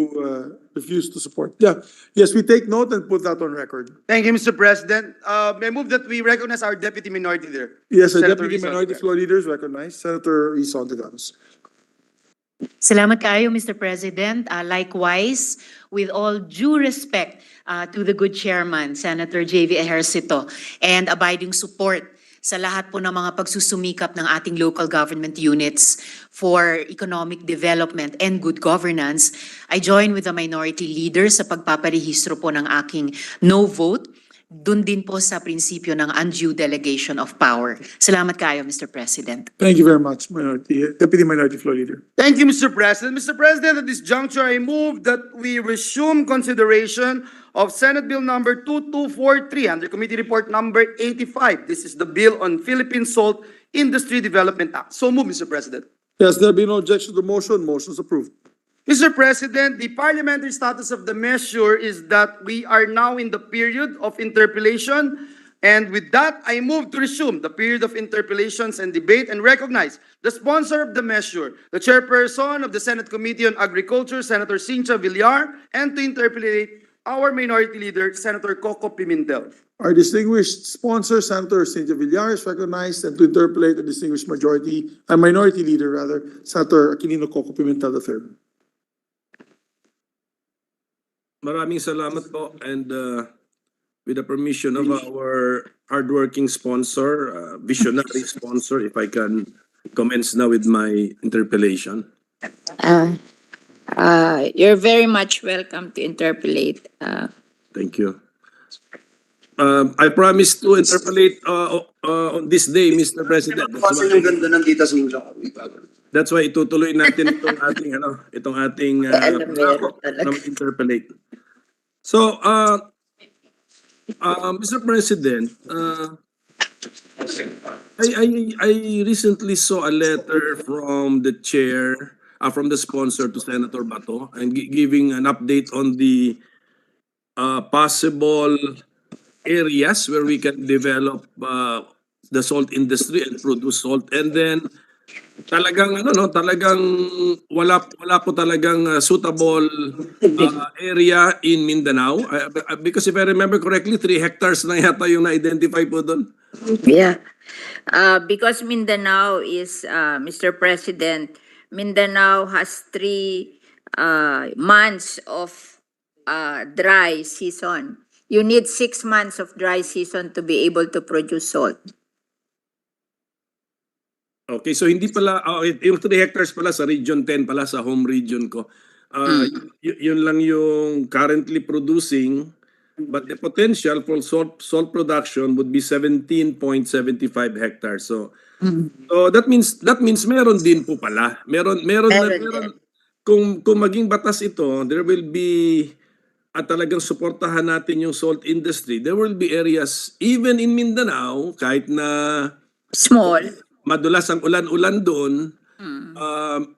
[SPEAKER 2] refuse to support. Yeah, yes, we take note and put that on record.
[SPEAKER 3] Thank you, Mr. President. May I move that we recognize our deputy minority leader?
[SPEAKER 2] Yes, our
[SPEAKER 3] Senator
[SPEAKER 2] deputy
[SPEAKER 3] Rizal.
[SPEAKER 2] minority floor leader is recognized, Senator Rizal.
[SPEAKER 11] Salamat kayo, Mr. President. Likewise, with all due respect to the good chairman, Senator J.V. Ejercito, and abiding support sa lahat po ng mga pagsusumikap ng ating local government units for economic development and good governance, I join with the minority leader sa pagpaparehistro po ng aking no vote. Dun din po sa prinsipyo ng undue delegation of power. Salamat kayo, Mr. President.
[SPEAKER 2] Thank you very much, Deputy Minority Floor Leader.
[SPEAKER 3] Thank you, Mr. President. Mr. President, at this juncture, I move that we resume consideration of Senate Bill number 2243 under Committee Report number 85. This is the bill on Philippine Salt Industry Development Act. So move, Mr. President.
[SPEAKER 2] Yes, there be no objection to the motion. Motion is approved.
[SPEAKER 3] Mr. President, the parliamentary status of the measure is that we are now in the period of interpellation. And with that, I move to resume the period of interpellations and debate and recognize the sponsor of the measure, the chairperson of the Senate Committee on Agriculture, Senator Cynthia Villar, and to interpellate our minority leader, Senator Coco Pimentel.
[SPEAKER 2] Our distinguished sponsor, Senator Cynthia Villar, is recognized, and to interpolate the distinguished minority leader, Senator Aquilino Coco Pimentel III.
[SPEAKER 13] Maraming salamat po, and with the permission of our hardworking sponsor, visionary sponsor, if I can commence now with my interpellation.
[SPEAKER 14] You're very much welcome to interpolate.
[SPEAKER 13] Thank you. I promise to interpolate on this day, Mr. President. That's why itutuloy natin itong ating interpolate. So, Mr. President, I recently saw a letter from the chair, from the sponsor to Senator Bato, and giving an update on the possible areas where we can develop the salt industry and produce salt. And then talagang wala po talagang suitable area in Mindanao, because if I remember correctly, 3 hectares na yata yung na-identify po doon.
[SPEAKER 14] Yeah. Because Mindanao is, Mr. President, Mindanao has 3 months of dry season. You need 6 months of dry season to be able to produce salt.
[SPEAKER 13] Okay, so hindi pala, yung 3 hectares pala sa Region 10 pala, sa home region ko. Yun lang yung currently producing, but the potential for salt production would be 17.75 hectares. So that means meron din po pala. Meron kung maging batas ito, there will be at talagang suportahan natin yung salt industry. There will be areas even in Mindanao, kahit na
[SPEAKER 14] Small.
[SPEAKER 13] madulas ang ulan-ulan doon,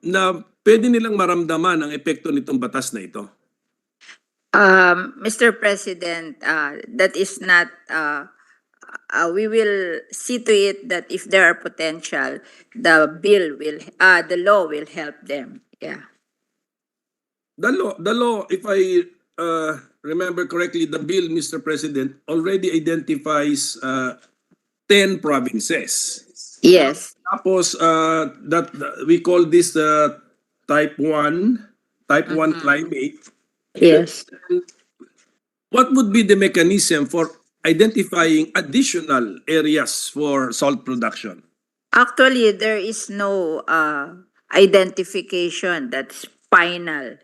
[SPEAKER 13] na pwede nilang maramdaman ang epekto nitong batas na ito.
[SPEAKER 14] Mr. President, that is not, we will see to it that if there are potential, the law will help them. Yeah.
[SPEAKER 13] The law, if I remember correctly, the bill, Mr. President, already identifies 10 provinces.
[SPEAKER 14] Yes.
[SPEAKER 13] Tapos, that we call this type 1 climate.
[SPEAKER 14] Yes.
[SPEAKER 13] What would be the mechanism for identifying additional areas for salt production?
[SPEAKER 14] Actually, there is no identification that's final.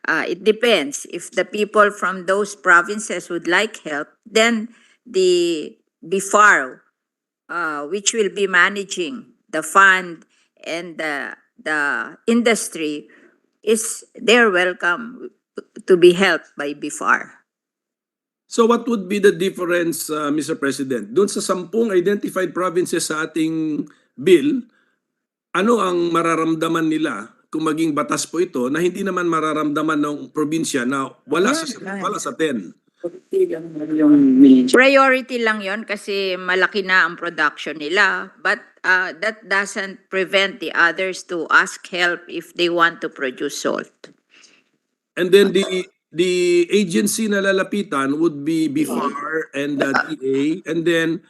[SPEAKER 14] It depends. If the people from those provinces would like help, then the BIFAR, which will be managing the fund and the industry, they're welcome to be helped by BIFAR.
[SPEAKER 13] So what would be the difference, Mr. President? Doon sa 10 identified provinces sa ating bill, ano ang mararamdaman nila kung maging batas po ito na hindi naman mararamdaman ng probinsya na wala sa 10?
[SPEAKER 14] Priority lang yon kasi malaki na ang production nila. But that doesn't prevent the others to ask help if they want to produce salt.
[SPEAKER 13] And then the agency na lalapitan would be BIFAR and the DA. And then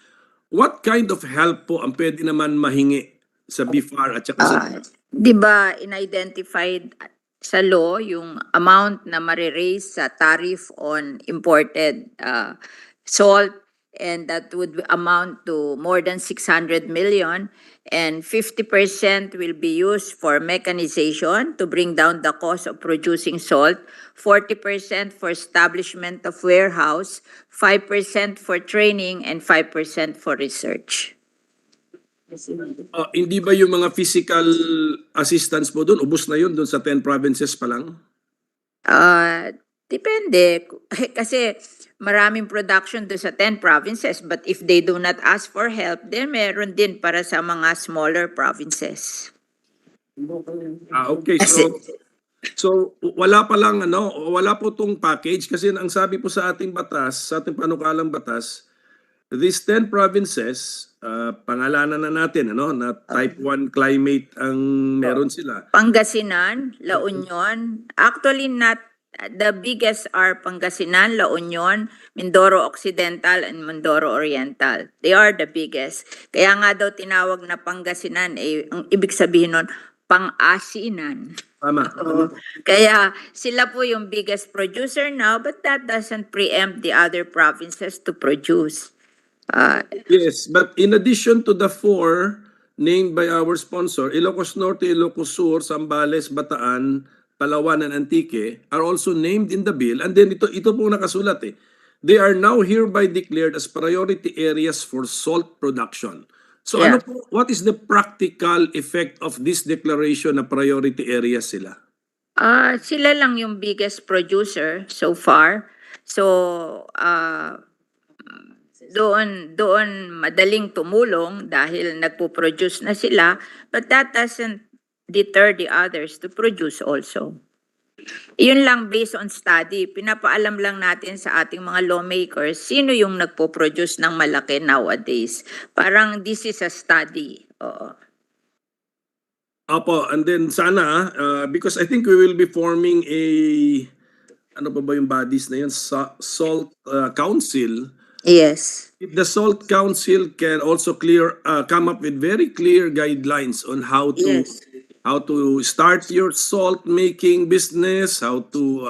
[SPEAKER 13] what kind of help po ang pwede naman mahingi sa BIFAR at saka sa
[SPEAKER 14] Di ba in-identified sa law yung amount na mariraise sa tariff on imported salt, and that would amount to more than 600 million, and 50% will be used for mechanization to bring down the cost of producing salt, 40% for establishment of warehouse, 5% for training, and 5% for research.
[SPEAKER 13] Hindi ba yung mga physical assistance po doon, ubos na yun doon sa 10 provinces pa lang?
[SPEAKER 14] Depende. Kasi maraming production doon sa 10 provinces. But if they do not ask for help, then meron din para sa mga smaller provinces.
[SPEAKER 13] Okay. So wala pa lang wala po tong package kasi ang sabi po sa ating batas, sa ating panukalang batas, these 10 provinces, pangalanan na natin na type 1 climate ang meron sila.
[SPEAKER 14] Pangasinan, La Union, actually not the biggest are Pangasinan, La Union, Mindoro Occidental, and Mindoro Oriental. They are the biggest. Kaya nga daw tinawag na Pangasinan, ang ibig sabihin nun, pang-asinan.
[SPEAKER 13] Tama.
[SPEAKER 14] Kaya sila po yung biggest producer now, but that doesn't preempt the other provinces to produce.
[SPEAKER 13] Yes, but in addition to the 4 named by our sponsor, Ilocos Norte, Ilocos Sur, Zambales, Bataan, Palawan, and Antique are also named in the bill. And then ito po nakasulat They are now hereby declared as priority areas for salt production. So
[SPEAKER 14] Yeah.
[SPEAKER 13] what is the practical effect of this declaration na priority areas sila?
[SPEAKER 14] Sila lang yung biggest producer so far. So, doon madaling tumulong dahil nagpo-produce na sila, but that doesn't deter the others to produce also. Yun lang based on study. Pinapaalam lang natin sa ating mga lawmakers sino yung nagpo-produce ng malaki nowadays. Parang this is a study. Oo.
[SPEAKER 13] Opo, and then sana, because I think we will be forming ano pa ba yung bodies na yun? Salt Council.
[SPEAKER 14] Yes.
[SPEAKER 13] If the Salt Council can also come up with very clear guidelines on how to
[SPEAKER 14] Yes.
[SPEAKER 13] how to start your salt making business, how to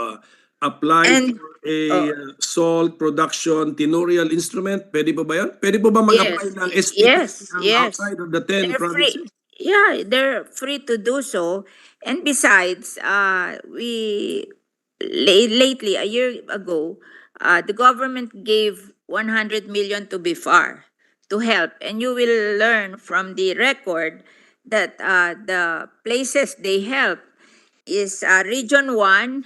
[SPEAKER 13] apply
[SPEAKER 14] And-
[SPEAKER 13] for a salt production tenurial instrument. Pwede po ba yan? Pwede po ba mag-apply ng SPP
[SPEAKER 14] Yes.
[SPEAKER 13] outside of the 10
[SPEAKER 14] They're
[SPEAKER 13] provinces?
[SPEAKER 14] free. Yeah, they're free to do so. And besides, lately, a year ago, the government gave 100 million to BIFAR to help. And you will learn from the record that the places they help is Region 1,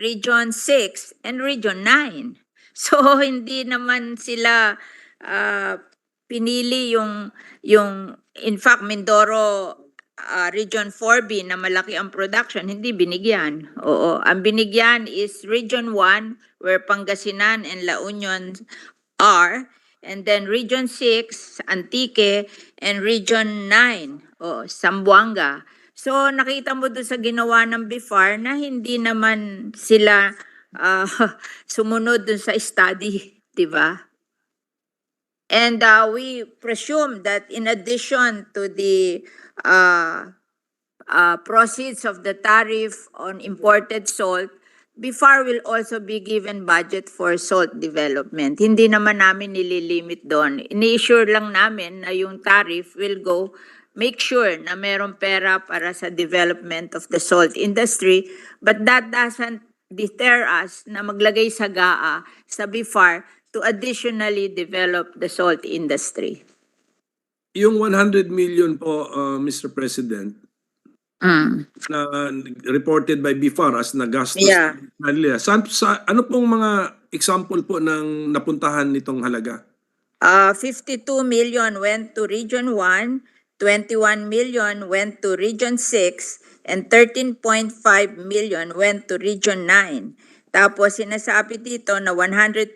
[SPEAKER 14] Region 6, and Region 9. So, hindi naman sila pinili yung in fact, Mindoro Region 4B na malaki ang production, hindi binigyan. Oo, ang binigyan is Region 1 where Pangasinan and La Union are, and then Region 6, Antique, and Region 9, Zamboanga. So nakita mo doon sa ginawa ng BIFAR na hindi naman sila sumunod doon sa study, di ba? And we presume that in addition to the proceeds of the tariff on imported salt, BIFAR will also be given budget for salt development. Hindi naman namin nililimit doon. Ini-assure lang namin na yung tariff will go make sure na merong pera para sa development of the salt industry, but that doesn't deter us na maglagay sa GAA, sa BIFAR, to additionally develop the salt industry.
[SPEAKER 13] Yung 100 million po, Mr. President, na reported by BIFAR as nagastos
[SPEAKER 14] Yeah.
[SPEAKER 13] nila. Ano pong mga example po ng napuntahan nitong halaga?
[SPEAKER 14] 52 million went to Region 1, 21 million went to Region 6, and 13.5 million went to Region 9. Tapos sinasabi dito na 100%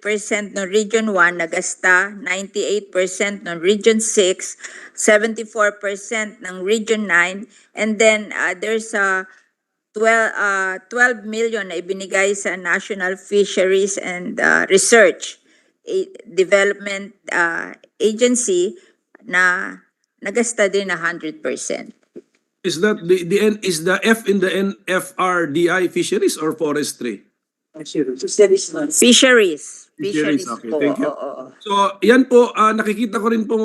[SPEAKER 14] ng Region 1 nagasta, 98% ng Region 6, 74% ng Region 9, and then there's a 12 million na ibinigay sa National Fisheries and Research Development Agency na nagasta din 100%.
[SPEAKER 13] Is that is the F in the NFRDI fisheries or forestry?
[SPEAKER 14] Fisheries.
[SPEAKER 13] Fisheries, okay,
[SPEAKER 14] po,
[SPEAKER 13] thank you.
[SPEAKER 14] oo.
[SPEAKER 13] So, yan po, nakikita ko rin po,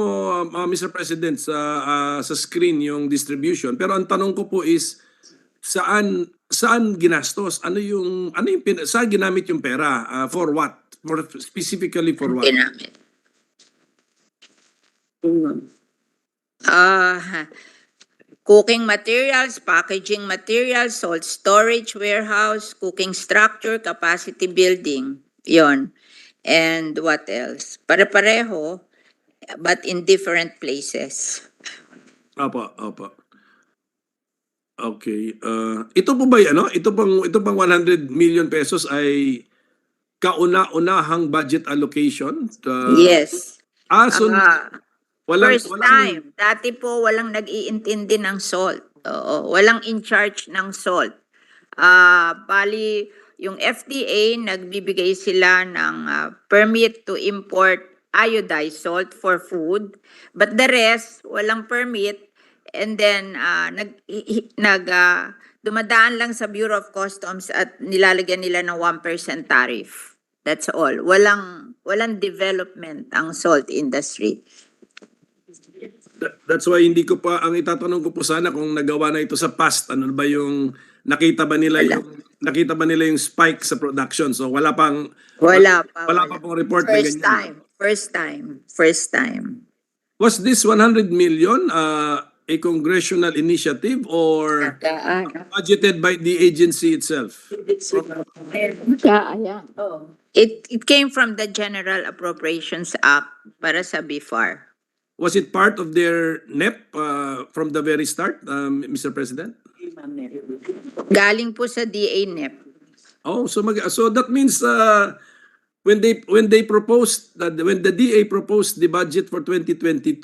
[SPEAKER 13] Mr. President, sa screen yung distribution. Pero ang tanong ko po is, saan ginastos? Saan ginamit yung pera? For what? Specifically for what?
[SPEAKER 14] Ginamit. Cooking materials, packaging materials, salt storage warehouse, cooking structure, capacity building. Yon. And what else? Pare-pareho, but in different places.
[SPEAKER 13] Opo. Okay. Ito po ba ito pang 100 million pesos ay kauna-unahang budget allocation?
[SPEAKER 14] Yes.
[SPEAKER 13] So
[SPEAKER 14] First time. Dati po walang nag-iintindi ng salt. Oo, walang in charge ng salt. Bali, yung FDA, nagbibigay sila ng permit to import iodized salt for food. But the rest, walang permit. And then, dumadaan lang sa Bureau of Customs at nilalagyan nila ng 1% tariff. That's all. Walang development ang salt industry.
[SPEAKER 13] That's why hindi ko pa, ang itatanong ko po sana kung nagawa na ito sa past, ano ba yung nakita ba nila yung spike sa production? So wala pa pong report na ganyan.
[SPEAKER 14] First time.
[SPEAKER 13] Was this 100 million a congressional initiative or budgeted by the agency itself?
[SPEAKER 14] It came from the General Appropriations Act para sa BIFAR.
[SPEAKER 13] Was it part of their NEP from the very start, Mr. President?
[SPEAKER 14] Galing po sa DA NEP.
[SPEAKER 13] Oh, so that means when they proposed when the DA proposed the budget for 2022,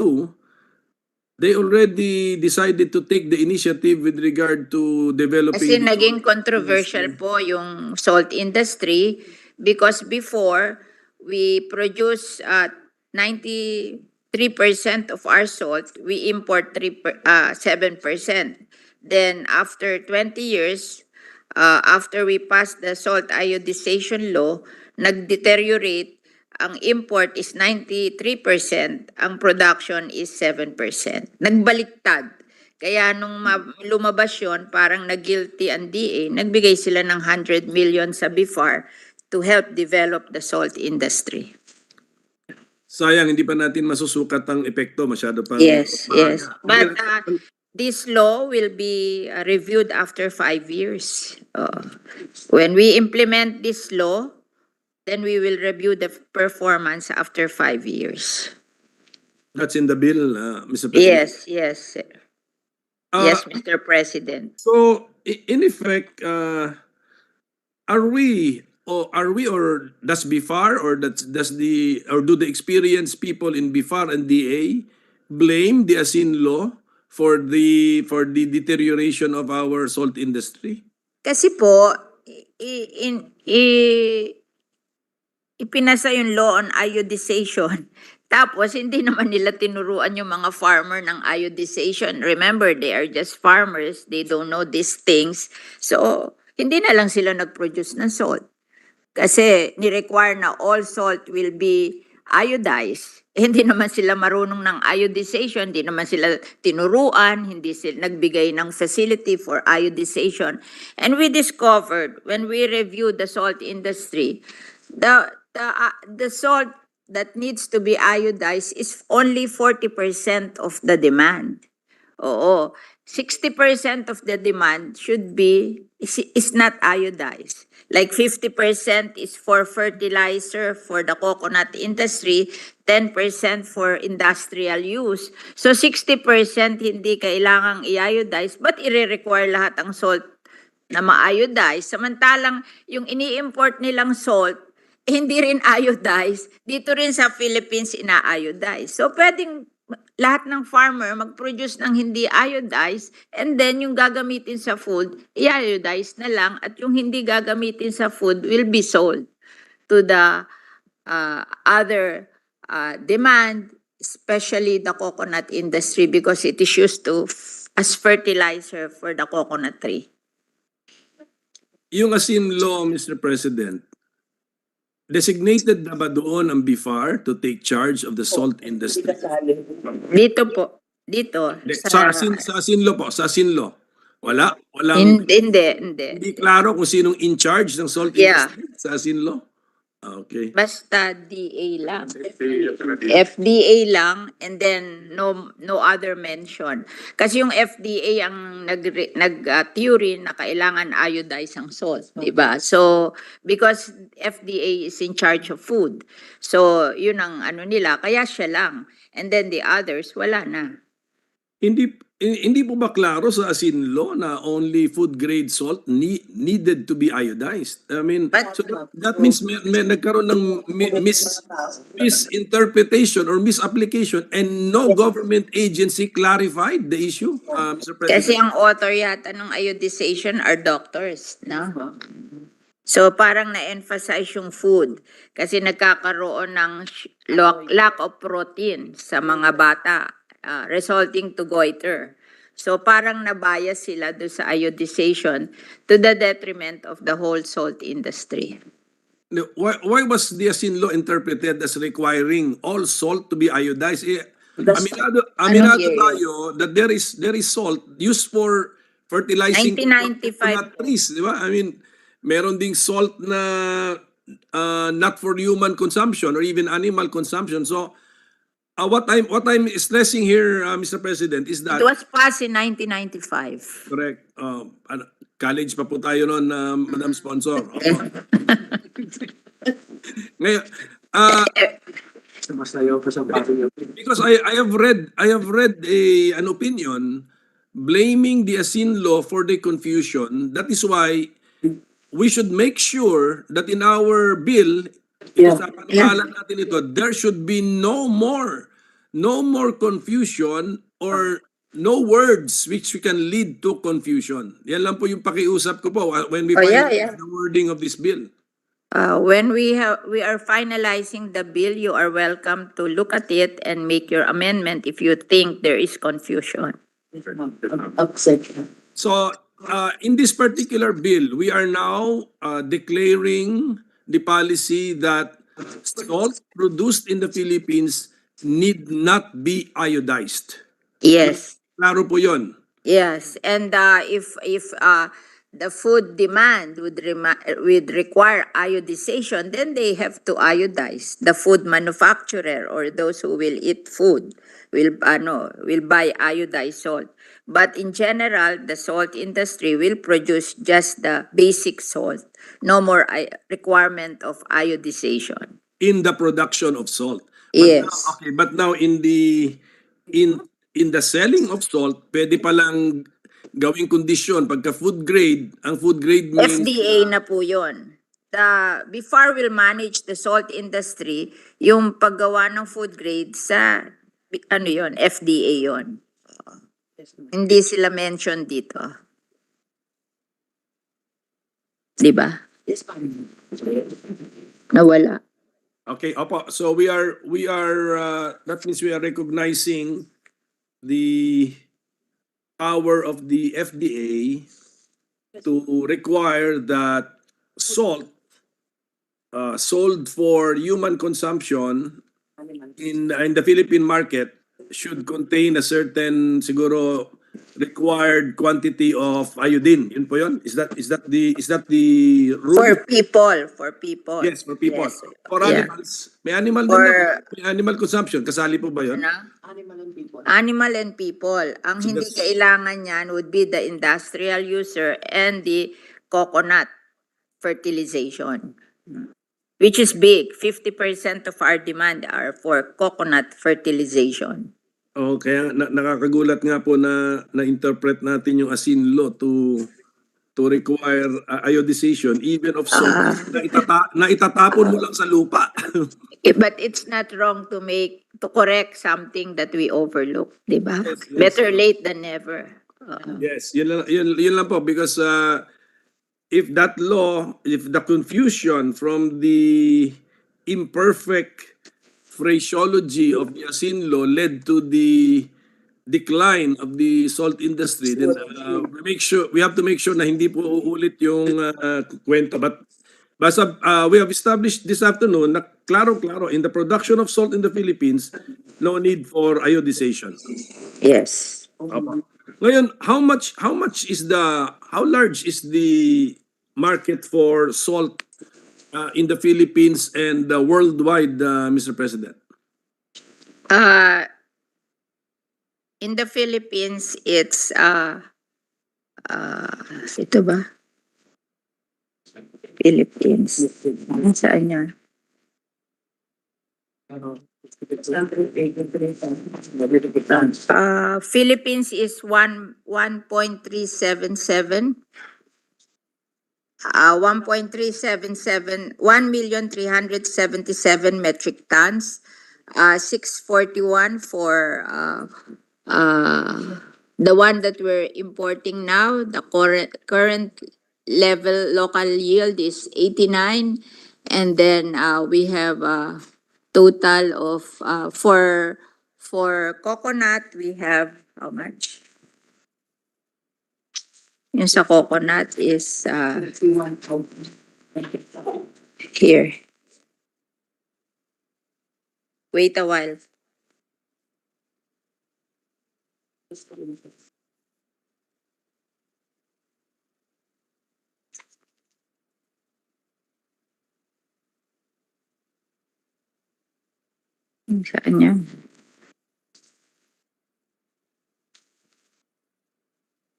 [SPEAKER 13] they already decided to take the initiative with regard to developing.
[SPEAKER 14] Kasi naging controversial po yung salt industry because before we produce 93% of our salt, we import 7%. Then after 20 years, after we passed the salt iodization law, nag-deteriorate. Ang import is 93%, ang production is 7%. Nagbaliktad. Kaya nung lumabas yun, parang nag-guilty ang DA, nagbigay sila ng 100 million sa BIFAR to help develop the salt industry.
[SPEAKER 13] Sayang, hindi pa natin masusukat ang epekto, masyado pa.
[SPEAKER 14] Yes. But this law will be reviewed after 5 years. When we implement this law, then we will review the performance after 5 years.
[SPEAKER 13] That's in the bill, Mr. President.
[SPEAKER 14] Yes, sir. Yes, Mr. President.
[SPEAKER 13] So, in effect, are we or does BIFAR or do the experienced people in BIFAR and DA blame the Asin law for the deterioration of our salt industry?
[SPEAKER 14] Kasi po ipinasa yung law on iodization. Tapos hindi naman nila tinuruan yung mga farmer ng iodization. Remember, they are just farmers. They don't know these things. So, hindi na lang sila nag-produce ng salt. Kasi ni-require na all salt will be iodize. Hindi naman sila marunong ng iodization, hindi naman sila tinuruan, hindi sila nagbigay ng facility for iodization. And we discovered when we reviewed the salt industry, the salt that needs to be iodized is only 40% of the demand. Oo. 60% of the demand should be, is not iodized. Like 50% is for fertilizer for the coconut industry, 10% for industrial use. So 60% hindi kailangang i-iodize, but i-require lahat ang salt na ma-iodize. Samantalang yung ini-import nilang salt, hindi rin iodize. Dito rin sa Philippines ina-iodize. So pwedeng lahat ng farmer mag-produce ng hindi iodized and then yung gagamitin sa food, i-iodize na lang at yung hindi gagamitin sa food will be sold to the other demand, especially the coconut industry because it is used to as fertilizer for the coconut tree.
[SPEAKER 13] Yung asin law, Mr. President, designated na ba doon ang BIFAR to take charge of the salt industry?
[SPEAKER 14] Dito po, dito.
[SPEAKER 13] Sa asin law po, sa asin law. Walang, hindi klaro kung sinong in charge ng salt
[SPEAKER 14] Yeah.
[SPEAKER 13] industry sa asin law? Okay.
[SPEAKER 14] Basta DA lang. FDA lang and then no other mention. Kasi yung FDA ang nag-theory na kailangan iodize ang salt, di ba? So, because FDA is in charge of food. So, yun ang ano nila, kaya siya lang. And then the others, wala na.
[SPEAKER 13] Hindi po ba klaro sa asin law na only food grade salt needed to be iodized? I mean, so that means may nagkaroon ng misinterpretation or misapplication and no government agency clarified the issue, Mr. President.
[SPEAKER 14] Kasi ang author yata ng iodization are doctors, no? So parang na-emphasize yung food kasi nagkakaroon ng lack of protein sa mga bata. Resulting to goiter. So parang nabias sila do sa iodization to the detriment of the whole salt industry.
[SPEAKER 13] Why was the asin law interpreted as requiring all salt to be iodized? Aminado tayo that there is salt used for fertilizing
[SPEAKER 14] 1995
[SPEAKER 13] coconut trees, di ba? I mean, meron ding salt na not for human consumption or even animal consumption. So what I'm stressing here, Mr. President, is that
[SPEAKER 14] It was passed in 1995.
[SPEAKER 13] correct. College pa po tayo noon, Madam Sponsor. Ngayon, because I have read an opinion blaming the asin law for the confusion. That is why we should make sure that in our bill, sa pangalan natin ito, there should be no more confusion or no words which we can lead to confusion. Yan lang po yung pakiusap ko po when we finalize the wording of this bill.
[SPEAKER 14] When we are finalizing the bill, you are welcome to look at it and make your amendment if you think there is confusion.
[SPEAKER 13] So, in this particular bill, we are now declaring the policy that salt produced in the Philippines need not be iodized.
[SPEAKER 14] Yes.
[SPEAKER 13] Klaro po yun.
[SPEAKER 14] Yes, and if the food demand would require iodization, then they have to iodize. The food manufacturer or those who will eat food will buy iodized salt. But in general, the salt industry will produce just the basic salt. No more requirement of iodization.
[SPEAKER 13] In the production of salt.
[SPEAKER 14] Yes.
[SPEAKER 13] But now in the selling of salt, pwede palang gawing kondisyon pagka food grade, ang food grade means
[SPEAKER 14] FDA na po yun. The BIFAR will manage the salt industry, yung paggawa ng food grade sa FDA yon. Hindi sila mention dito. Di ba? Nawala.
[SPEAKER 13] Okay, opo. So we are that means we are recognizing the power of the FDA to require that salt sold for human consumption in the Philippine market should contain a certain siguro required quantity of iodine. Yun po yun? Is that the rule?
[SPEAKER 14] For people.
[SPEAKER 13] Yes, for people.
[SPEAKER 14] Yes.
[SPEAKER 13] For
[SPEAKER 14] Yeah.
[SPEAKER 13] animals, may animal din
[SPEAKER 14] For,
[SPEAKER 13] na, may animal consumption. Kasali po ba yun?
[SPEAKER 14] ano? Animal and people. Ang
[SPEAKER 13] So
[SPEAKER 14] hindi
[SPEAKER 13] that's-
[SPEAKER 14] kailangan niyan would be the industrial user and the coconut fertilization, which is big. 50% of our demand are for coconut fertilization.
[SPEAKER 13] Oh, kaya nakakagulat nga po na na-interpret natin yung asin law to require iodization even of salt na itatapon mo lang sa lupa.
[SPEAKER 14] But it's not wrong to correct something that we overlook, di ba?
[SPEAKER 13] Yes, yes.
[SPEAKER 14] Better late than never.
[SPEAKER 13] Yes, yun lang po because if the confusion from the imperfect phraseology of the asin law led to the decline of the salt industry, then we have to make sure na hindi po uulit yung kwento. But basta we have established this afternoon na klaro-klaro in the production of salt in the Philippines, no need for iodization.
[SPEAKER 14] Yes.
[SPEAKER 13] Opo. Ngayon, how large is the market for salt in the Philippines and worldwide, Mr. President?
[SPEAKER 14] In the Philippines, it's ito ba? Philippines. Saan yan? Philippines is 1.377 1,377 metric tons, 641 for the one that we're importing now. The current level local yield is 89, and then we have a total of for coconut we have how much? Yung sa coconut is here. Wait a while. Saan yan?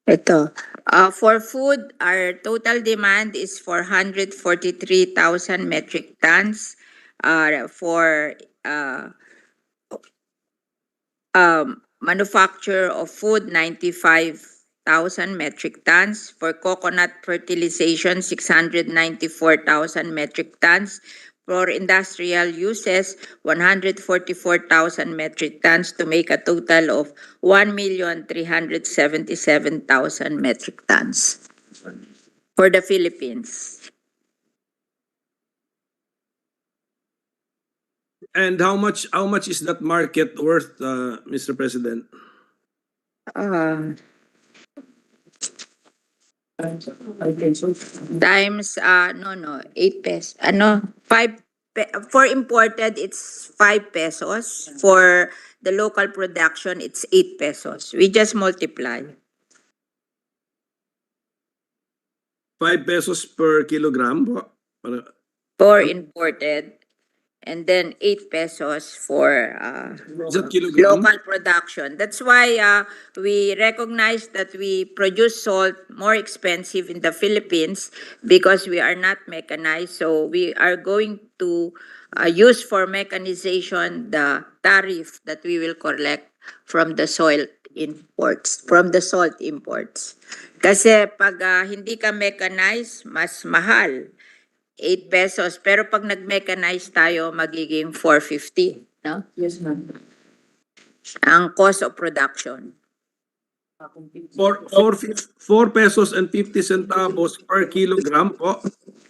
[SPEAKER 14] Ito. For food, our total demand is 443,000 metric tons. For manufacture of food, 95,000 metric tons. For coconut fertilization, 694,000 metric tons. For industrial uses, 144,000 metric tons to make a total of 1,377,000 metric tons for the Philippines.
[SPEAKER 13] And how much is that market worth, Mr. President?
[SPEAKER 14] Times 8 pesos. 5 for imported it's 5 pesos. For the local production it's 8 pesos. We just multiply.
[SPEAKER 13] 5 pesos per kilogram po?
[SPEAKER 14] For imported, and then 8 pesos for
[SPEAKER 13] Is that kilogram?
[SPEAKER 14] local production. That's why we recognize that we produce salt more expensive in the Philippines because we are not mechanized. So we are going to use for mechanization the tariff that we will collect from the salt imports. Kasi pag hindi ka mechanized, mas mahal. 8 pesos. Pero pag nag-mechanize tayo, magiging 450. No? Yes, ma'am. Ang cost of production.
[SPEAKER 13] 4 pesos and 50 centavos per kilogram po?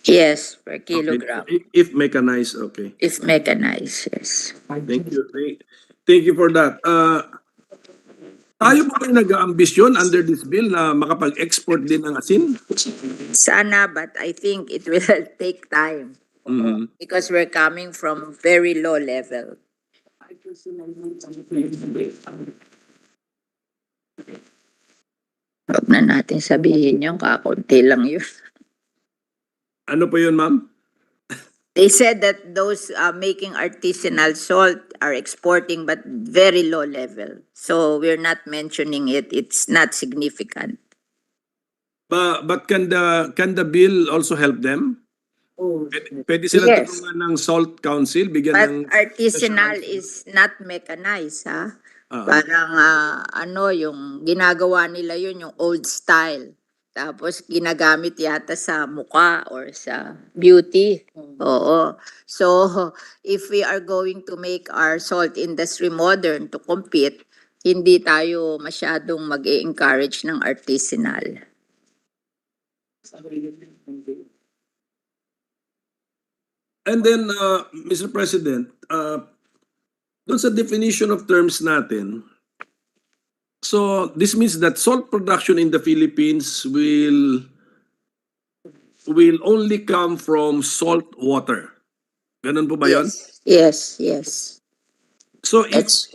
[SPEAKER 14] Yes, per kilogram.
[SPEAKER 13] Okay. If mechanized, okay.
[SPEAKER 14] If mechanized, yes.
[SPEAKER 13] Thank you. Thank you for that. Tayo po ay nag-aambisyon under this bill na makapag-export din ng asin?
[SPEAKER 14] Sana, but I think it will take time.
[SPEAKER 13] Mhm.
[SPEAKER 14] Because we're coming from very low level. Huwag na natin sabihin yun, kakunti lang yun.
[SPEAKER 13] Ano po yun, ma'am?
[SPEAKER 14] They said that those making artisanal salt are exporting but very low level. So we're not mentioning it. It's not significant.
[SPEAKER 13] But can the bill also help them? Pwede silang
[SPEAKER 14] Yes.
[SPEAKER 13] tulungan ng Salt Council, bigyan
[SPEAKER 14] But
[SPEAKER 13] ng
[SPEAKER 14] artisanal
[SPEAKER 13] specialized-
[SPEAKER 14] is not mechanized, ha?
[SPEAKER 13] Ah.
[SPEAKER 14] Parang yung ginagawa nila yun, yung old style. Tapos ginagamit yata sa muka or sa beauty. Oo. So, if we are going to make our salt industry modern to compete, hindi tayo masyadong mag-encourage ng artisanal.
[SPEAKER 13] And then, Mr. President, dun sa definition of terms natin, so this means that salt production in the Philippines will only come from salt water. Ganun po ba yun?
[SPEAKER 14] Yes.
[SPEAKER 13] So if
[SPEAKER 14] It's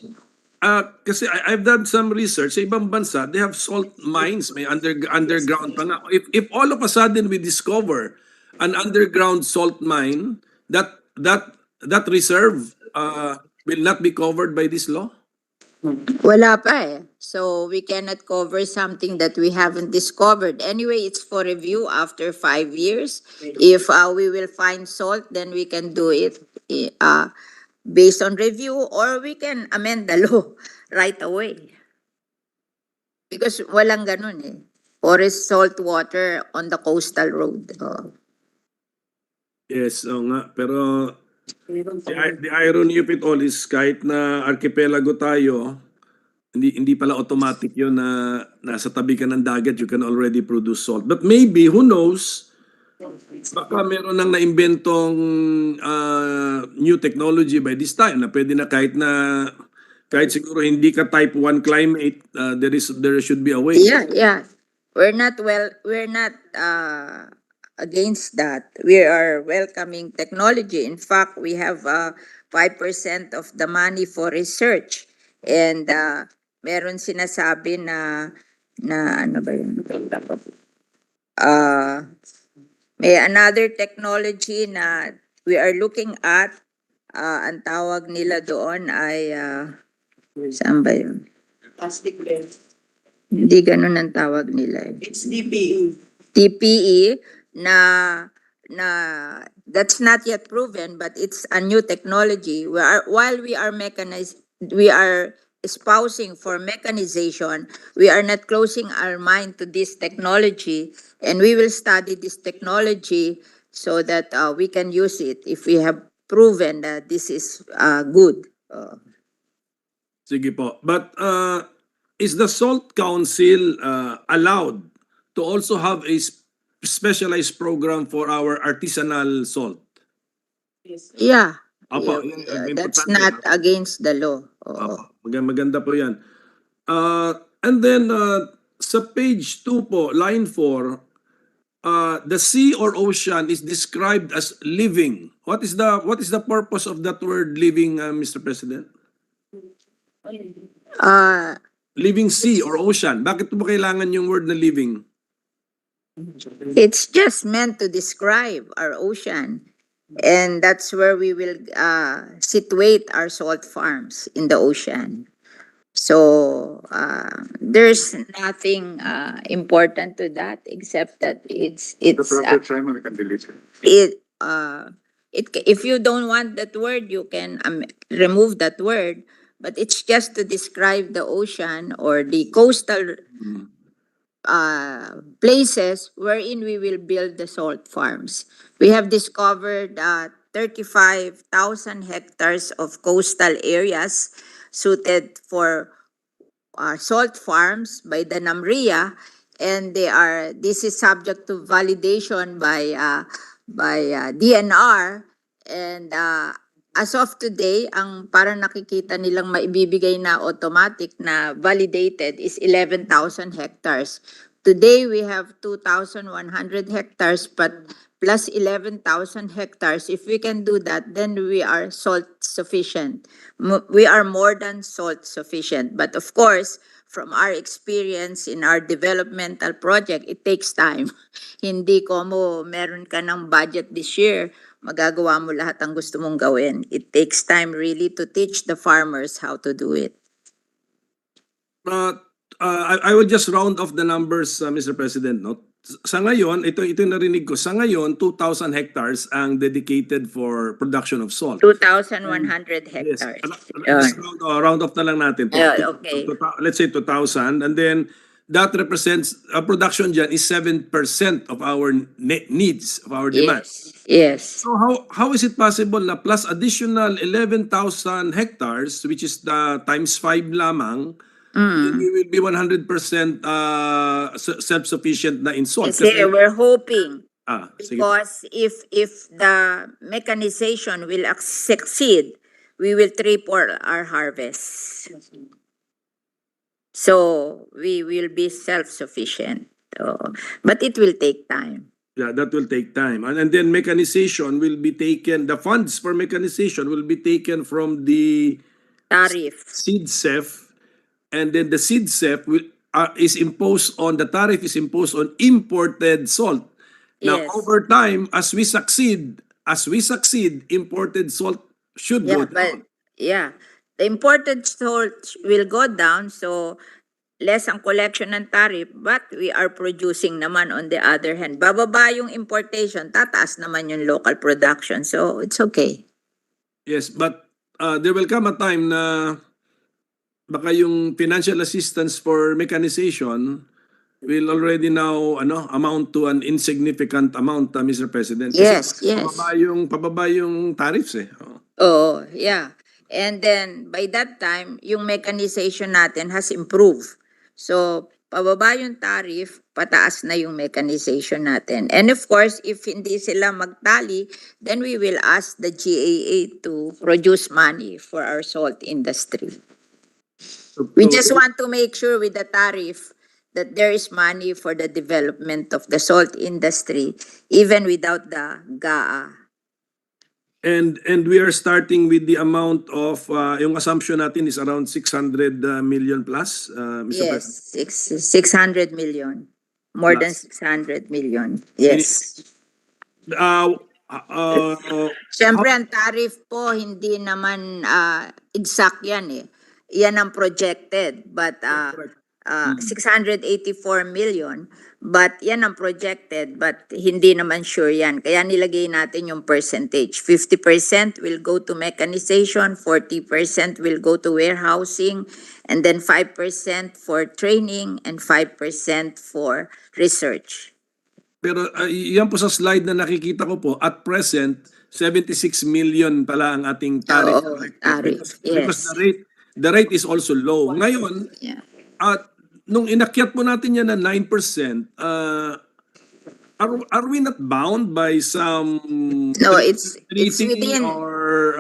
[SPEAKER 13] kasi I've done some research sa ibang bansa, they have salt mines, may underground pa nga. If all of a sudden we discover an underground salt mine, that reserve will not be covered by this law?
[SPEAKER 14] wala pa eh. So we cannot cover something that we haven't discovered. Anyway, it's for review after 5 years. If we will find salt, then we can do it based on review, or we can amend the law right away. Because walang ganun eh. Forest salt water on the coastal road. Oh.
[SPEAKER 13] Yes, oo nga. Pero the irony of it all is kahit na archipelago tayo, hindi pala automatic yun na nasa tabi ka ng dagat, you can already produce salt. But maybe, who knows, baka meron nang naimbentong new technology by this time na pwede na kahit siguro hindi ka type 1 climate, there should be a way.
[SPEAKER 14] Yeah. We're not against that. We are welcoming technology. In fact, we have 5% of the money for research. And meron sinasabi na ano ba yun? May another technology na we are looking at. Ang tawag nila doon ay saan ba yun?
[SPEAKER 7] Plastic bed.
[SPEAKER 14] Hindi ganun ang tawag nila.
[SPEAKER 7] It's DPE.
[SPEAKER 14] TPE na that's not yet proven, but it's a new technology. While we are espousing for mechanization, we are not closing our mind to this technology, and we will study this technology so that we can use it if we have proven that this is good.
[SPEAKER 13] Sige po. But is the Salt Council allowed to also have a specialized program for our artisanal salt?
[SPEAKER 14] Yeah.
[SPEAKER 13] Apo,
[SPEAKER 14] That's
[SPEAKER 13] importante,
[SPEAKER 14] not
[SPEAKER 13] no?
[SPEAKER 14] against the law. Oo.
[SPEAKER 13] Apo, maganda po yan. And then sa page 2 po, line 4, the sea or ocean is described as living. What is the purpose of that word living, Mr. President? Living sea or ocean. Bakit po kailangan yung word na living?
[SPEAKER 14] It's just meant to describe our ocean. And that's where we will situate our salt farms in the ocean. So there's nothing important to that except that it's if you don't want that word, you can remove that word. But it's just to describe the ocean or the coastal places wherein we will build the salt farms. We have discovered 35,000 hectares of coastal areas suited for salt farms by the NAMRIA, and this is subject to validation by DNR, and as of today, ang parang nakikita nilang maibibigay na automatic na validated is 11,000 hectares. Today, we have 2,100 hectares, but plus 11,000 hectares. If we can do that, then we are salt sufficient. We are more than salt sufficient. But of course, from our experience in our developmental project, it takes time. Hindi como meron ka ng budget this year, magagawa mo lahat ang gusto mong gawin. It takes time really to teach the farmers how to do it.
[SPEAKER 13] I will just round off the numbers, Mr. President. No? Sa ngayon, ito yung narinig ko, sa ngayon, 2,000 hectares ang dedicated for production of salt.
[SPEAKER 14] 2,100
[SPEAKER 13] Yes.
[SPEAKER 14] hectares.
[SPEAKER 13] Just round off na lang natin.
[SPEAKER 14] Okay.
[SPEAKER 13] Let's say 2,000. And then that represents, production dyan is 7% of our needs, of our demand.
[SPEAKER 14] Yes.
[SPEAKER 13] So how is it possible na plus additional 11,000 hectares, which is the times 5 lamang, then we will be 100% self-sufficient na in salt?
[SPEAKER 14] Kasi we're hoping.
[SPEAKER 13] Sige.
[SPEAKER 14] Because if the mechanization will succeed, we will triple our harvest. So we will be self-sufficient. But it will take time.
[SPEAKER 13] Yeah, that will take time. And then mechanization will be taken, the funds for mechanization will be taken from the
[SPEAKER 14] Tariff.
[SPEAKER 13] seed CEF, and then the seed CEF is imposed on, the tariff is imposed on imported salt. Now,
[SPEAKER 14] Yes.
[SPEAKER 13] over time, as we succeed, imported salt should go down.
[SPEAKER 14] The imported salt will go down, so less ang collection ng tariff, but we are producing naman on the other hand. Bababa yung importation, tataas naman yung local production, so it's okay.
[SPEAKER 13] Yes, but there will come a time na baka yung financial assistance for mechanization will already now amount to an insignificant amount, Mr. President.
[SPEAKER 14] Yes.
[SPEAKER 13] Pababa yung tariffs eh.
[SPEAKER 14] Yeah. And then, by that time, yung mechanization natin has improved. So, pababa yung tariff, pataas na yung mechanization natin. And of course, if hindi sila magtali, then we will ask the GAA to produce money for our salt industry. We just want to make sure with the tariff that there is money for the development of the salt industry, even without the GAA.
[SPEAKER 13] And we are starting with the amount of, yung assumption natin is around 600 million plus, Mr. President.
[SPEAKER 14] Yes, 600 million. More than 600 million. Yes. Siyempre, ang tariff po, hindi naman exact yan eh. Yan ang projected, but 684 million, but yan ang projected, but hindi naman sure yan. Kaya nilagay natin yung percentage. 50% will go to mechanization, 40% will go to warehousing, and then 5% for training, and 5% for research.
[SPEAKER 13] Pero yan po sa slide na nakikita ko po, at present, 76 million pala ang ating tariff.
[SPEAKER 14] Tariff,
[SPEAKER 13] Because
[SPEAKER 14] yes.
[SPEAKER 13] the rate is also low. Ngayon, at nung inakyat po natin yan na 9%, are we not bound by some
[SPEAKER 14] It's
[SPEAKER 13] treaty
[SPEAKER 14] within
[SPEAKER 13] or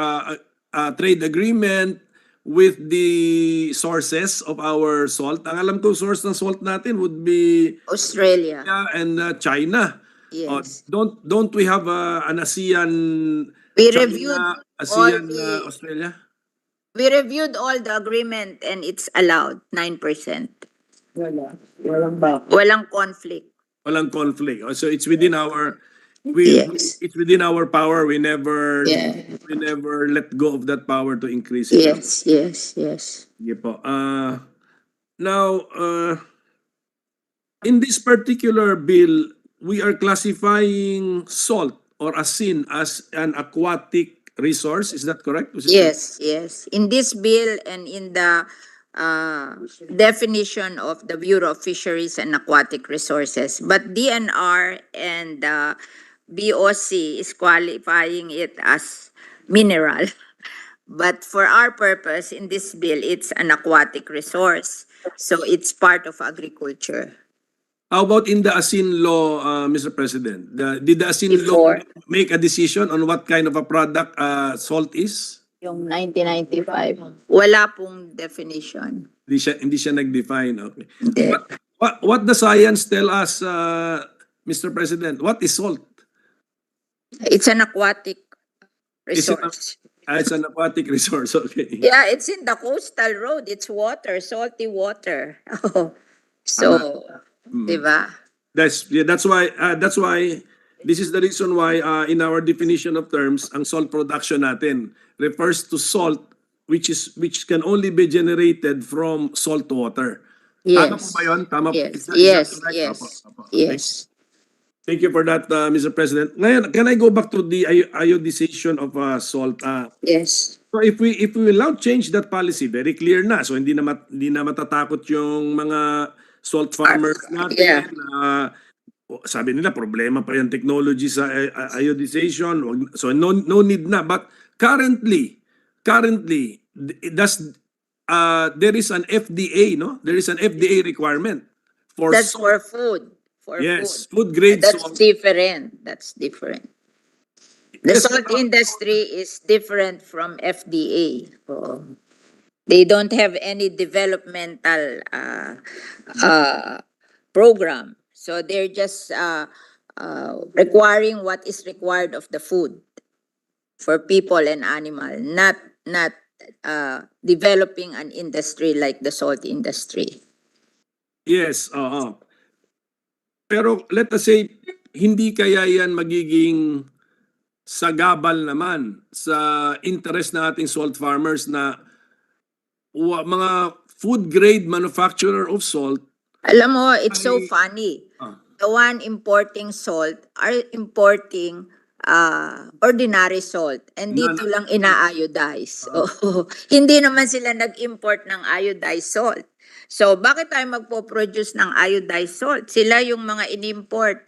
[SPEAKER 13] trade agreement with the sources of our salt? Ang alam ko, source ng salt natin would be
[SPEAKER 14] Australia.
[SPEAKER 13] and China.
[SPEAKER 14] Yes.
[SPEAKER 13] Don't we have an ASEAN?
[SPEAKER 14] We
[SPEAKER 13] China,
[SPEAKER 14] reviewed
[SPEAKER 13] ASEAN,
[SPEAKER 14] all
[SPEAKER 13] Australia?
[SPEAKER 14] We reviewed all the agreement and it's allowed 9%. Walang conflict.
[SPEAKER 13] Walang conflict. So it's within our
[SPEAKER 14] Yes.
[SPEAKER 13] it's within our power. We never let go of that power to increase it.
[SPEAKER 14] Yes.
[SPEAKER 13] Sige po. Now, in this particular bill, we are classifying salt or asin as an aquatic resource. Is that correct?
[SPEAKER 14] Yes. In this bill and in the definition of the Bureau of Fisheries and Aquatic Resources, but DNR and BOC is qualifying it as mineral. But for our purpose in this bill, it's an aquatic resource. So it's part of agriculture.
[SPEAKER 13] How about in the ASIN law, Mr. President? Did the ASIN law make a decision on what kind of a product salt is?
[SPEAKER 14] Yung 1995. Wala pong definition.
[SPEAKER 13] Hindi siya nag-define. Okay.
[SPEAKER 14] Hindi.
[SPEAKER 13] What the science tell us, Mr. President? What is salt?
[SPEAKER 14] It's an aquatic
[SPEAKER 13] Is it
[SPEAKER 14] resource.
[SPEAKER 13] it's an aquatic resource, okay.
[SPEAKER 14] Yeah, it's in the coastal road. It's water, salty water. So, di ba?
[SPEAKER 13] That's why this is the reason why in our definition of terms, ang salt production natin refers to salt which can only be generated from salt water. Tama po
[SPEAKER 14] Yes.
[SPEAKER 13] ba yun? Tama po.
[SPEAKER 14] Yes,
[SPEAKER 13] Is that
[SPEAKER 14] yes,
[SPEAKER 13] correct?
[SPEAKER 14] yes,
[SPEAKER 13] Apo.
[SPEAKER 14] yes.
[SPEAKER 13] Thank you for that, Mr. President. Ngayon, can I go back to the iodization of salt?
[SPEAKER 14] Yes.
[SPEAKER 13] So if we will now change that policy, very clear na. So hindi na matatakot yung mga salt farmers
[SPEAKER 14] Yeah.
[SPEAKER 13] natin. Sabi nila problema pa yung technology sa iodization. So no need na. But currently does there is an FDA, no? There is an FDA requirement for
[SPEAKER 14] That's
[SPEAKER 13] salt.
[SPEAKER 14] for food. For
[SPEAKER 13] Yes,
[SPEAKER 14] food.
[SPEAKER 13] food grade
[SPEAKER 14] That's
[SPEAKER 13] salt.
[SPEAKER 14] different. That's different. The
[SPEAKER 13] Yes,
[SPEAKER 14] salt industry is different from FDA. They don't have any developmental program. So they're just requiring what is required of the food for people and animal, not developing an industry like the salt industry.
[SPEAKER 13] Yes, oo. Pero let us say, hindi kaya yan magiging sagabal naman sa interest ng ating salt farmers na mga food grade manufacturer of salt.
[SPEAKER 14] Alam mo, it's so
[SPEAKER 13] ay-
[SPEAKER 14] funny.
[SPEAKER 13] Ah.
[SPEAKER 14] The one importing salt are importing ordinary salt and dito lang ina-iodize. Hindi naman sila nag-import ng iodized salt. So, bakit tayo magpo-produce ng iodized salt? Sila yung mga in-import,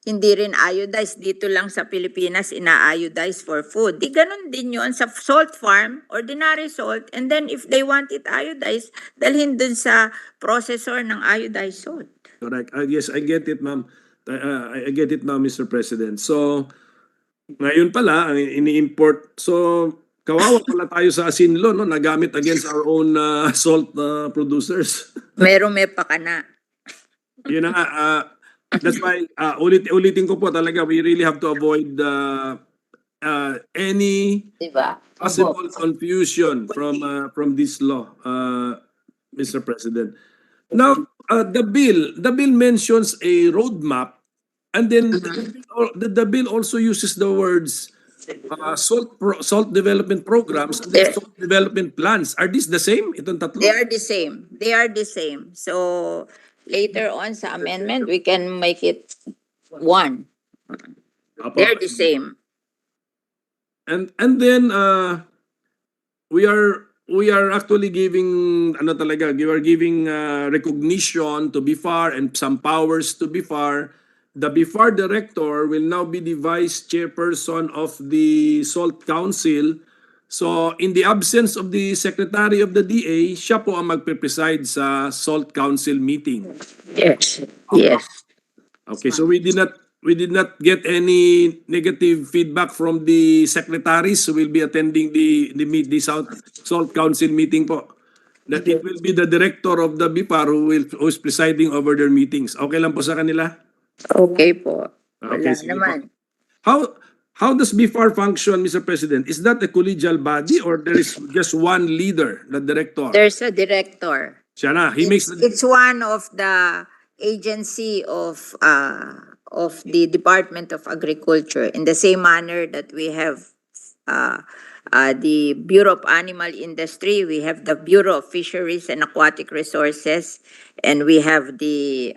[SPEAKER 14] hindi rin iodized. Dito lang sa Pilipinas, ina-iodize for food. Di ganun din yun sa salt farm, ordinary salt, and then if they want it iodized, dalhin dun sa processor ng iodized salt.
[SPEAKER 13] Correct. Yes, I get it, ma'am. I get it now, Mr. President. So, ngayon pala, ang ini-import. So, kawawa pala tayo sa asinlo, no? Nagamit against our own salt producers.
[SPEAKER 14] Meron may pakana.
[SPEAKER 13] Yun na nga. That's why, ulitin ko po talaga, we really have to avoid any
[SPEAKER 14] Diba?
[SPEAKER 13] possible confusion from this law, Mr. President. Now, the bill mentions a roadmap, and then the bill also uses the words salt development programs and then salt development plans. Are these the same? Itong tatlo?
[SPEAKER 14] They are the same. They are the same. So, later on sa amendment, we can make it one.
[SPEAKER 13] Apo.
[SPEAKER 14] They're the same.
[SPEAKER 13] And then we are actually giving we are giving recognition to BIFAR and some powers to BIFAR. The BIFAR director will now be the vice chairperson of the Salt Council. So in the absence of the secretary of the DA, siya po ang magpe-preside sa Salt Council meeting.
[SPEAKER 14] Yes. Yes.
[SPEAKER 13] Okay, so we did not get any negative feedback from the secretaries who will be attending the Salt Council meeting po. That it will be the director of the BIPAR who is presiding over their meetings. Okay lang po sa kanila?
[SPEAKER 14] Okay po.
[SPEAKER 13] Okay,
[SPEAKER 14] Wala
[SPEAKER 13] sige
[SPEAKER 14] naman.
[SPEAKER 13] po. How does BIFAR function, Mr. President? Is that a collegial body or there is just one leader, the director?
[SPEAKER 14] There's a director.
[SPEAKER 13] Siya na. He makes
[SPEAKER 14] It's one of the agency of the Department of Agriculture in the same manner that we have the Bureau of Animal Industry, we have the Bureau of Fisheries and Aquatic Resources, and we have the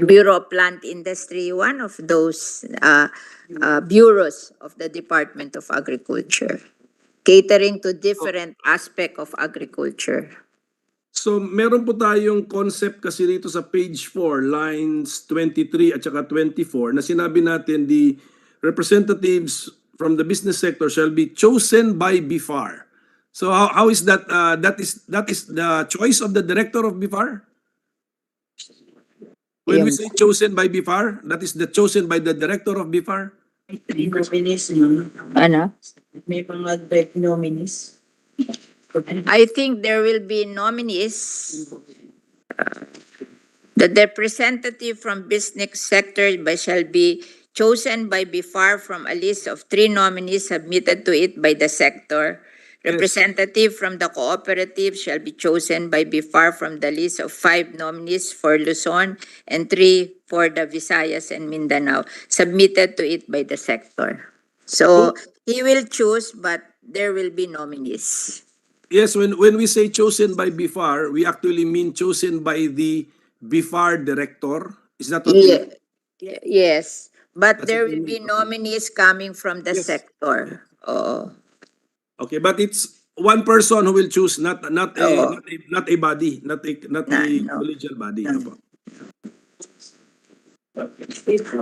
[SPEAKER 14] Bureau of Plant Industry, one of those bureaus of the Department of Agriculture, catering to different aspect of agriculture.
[SPEAKER 13] So, meron po tayong concept kasi dito sa page 4, lines 23 at saka 24, na sinabi natin the representatives from the business sector shall be chosen by BIFAR. So, how is that? That is the choice of the director of BIFAR? When we say chosen by BIFAR, that is the chosen by the director of BIFAR?
[SPEAKER 14] Ano?
[SPEAKER 15] May mga nominees.
[SPEAKER 14] I think there will be nominees. The representative from business sector shall be chosen by BIFAR from a list of 3 nominees submitted to it by the sector. Representative from the cooperative shall be chosen by BIFAR from the list of 5 nominees for Luzon and 3 for the Visayas and Mindanao, submitted to it by the sector. So he will choose, but there will be nominees.
[SPEAKER 13] Yes, when we say chosen by BIFAR, we actually mean chosen by the BIFAR director. Is that what we mean?
[SPEAKER 14] Yes, but
[SPEAKER 13] That's
[SPEAKER 14] there
[SPEAKER 13] what we
[SPEAKER 14] will be
[SPEAKER 13] mean.
[SPEAKER 14] nominees coming from the
[SPEAKER 13] Yes.
[SPEAKER 14] sector. Oo.
[SPEAKER 13] Okay, but it's one person who will choose, not a
[SPEAKER 14] Oo.
[SPEAKER 13] not a body, not a
[SPEAKER 14] No.
[SPEAKER 13] collegial body.
[SPEAKER 14] No.
[SPEAKER 13] Opo.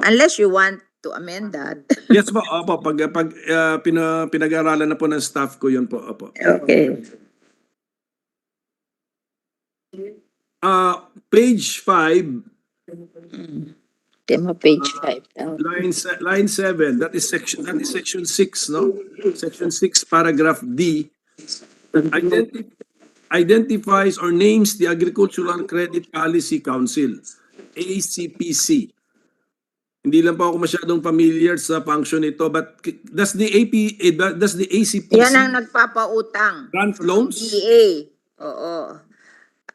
[SPEAKER 14] Unless you want to amend that.
[SPEAKER 13] Yes po, opo, pinag-aaralan na po ng staff ko 'yun po, opo.
[SPEAKER 14] Okay.
[SPEAKER 13] Page 5,
[SPEAKER 14] Tema page 5.
[SPEAKER 13] line 7, that is section 6, no? Section 6, paragraph D. Identifies or names the Agricultural Credit Policy Council, ACPC. Hindi lang po ako masyadong familiar sa function nito, but does the ACPC
[SPEAKER 14] Yan ang nagpapautang.
[SPEAKER 13] grant loans?
[SPEAKER 14] DA. Oo.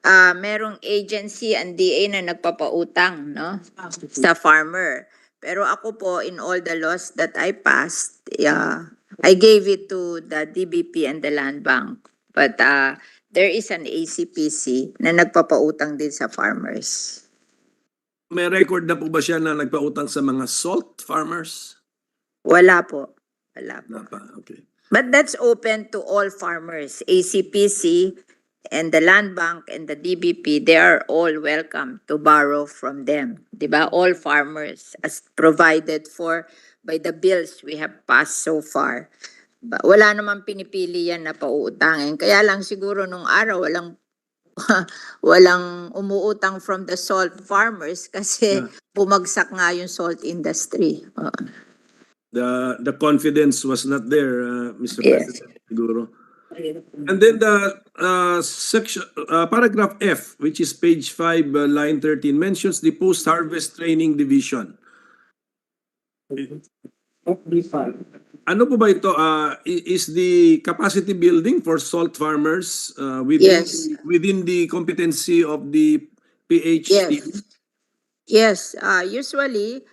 [SPEAKER 14] Merong agency ang DA na nagpapautang, no? Sa farmer. Pero ako po, in all the laws that I passed, I gave it to the DBP and the Land Bank. But there is an ACPC na nagpapautang din sa farmers.
[SPEAKER 13] May record na po ba siya na nagpautang sa mga salt farmers?
[SPEAKER 14] Wala po. Wala po.
[SPEAKER 13] Wala pa, okay.
[SPEAKER 14] But that's open to all farmers. ACPC and the Land Bank and the DBP, they are all welcome to borrow from them. Diba? All farmers, as provided for by the bills we have passed so far. Wala namang pinipili yan na pauutangin. Kaya lang siguro nung araw, walang umuutang from the salt farmers kasi bumagsak nga yung salt industry.
[SPEAKER 13] The confidence was not there, Mr.
[SPEAKER 14] Yes.
[SPEAKER 13] President, siguro. And then the section paragraph F, which is page 5, line 13, mentions the post-harvest training division. Ano po ba ito? Is the capacity building for salt farmers
[SPEAKER 14] Yes.
[SPEAKER 13] within the competency of the PhD?
[SPEAKER 14] Yes. Usually,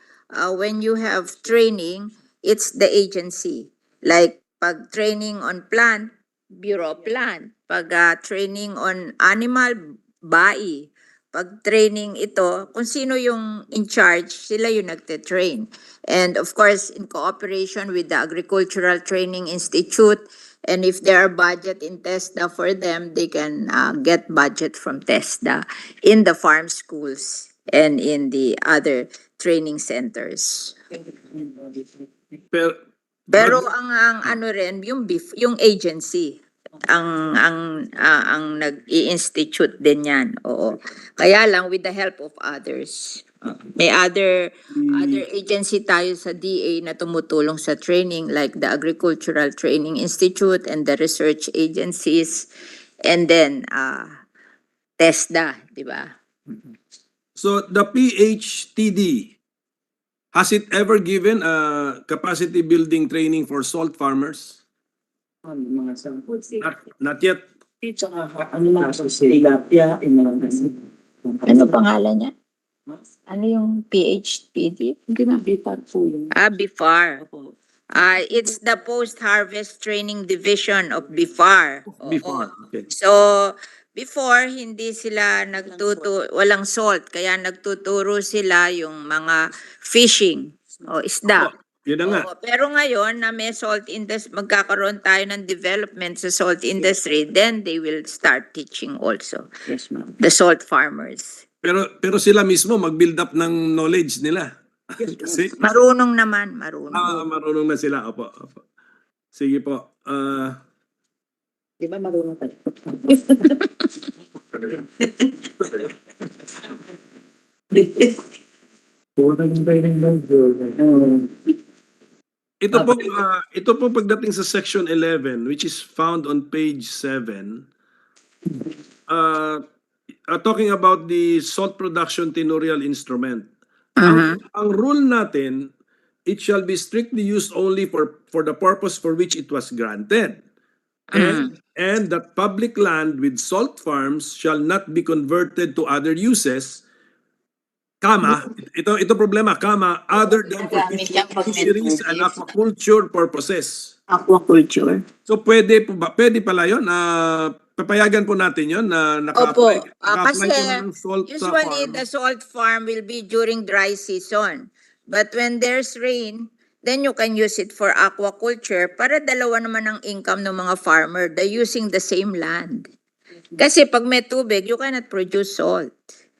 [SPEAKER 14] when you have training, it's the agency. Like pag training on plant, Bureau of Plant. Pag training on animal, BAI. Pag training ito, kung sino yung in charge, sila yung nagte-train. And of course, in cooperation with the Agricultural Training Institute, and if there are budget in TESDA for them, they can get budget from TESDA in the farm schools and in the other training centers. Pero ang ano rin, yung agency ang nag-i-institute din yan. Oo. Kaya lang with the help of others. May other agency tayo sa DA na tumutulong sa training like the Agricultural Training Institute and the research agencies and then TESDA, di ba?
[SPEAKER 13] So the PHTD, has it ever given capacity building training for salt farmers? Not yet.
[SPEAKER 14] Ano pangalan niya? Ano yung PHPD? BIFAR. It's the Post-Harvest Training Division of BIFAR.
[SPEAKER 13] Before, okay.
[SPEAKER 14] So, before, hindi sila walang salt, kaya nagtuturo sila yung mga fishing o isda.
[SPEAKER 13] Yun na nga.
[SPEAKER 14] Oo, pero ngayon na may salt industry, magkakaroon tayo ng development sa salt industry, then they will start teaching also. Yes, ma'am. The salt farmers.
[SPEAKER 13] Pero sila mismo mag-build up ng knowledge nila. Kasi
[SPEAKER 14] Marunong naman, marunong.
[SPEAKER 13] marunong na sila. Opo. Sige po.
[SPEAKER 15] Di ba marunong tayo?
[SPEAKER 13] Ito po pagdating sa section 11, which is found on page 7. talking about the salt production tenurial instrument. Ang rule natin, it shall be strictly used only for the purpose for which it was granted. And that public land with salt farms shall not be converted to other uses, ito problema, other than for fisheries and aquaculture purposes.
[SPEAKER 14] Aquaculture.
[SPEAKER 13] So pwede pala yun, papayagan po natin yun na naka-apply
[SPEAKER 14] Opo,
[SPEAKER 13] naka-apply
[SPEAKER 14] kasi
[SPEAKER 13] po ng salt
[SPEAKER 14] usually
[SPEAKER 13] farm.
[SPEAKER 14] the salt farm will be during dry season. But when there's rain, then you can use it for aquaculture para dalawa naman ang income ng mga farmer. They're using the same land. Kasi pag may tubig, you cannot produce salt.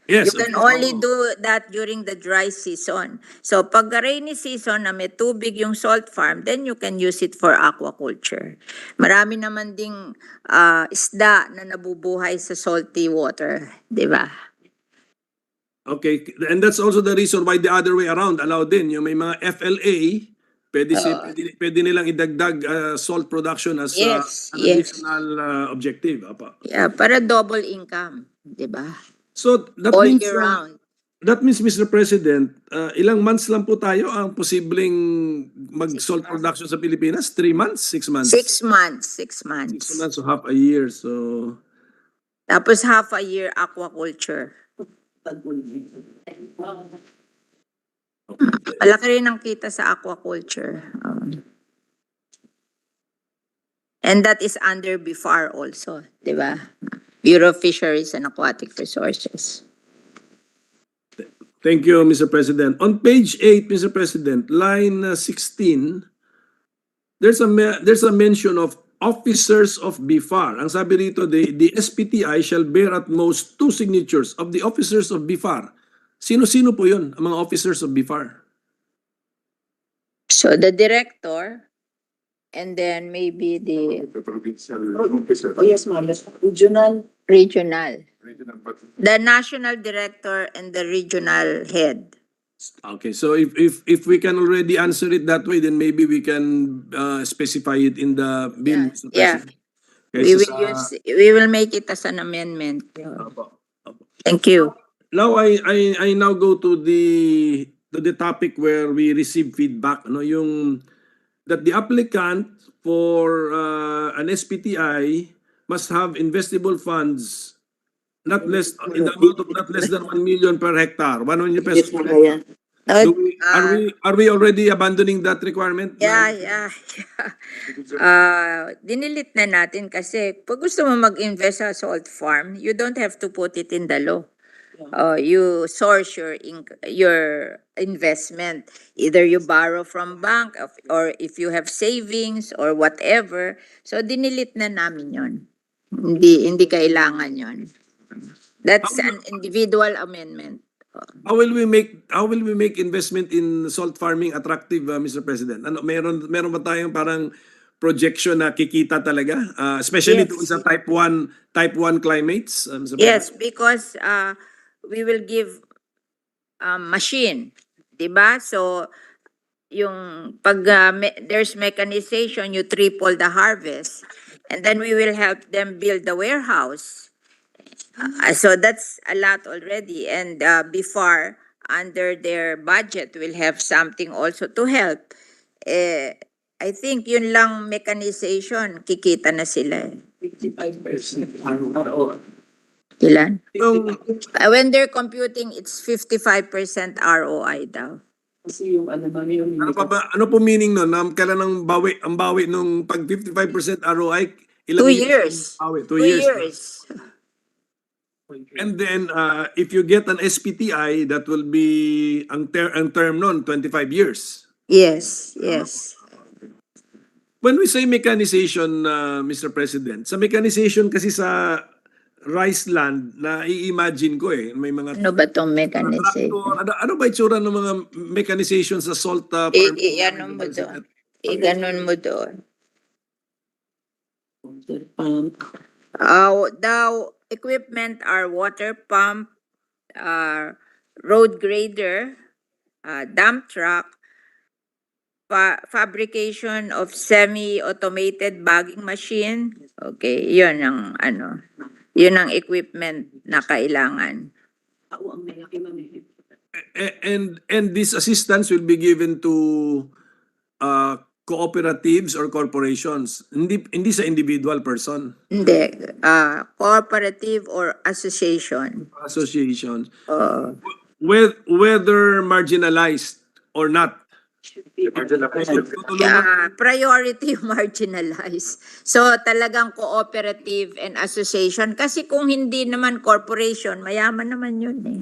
[SPEAKER 13] Yes,
[SPEAKER 14] You can only do that during the dry season. So pag rainy season na may tubig yung salt farm, then you can use it for aquaculture. Marami naman ding isda na nabubuhay sa salty water, di ba?
[SPEAKER 13] Okay, and that's also the reason why the other way around allowed din. Yung may mga FLA, pwede nilang idagdag salt production as
[SPEAKER 14] Yes,
[SPEAKER 13] an
[SPEAKER 14] yes.
[SPEAKER 13] additional objective. Apa.
[SPEAKER 14] Yeah, para double income, di ba?
[SPEAKER 13] So that
[SPEAKER 14] All
[SPEAKER 13] means
[SPEAKER 14] year round.
[SPEAKER 13] that means, Mr. President, ilang months lang po tayo ang posibleng mag-salt production sa Pilipinas? 3 months? 6 months?
[SPEAKER 14] 6 months, 6
[SPEAKER 13] 6
[SPEAKER 14] months.
[SPEAKER 13] months, so half a year. So
[SPEAKER 14] Tapos half a year aquaculture. Malaki rin ang kita sa aquaculture. And that is under BIFAR also, di ba? Bureau of Fisheries and Aquatic Resources.
[SPEAKER 13] thank you, Mr. President. On page 8, Mr. President, line 16, there's a mention of officers of BIFAR. Ang sabi rito, the SPTI shall bear at most 2 signatures of the officers of BIFAR. Sino-sino po yun, ang mga officers of BIFAR?
[SPEAKER 14] So the director, and then maybe the
[SPEAKER 15] yes, ma'am. Regional.
[SPEAKER 14] the national director and the regional head.
[SPEAKER 13] Okay, so if we can already answer it that way, then maybe we can specify it in the bill, Mr.
[SPEAKER 14] Yeah.
[SPEAKER 13] President. Kaysa
[SPEAKER 14] We will make it as an amendment. Thank you.
[SPEAKER 13] Now I now go to the topic where we receive feedback, no, yung that the applicant for an SPTI must have investable funds not less in the amount of not less than 1 million per hectare, 1 million pesos per hectare. Are we already abandoning that requirement?
[SPEAKER 14] Yeah. Dinilit na natin kasi pag gusto mo mag-invest sa salt farm, you don't have to put it in the law. You source your investment. Either you borrow from bank or if you have savings or whatever. So dinilit na namin yon. Hindi kailangan yon. That's an individual amendment.
[SPEAKER 13] How will we make investment in salt farming attractive, Mr. President? Ano, meron ba tayong parang projection na kikita talaga, especially doon sa type 1 climates, Mr.
[SPEAKER 14] Yes,
[SPEAKER 13] President?
[SPEAKER 14] because we will give machine, 'di ba? So yung pag there's mechanization, you triple the harvest, and then we will help them build the warehouse. So that's a lot already, and before under their budget will have something also to help. I think yun lang mechanization, kikita na sila.
[SPEAKER 15] 55%
[SPEAKER 14] Ilan? When they're computing, it's 55% ROI daw.
[SPEAKER 15] Kasi yung ano yun.
[SPEAKER 13] Ano po meaning nun? Kailan ang bawi nung pag 55% ROI?
[SPEAKER 14] 2 years.
[SPEAKER 13] Bawi?
[SPEAKER 14] 2 years.
[SPEAKER 13] And then if you get an SPTI, that will be ang term nun 25 years.
[SPEAKER 14] Yes.
[SPEAKER 13] When we say mechanization, Mr. President, sa mechanization kasi sa rice land, na i-imagine ko may mga
[SPEAKER 14] Ano ba itong mechanization?
[SPEAKER 13] ano ba itsura ng mga mechanization sa salt farm?
[SPEAKER 14] Ganon mo doon. Ganon mo doon. The equipment are water pump, road grader, dump truck, fabrication of semi-automated bagging machine. Okay, yun ang ano. Yun ang equipment na kailangan.
[SPEAKER 15] Ako ang malaki mamili.
[SPEAKER 13] And this assistance will be given to cooperatives or corporations, hindi sa individual person,
[SPEAKER 14] Hindi, cooperative or association.
[SPEAKER 13] associations,
[SPEAKER 14] Oo.
[SPEAKER 13] whether marginalized or not.
[SPEAKER 14] Priority marginalized. So talagang cooperative and association. Kasi kung hindi naman corporation, mayaman naman yun eh.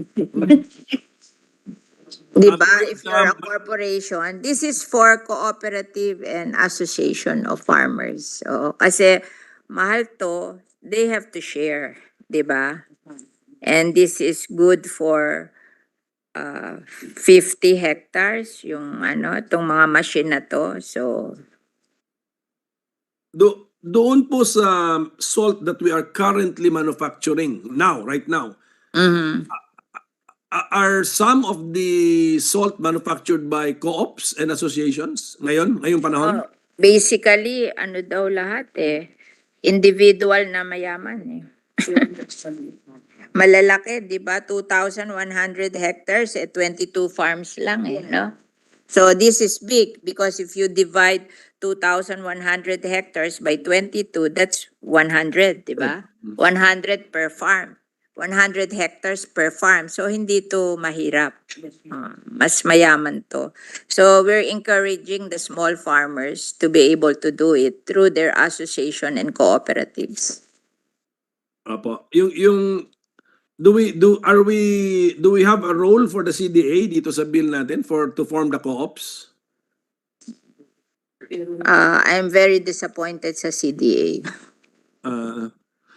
[SPEAKER 14] Di ba? If you're a corporation, this is for cooperative and association of farmers. So, kasi mahal to, they have to share. Di ba? And this is good for 50 hectares, yung itong mga machine na to. So,
[SPEAKER 13] Doon po sa salt that we are currently manufacturing now, right now,
[SPEAKER 14] mhm.
[SPEAKER 13] are some of the salt manufactured by co-ops and associations ngayong panahon?
[SPEAKER 14] Basically, ano daw lahat eh, individual na mayaman eh. Malalaki, di ba? 2,100 hectares, 22 farms lang eh, no? So this is big because if you divide 2,100 hectares by 22, that's 100, di ba? 100 per farm. 100 hectares per farm. So hindi to mahirap. Mas mayaman to. So we're encouraging the small farmers to be able to do it through their association and cooperatives.
[SPEAKER 13] Apo. Yung do we have a role for the CDA dito sa bill natin to form the co-ops?
[SPEAKER 14] I'm very disappointed sa CDA.
[SPEAKER 13] Uh,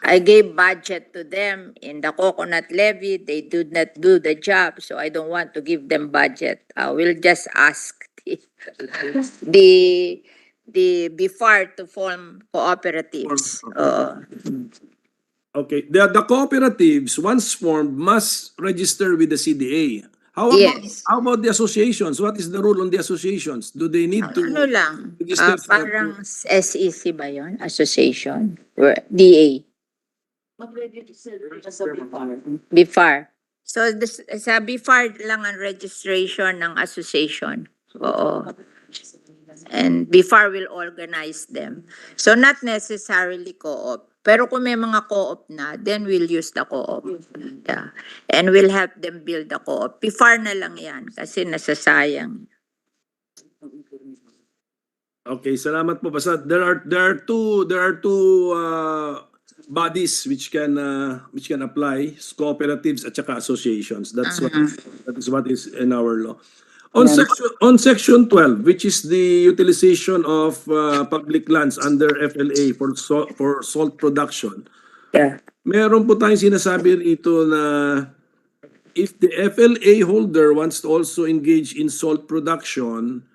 [SPEAKER 14] I gave budget to them in the coconut levy. They did not do the job, so I don't want to give them budget. We'll just ask the BIFAR to form cooperatives.
[SPEAKER 13] Okay. The cooperatives, once formed, must register with the CDA. How about the associations? What is the rule on the associations? Do they need to
[SPEAKER 14] Ano lang,
[SPEAKER 13] register
[SPEAKER 14] parang SEC ba yun? Association? Or DA?
[SPEAKER 15] Mag-register ka sa BIFAR.
[SPEAKER 14] BIFAR. So sa BIFAR lang ang registration ng association. Oo. And BIFAR will organize them. So not necessarily co-op. Pero kung may mga co-op na, then we'll use the co-op. Yeah. And we'll help them build the co-op. BIFAR na lang yan kasi nasasayang.
[SPEAKER 13] Okay, salamat po. Basta there are two bodies which can apply, cooperatives at saka associations. That is what is in our law. On section 12, which is the utilization of public lands under FLA for salt production.
[SPEAKER 14] Yeah.
[SPEAKER 13] Meron po tayong sinasabi rito na if the FLA holder wants to also engage in salt production,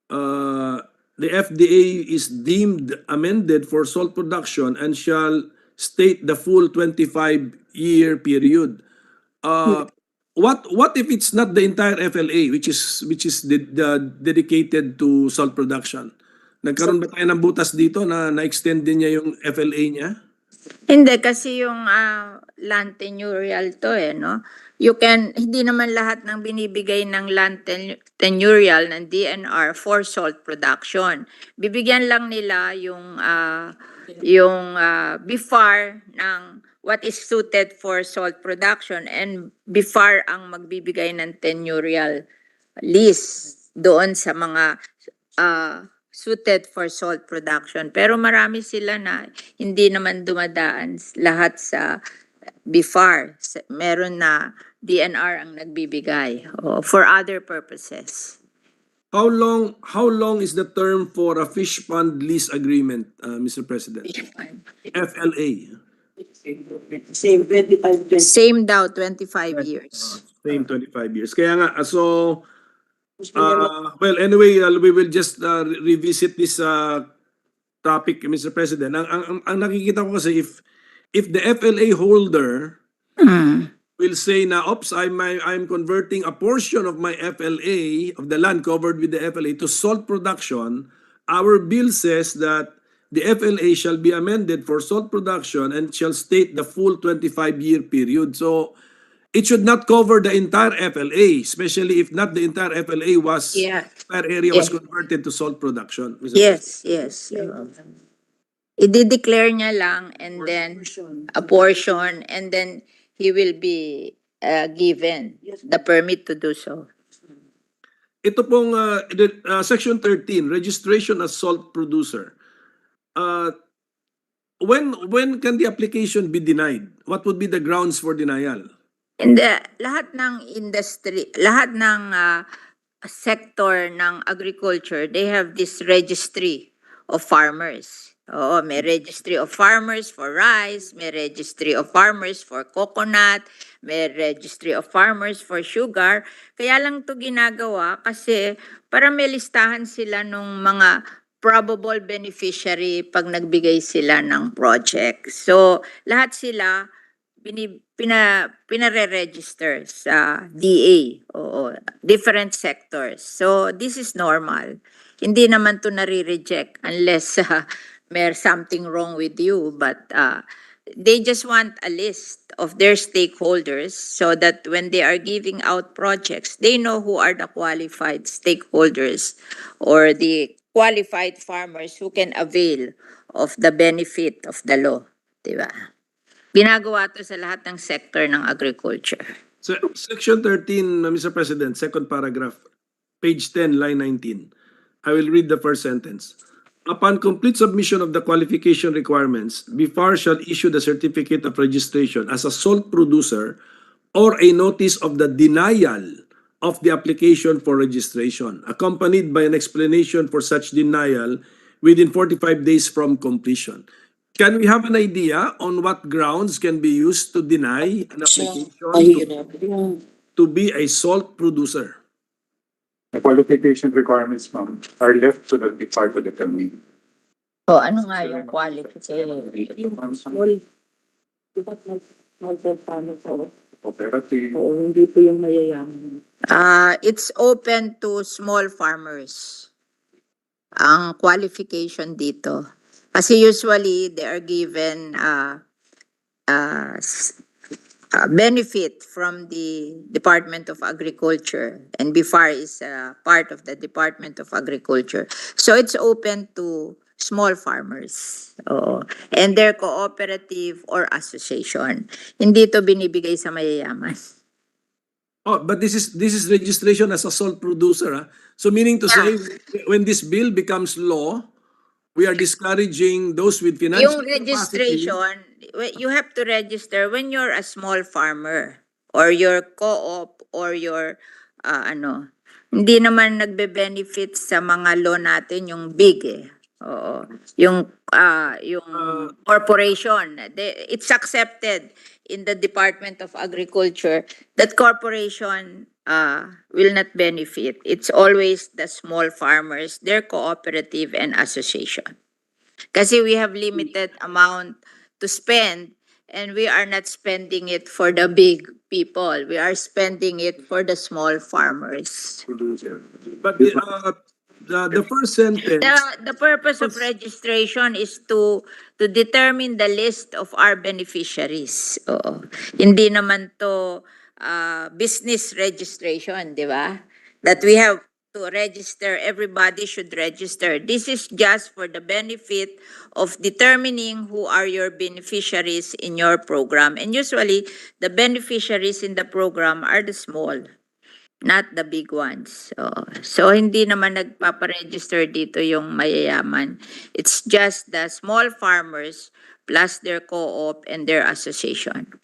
[SPEAKER 13] the FDA is deemed amended for salt production and shall state the full 25-year period. What if it's not the entire FLA which is dedicated to salt production? Nagkaroon ba tayo ng butas dito na na-extend din niya yung FLA niya?
[SPEAKER 14] Hindi, kasi yung land tenurial to no? Hindi naman lahat ng binibigay ng land tenurial ng DNR for salt production. Bibigyan lang nila yung BIFAR ng what is suited for salt production and BIFAR ang magbibigay ng tenurial lease doon sa mga suited for salt production. Pero marami sila na hindi naman dumadaan lahat sa BIFAR. Meron na DNR ang nagbibigay for other purposes.
[SPEAKER 13] How long is the term for a fish pond lease agreement, Mr. President? FLA.
[SPEAKER 15] Same 25 years.
[SPEAKER 14] Same daw, 25 years.
[SPEAKER 13] Same 25 years. Kaya nga, well, anyway, we will just revisit this topic, Mr. President. Ang nakikita ko kasi if the FLA holder will say na, oops, I'm converting a portion of my FLA, of the land covered with the FLA, to salt production, our bill says that the FLA shall be amended for salt production and shall state the full 25-year period. So it should not cover the entire FLA, especially if not the entire FLA was,
[SPEAKER 14] Yeah.
[SPEAKER 13] entire area was converted to salt production. Mr.
[SPEAKER 14] Yes, yes. I-declare niya lang and then a portion and then he will be given the permit to do so.
[SPEAKER 13] Ito pong Section 13, registration as salt producer. When can the application be denied? What would be the grounds for denial?
[SPEAKER 14] And lahat ng industry, lahat ng sector ng agriculture, they have this registry of farmers. Oo, may registry of farmers for rice, may registry of farmers for coconut, may registry of farmers for sugar. Kaya lang to ginagawa kasi para may listahan sila nung mga probable beneficiary pag nagbigay sila ng project. So, lahat sila pinare-register sa DA, oo, different sectors. So, this is normal. Hindi naman to nare-reject unless there's something wrong with you. But they just want a list of their stakeholders so that when they are giving out projects, they know who are the qualified stakeholders or the qualified farmers who can avail of the benefit of the law. Diba? Ginagawa to sa lahat ng sector ng agriculture.
[SPEAKER 13] Section 13, Mr. President, second paragraph, page 10, line 19. I will read the first sentence. Upon complete submission of the qualification requirements, BIFAR shall issue the certificate of registration as a salt producer or a notice of the denial of the application for registration, accompanied by an explanation for such denial within 45 days from completion. Can we have an idea on what grounds can be used to deny an application to be a salt producer?
[SPEAKER 16] The qualification requirements, ma'am, are left to the BIFAR to determine.
[SPEAKER 14] O ano nga yung qualification?
[SPEAKER 16] Cooperative.
[SPEAKER 15] Hindi po yung mayayaman.
[SPEAKER 14] It's open to small farmers. Ang qualification dito. Kasi usually they are given benefit from the Department of Agriculture, and BIFAR is part of the Department of Agriculture. So it's open to small farmers. Oo. And their cooperative or association. Hindi to binibigay sa mayayaman.
[SPEAKER 13] Oh, but this is registration as a salt producer. So meaning to say, when this bill becomes law, we are discouraging those with financial
[SPEAKER 14] Yung registration, you have to register when you're a small farmer or your co-op or your hindi naman nagbe-benefit sa mga law natin yung big Oo. Yung corporation, it's accepted in the Department of Agriculture that corporation will not benefit. It's always the small farmers, their cooperative and association. Kasi we have limited amount to spend and we are not spending it for the big people. We are spending it for the small farmers.
[SPEAKER 13] But the first sentence,
[SPEAKER 14] The purpose of registration is to determine the list of our beneficiaries. Oo. Hindi naman to business registration, di ba? That we have to register, everybody should register. This is just for the benefit of determining who are your beneficiaries in your program. And usually, the beneficiaries in the program are the small, not the big ones. So hindi naman nagpaparegister dito yung mayayaman. It's just the small farmers plus their co-op and their association.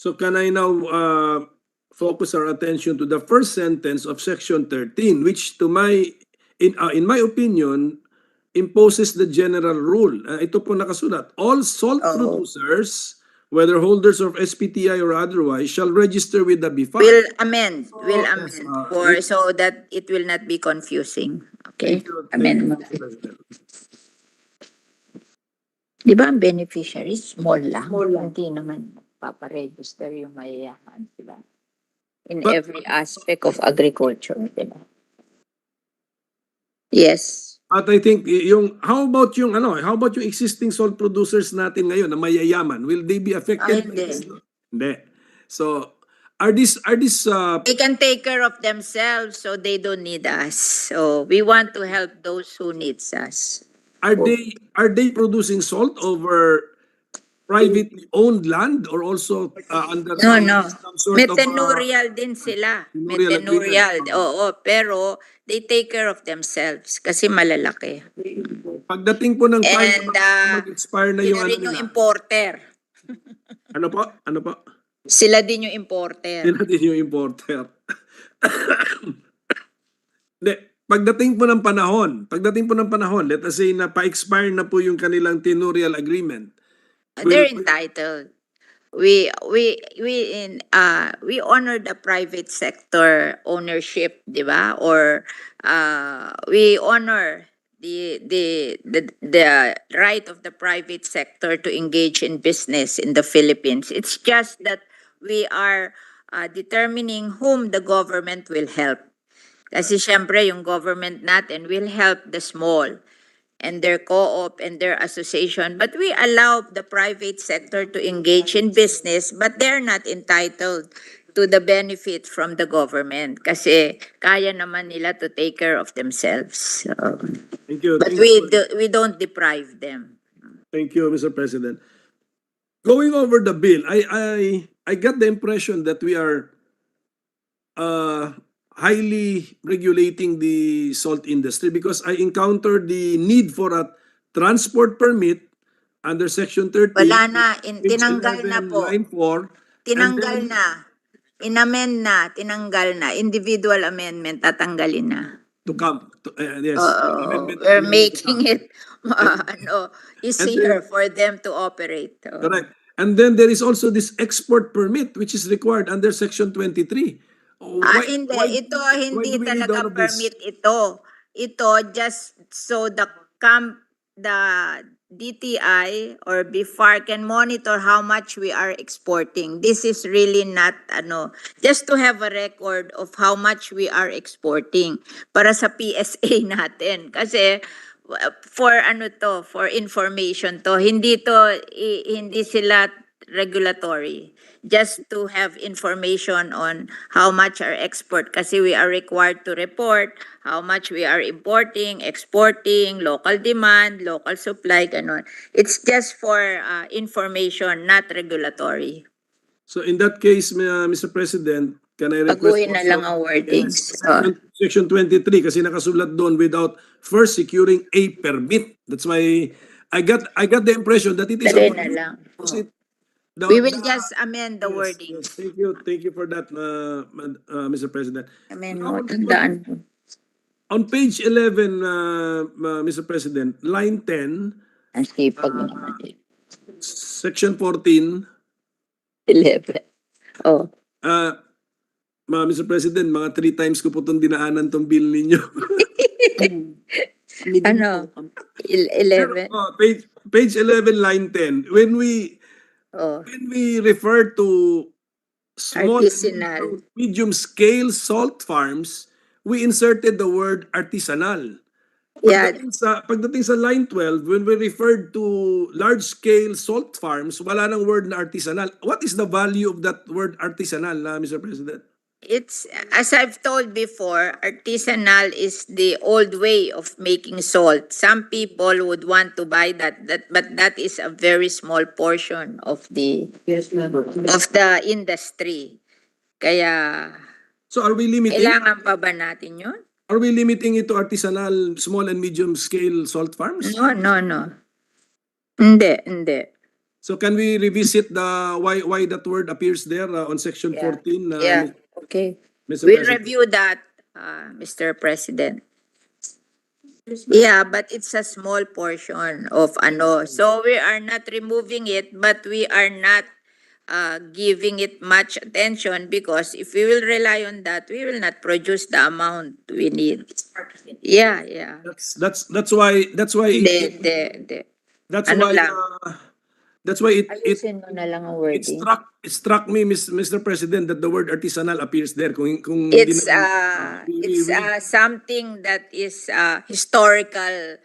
[SPEAKER 13] so can I now focus our attention to the first sentence of Section 13, which in my opinion, imposes the general rule. Ito po nakasulat. All salt producers, whether holders of SPTI or otherwise, shall register with the BIFAR.
[SPEAKER 14] Will amend so that it will not be confusing. Okay? Amendment. Di ba ang beneficiaries small lang? Hindi naman paparegister yung mayayaman, di ba? In every aspect of agriculture, di ba? Yes.
[SPEAKER 13] At I think how about yung existing salt producers natin ngayon na mayayaman? Will they be affected by
[SPEAKER 14] Hindi.
[SPEAKER 13] this? Hindi. So, are these
[SPEAKER 14] They can take care of themselves, so they don't need us. So we want to help those who needs us.
[SPEAKER 13] are they producing salt over privately owned land or also under
[SPEAKER 14] No, no.
[SPEAKER 13] some sort of
[SPEAKER 14] Metenurial din sila.
[SPEAKER 13] tenurial
[SPEAKER 14] Metenurial,
[SPEAKER 13] agreement?
[SPEAKER 14] oo. Pero they take care of themselves kasi malalaki.
[SPEAKER 13] Pagdating po ng time
[SPEAKER 14] And
[SPEAKER 13] na mag-expire na yung
[SPEAKER 14] sila
[SPEAKER 13] ano
[SPEAKER 14] rin yung
[SPEAKER 13] nila.
[SPEAKER 14] importer.
[SPEAKER 13] Ano po? Ano po?
[SPEAKER 14] Sila din yung importer.
[SPEAKER 13] Yun natin yung importer. Hindi, pagdating po ng panahon, let us say na pa-expire na po yung kanilang tenurial agreement.
[SPEAKER 14] They're entitled. We honor the private sector ownership, di ba? Or we honor the right of the private sector to engage in business in the Philippines. It's just that we are determining whom the government will help. Kasi syempre yung government natin will help the small and their co-op and their association. But we allow the private sector to engage in business, but they're not entitled to the benefit from the government kasi kaya naman nila to take care of themselves. So,
[SPEAKER 13] Thank you.
[SPEAKER 14] but
[SPEAKER 13] Thank you.
[SPEAKER 14] we don't deprive them.
[SPEAKER 13] Thank you, Mr. President. Going over the bill, I got the impression that we are highly regulating the salt industry because I encountered the need for a transport permit under Section 13.
[SPEAKER 14] Wala na,
[SPEAKER 13] page
[SPEAKER 14] tinanggal na
[SPEAKER 13] 11,
[SPEAKER 14] po.
[SPEAKER 13] Line 4.
[SPEAKER 14] Tinanggal na. Inamend na, tinanggal na. Individual amendment, tatanggalin na.
[SPEAKER 13] To come. Yes. Amendment
[SPEAKER 14] We're
[SPEAKER 13] to
[SPEAKER 14] making
[SPEAKER 13] come.
[SPEAKER 14] it easier for them to operate.
[SPEAKER 13] Correct. And then there is also this export permit which is required under Section 23.
[SPEAKER 14] Hindi. Ito,
[SPEAKER 13] why
[SPEAKER 14] hindi
[SPEAKER 13] do we need
[SPEAKER 14] talaga
[SPEAKER 13] all of this?
[SPEAKER 14] permit ito. Ito, just so the DTI or BIFAR can monitor how much we are exporting. This is really not, just to have a record of how much we are exporting para sa PSA natin. Kasi, for information to. Hindi sila regulatory. Just to have information on how much our export kasi we are required to report how much we are importing, exporting, local demand, local supply, ganon. It's just for information, not regulatory.
[SPEAKER 13] So in that case, Mr. President, can I request
[SPEAKER 14] Baguhin na
[SPEAKER 13] also-
[SPEAKER 14] lang ang wordings.
[SPEAKER 13] Yes, Section 23 kasi nakasulat doon without first securing a permit. That's why I got the impression that it is
[SPEAKER 14] Dali na lang. We will just amend the wordings.
[SPEAKER 13] Yes. Thank you for that, Mr. President.
[SPEAKER 14] Amend mo, tandaan mo.
[SPEAKER 13] On page 11, Mr. President, line 10,
[SPEAKER 14] Ang sipag naman.
[SPEAKER 13] section 14,
[SPEAKER 14] 11. Oh.
[SPEAKER 13] Mr. President, mga 3 times ko po itong dinaanan tong bill ninyo.
[SPEAKER 14] 11.
[SPEAKER 13] Page 11, line 10. When we refer to small
[SPEAKER 14] Artisanal.
[SPEAKER 13] and medium scale salt farms, we inserted the word artisanal.
[SPEAKER 14] Yeah.
[SPEAKER 13] Pagdating sa line 12, when we referred to large scale salt farms, wala nang word na artisanal. What is the value of that word artisanal, Mr. President?
[SPEAKER 14] It's, as I've told before, artisanal is the old way of making salt. Some people would want to buy that, but that is a very small portion of the industry. Kaya,
[SPEAKER 13] So are we limiting?
[SPEAKER 14] kailangan pa ba natin yun?
[SPEAKER 13] Are we limiting it to artisanal, small and medium scale salt farms?
[SPEAKER 14] No. Hindi.
[SPEAKER 13] So can we revisit the why that word appears there on section 14?
[SPEAKER 14] Yeah, okay.
[SPEAKER 13] Mr.
[SPEAKER 14] We'll
[SPEAKER 13] President?
[SPEAKER 14] review that, Mr. President. Yeah, but it's a small portion of So we are not removing it, but we are not giving it much attention because if we will rely on that, we will not produce the amount we need. Yeah.
[SPEAKER 13] That's why
[SPEAKER 14] Hindi.
[SPEAKER 13] that's
[SPEAKER 14] Ano
[SPEAKER 13] why
[SPEAKER 14] lang?
[SPEAKER 13] That's why it
[SPEAKER 14] Ayusin mo na lang ang wording.
[SPEAKER 13] it struck me, Mr. President, that the word artisanal appears there. Kung hindi
[SPEAKER 14] It's
[SPEAKER 13] naman-
[SPEAKER 14] something that is historical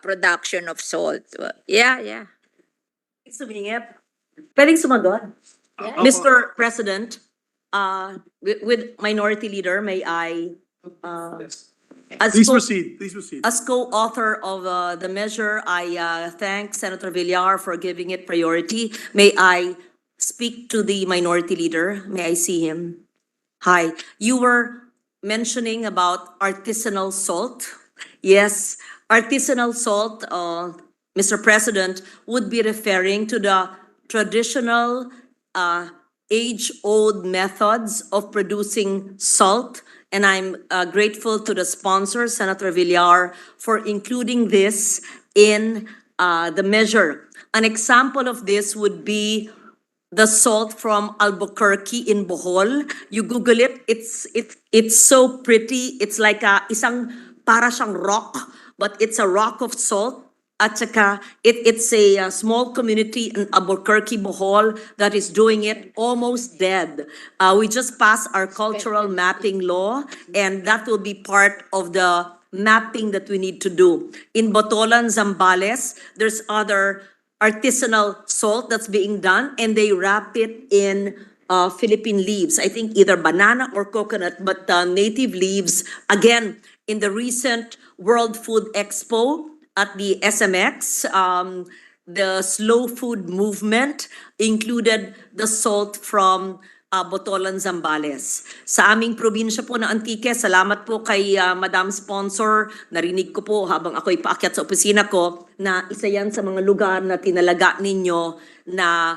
[SPEAKER 14] production of salt. Yeah.
[SPEAKER 15] Sumingit. Pwedeng sumagot.
[SPEAKER 14] Yeah.
[SPEAKER 15] Mr. President, with Minority Leader, may I, as
[SPEAKER 2] Please
[SPEAKER 15] co-
[SPEAKER 2] proceed, please proceed.
[SPEAKER 15] as co-author of the measure, I thank Senator Villar for giving it priority. May I speak to the Minority Leader? May I see him? Hi, you were mentioning about artisanal salt. Yes, artisanal salt, Mr. President, would be referring to the traditional, age-old methods of producing salt. And I'm grateful to the sponsor, Senator Villar, for including this in the measure. An example of this would be the salt from Albuquerque in Bohol. You Google it, it's so pretty. It's like para siyang rock, but it's a rock of salt. At saka, it's a small community in Albuquerque, Bohol, that is doing it almost dead. We just passed our cultural mapping law, and that will be part of the mapping that we need to do. In Botolan, Zambales, there's other artisanal salt that's being done, and they wrap it in Philippine leaves. I think either banana or coconut, but native leaves. Again, in the recent World Food Expo at the SMX, the slow food movement included the salt from Botolan, Zambales. Sa aming probinsya po na Antique, salamat po kay Madam Sponsor. Narinig ko po habang ako'y paakyat sa opisina ko na isa yan sa mga lugar na tinalaga ninyo na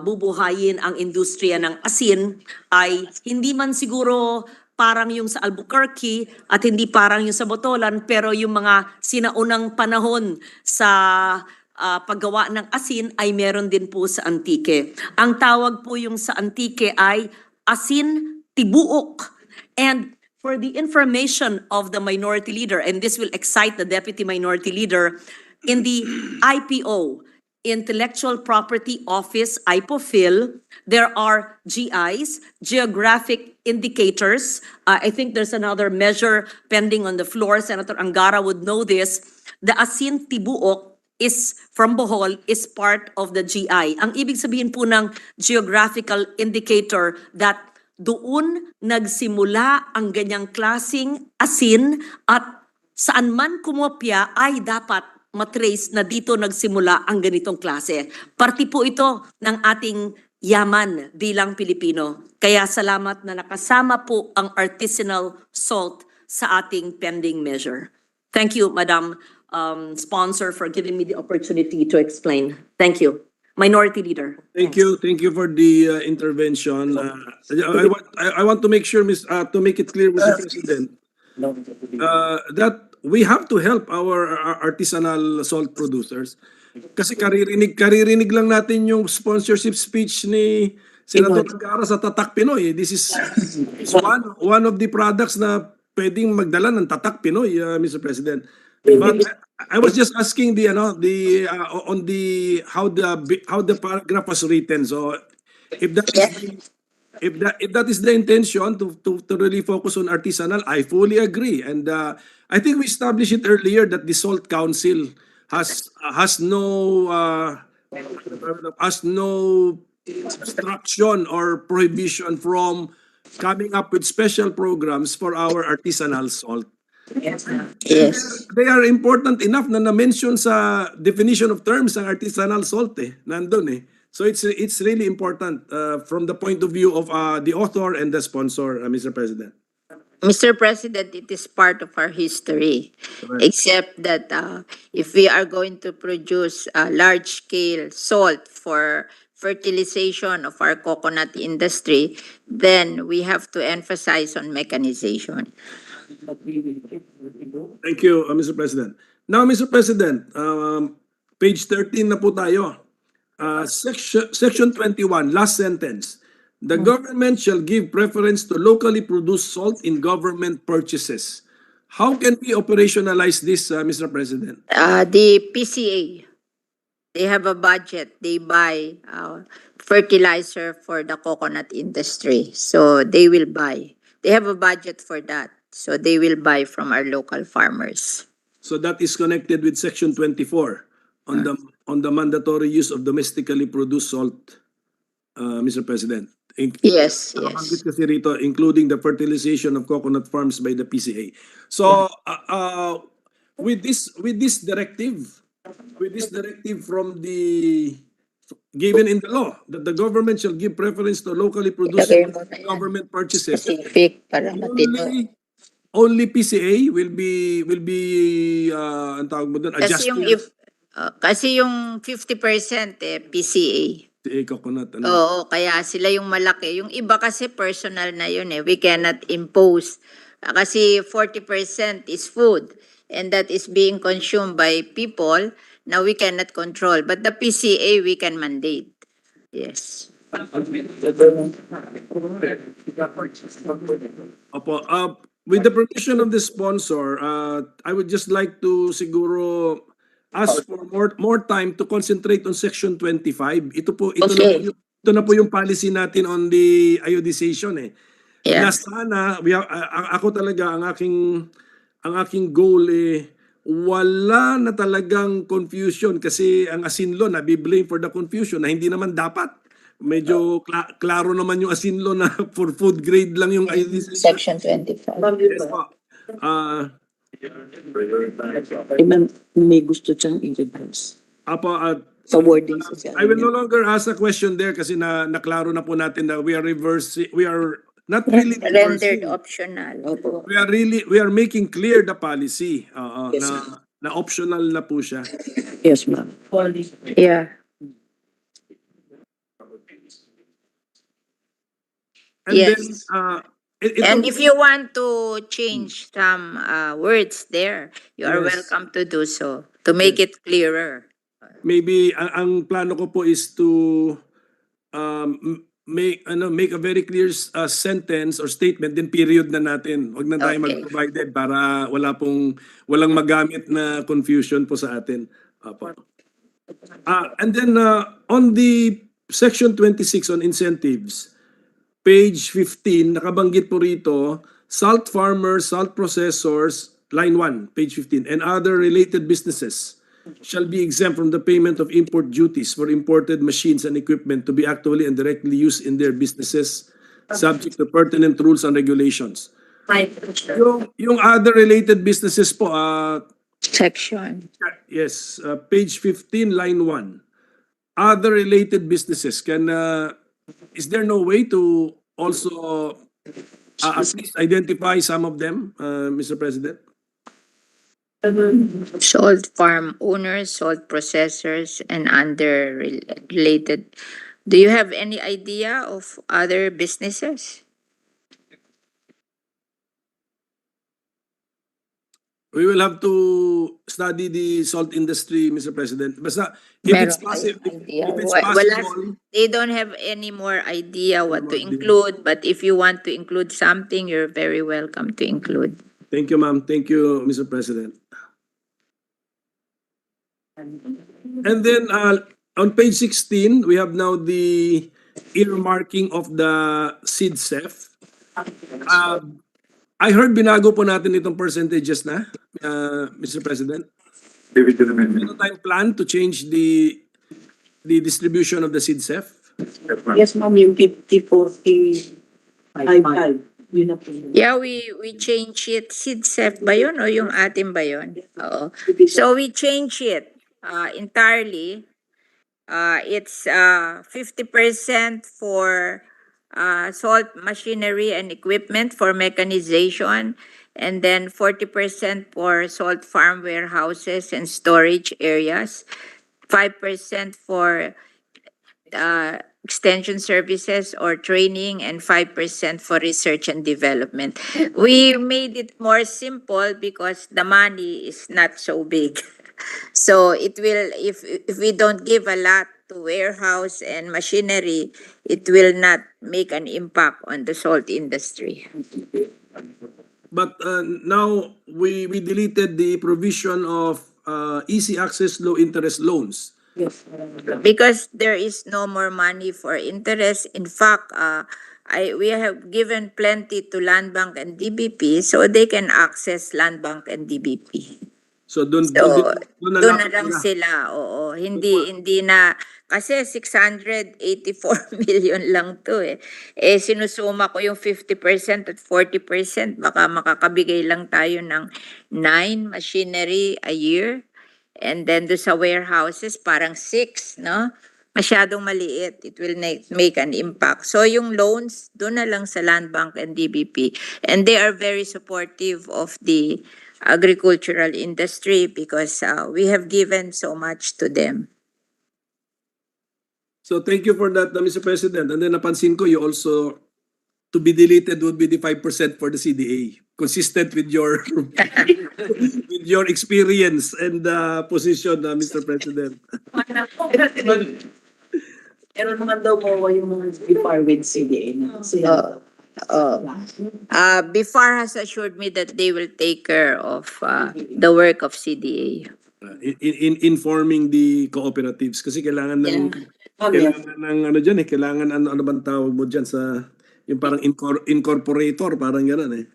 [SPEAKER 15] bubuhayin ang industriya ng asin ay hindi man siguro parang yung sa Albuquerque at hindi parang yung sa Botolan, pero yung mga sinaunang panahon sa paggawa ng asin ay meron din po sa Antique. Ang tawag po yung sa Antique ay asin tibuok. And for the information of the Minority Leader, and this will excite the Deputy Minority Leader, in the IPO, Intellectual Property Office, IPOFIL, there are GIs, geographic indicators. I think there's another measure pending on the floor. Senator Angara would know this. The asin tibuok is from Bohol is part of the GI. Ang ibig sabihin po ng geographical indicator that doon nagsimula ang ganyang klasing asin at saan man kumopya ay dapat matrace na dito nagsimula ang ganitong klase. Parti po ito ng ating yaman bilang Pilipino. Kaya salamat na nakasama po ang artisanal salt sa ating pending measure. Thank you, Madam Sponsor, for giving me the opportunity to explain. Thank you. Minority Leader.
[SPEAKER 13] Thank you for the intervention. I want to make sure, to make it clear, Mr. President, that we have to help our artisanal salt producers. Kasi karirinig lang natin yung sponsorship speech ni Senator Angara sa Tatak Pinoy. This is one of the products na pwedeng magdala ng Tatak Pinoy, Mr. President. But I was just asking on how the paragraph was written. So if that is the intention to really focus on artisanal, I fully agree. And I think we established it earlier that the Salt Council has no obstruction or prohibition from coming up with special programs for our artisanal salt.
[SPEAKER 14] Yes.
[SPEAKER 13] They are important enough na na-mention sa definition of terms ang artisanal salt nandun So it's really important from the point of view of the author and the sponsor, Mr. President.
[SPEAKER 14] Mr. President, it is part of our history, except that if we are going to produce large-scale salt for fertilization of our coconut industry, then we have to emphasize on mechanization.
[SPEAKER 13] Thank you, Mr. President. Now, Mr. President, page 13 na po tayo. Section 21, last sentence. The government shall give preference to locally produced salt in government purchases. How can we operationalize this, Mr. President?
[SPEAKER 14] The PCA. They have a budget. They buy fertilizer for the coconut industry. So they will buy. They have a budget for that. So they will buy from our local farmers.
[SPEAKER 13] So that is connected with Section 24 on the mandatory use of domestically produced salt, Mr. President.
[SPEAKER 14] Yes,
[SPEAKER 13] Nakabanggit
[SPEAKER 14] yes.
[SPEAKER 13] kasi rito, including the fertilization of coconut farms by the PCA. So, with this directive from the given in the law that the government shall give preference to locally produced
[SPEAKER 14] Ilagay mo na yan.
[SPEAKER 13] government purchases,
[SPEAKER 14] Specific para matino.
[SPEAKER 13] only PCA will be ang tawag mo doon,
[SPEAKER 14] Kasi yung
[SPEAKER 13] adjusted
[SPEAKER 14] kasi yung 50% PCA.
[SPEAKER 13] PCA coconut. Ano?
[SPEAKER 14] Oo, kaya sila yung malaki. Yung iba kasi personal na yun eh. We cannot impose. Kasi 40% is food and that is being consumed by people. Now we cannot control. But the PCA we can mandate. Yes.
[SPEAKER 13] Opo, with the permission of the sponsor, I would just like to siguro ask for more time to concentrate on Section 25.
[SPEAKER 14] Okay.
[SPEAKER 13] Ito na po yung policy natin on the iodization eh.
[SPEAKER 14] Yeah.
[SPEAKER 13] Na sana, ako talaga, ang aking goal eh, wala na talagang confusion kasi ang asinlo nabiblame for the confusion na hindi naman dapat. Medyo klaro naman yung asinlo na for food grade lang yung iodization.
[SPEAKER 14] Section 25.
[SPEAKER 13] Yes po.
[SPEAKER 15] May gusto siyang i-reverse.
[SPEAKER 13] Apo,
[SPEAKER 15] Sa wording
[SPEAKER 13] I will no longer ask a question there kasi naklaro na po natin na we are not really
[SPEAKER 14] Rendered
[SPEAKER 13] reversing.
[SPEAKER 14] optional.
[SPEAKER 13] We are making clear the policy
[SPEAKER 15] Yes,
[SPEAKER 13] na optional na po siya.
[SPEAKER 15] Yes, ma'am.
[SPEAKER 14] Yeah.
[SPEAKER 13] And
[SPEAKER 14] Yes.
[SPEAKER 13] then
[SPEAKER 14] And if you want to change some words there, you are
[SPEAKER 13] Yes.
[SPEAKER 14] welcome to do so to make it clearer.
[SPEAKER 13] maybe ang plano ko po is to make a very clear sentence or statement then period na natin. Wag na tayo
[SPEAKER 14] Okay.
[SPEAKER 13] mag-provided para walang magamit na confusion po sa atin. Apo. And then on the Section 26 on incentives, page 15, nakabanggit po rito, salt farmers, salt processors, line 1, page 15, and other related businesses shall be exempt from the payment of import duties for imported machines and equipment to be actually and directly used in their businesses, subject to pertinent rules and regulations. Yung other related businesses po,
[SPEAKER 14] Section.
[SPEAKER 13] yes, page 15, line 1. Other related businesses is there no way to also at least identify some of them, Mr. President?
[SPEAKER 14] Salt farm owners, salt processors, and other related. Do you have any idea of other businesses?
[SPEAKER 13] We will have to study the salt industry, Mr. President. Basta, if it's
[SPEAKER 14] Meron
[SPEAKER 13] possible,
[SPEAKER 14] kayong idea?
[SPEAKER 13] if it's
[SPEAKER 14] Wala,
[SPEAKER 13] possible,
[SPEAKER 14] they don't have any more idea what to
[SPEAKER 13] idea.
[SPEAKER 14] include, but if you want to include something, you're very welcome to include.
[SPEAKER 13] thank you, ma'am. Thank you, Mr. President. And then on page 16, we have now the earmarking of the seed CEF. I heard binago po natin itong percentages na, Mr. President. Meron tayong plan to change the distribution of the seed CEF?
[SPEAKER 15] Yes, ma'am, yung 50-40, 5-5. Yun na po.
[SPEAKER 14] Yeah, we change it. SIDSEF ba yun o yung atin ba yun? Oo. So we change it entirely. It's 50% for salt machinery and equipment for mechanization, and then 40% for salt farm warehouses and storage areas, 5% for extension services or training, and 5% for research and development. We made it more simple because the money is not so big. So it will, if we don't give a lot to warehouse and machinery, it will not make an impact on the salt industry.
[SPEAKER 13] But now we deleted the provision of easy access low interest loans.
[SPEAKER 14] Because there is no more money for interest. In fact, we have given plenty to Land Bank and DBP so they can access Land Bank and DBP.
[SPEAKER 13] So doon
[SPEAKER 14] So,
[SPEAKER 13] na
[SPEAKER 14] doon
[SPEAKER 13] lang
[SPEAKER 14] na lang
[SPEAKER 13] sila.
[SPEAKER 14] sila, oo. Hindi na, kasi 684 million lang to eh. Eh, sinusuma ko yung 50% at 40%, baka makakabigay lang tayo ng 9 machinery a year. And then do sa warehouses, parang 6, no? Masyadong maliit. It will make an impact. So yung loans, doon na lang sa Land Bank and DBP. And they are very supportive of the agricultural industry because we have given so much to them.
[SPEAKER 13] So thank you for that, Mr. President. And then napansin ko, you also, to be deleted would be the 5% for the CDA. Consistent with your with your experience and position, Mr. President.
[SPEAKER 15] Pero naman daw mo yung before with CDA.
[SPEAKER 14] BIFAR has assured me that they will take care of the work of CDA.
[SPEAKER 13] In informing the cooperatives kasi kailangan ng ano diyan eh, kailangan ano bang tawag mo diyan sa yung parang incorporator, parang gano'n eh.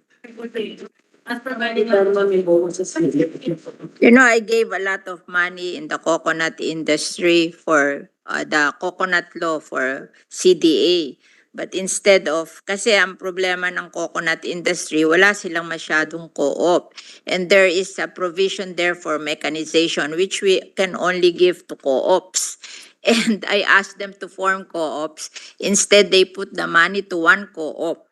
[SPEAKER 14] You know, I gave a lot of money in the coconut industry for the coconut law for CDA. But instead of, kasi ang problema ng coconut industry, wala silang masyadong co-op. And there is a provision there for mechanization, which we can only give to co-ops. And I asked them to form co-ops. Instead, they put the money to one co-op.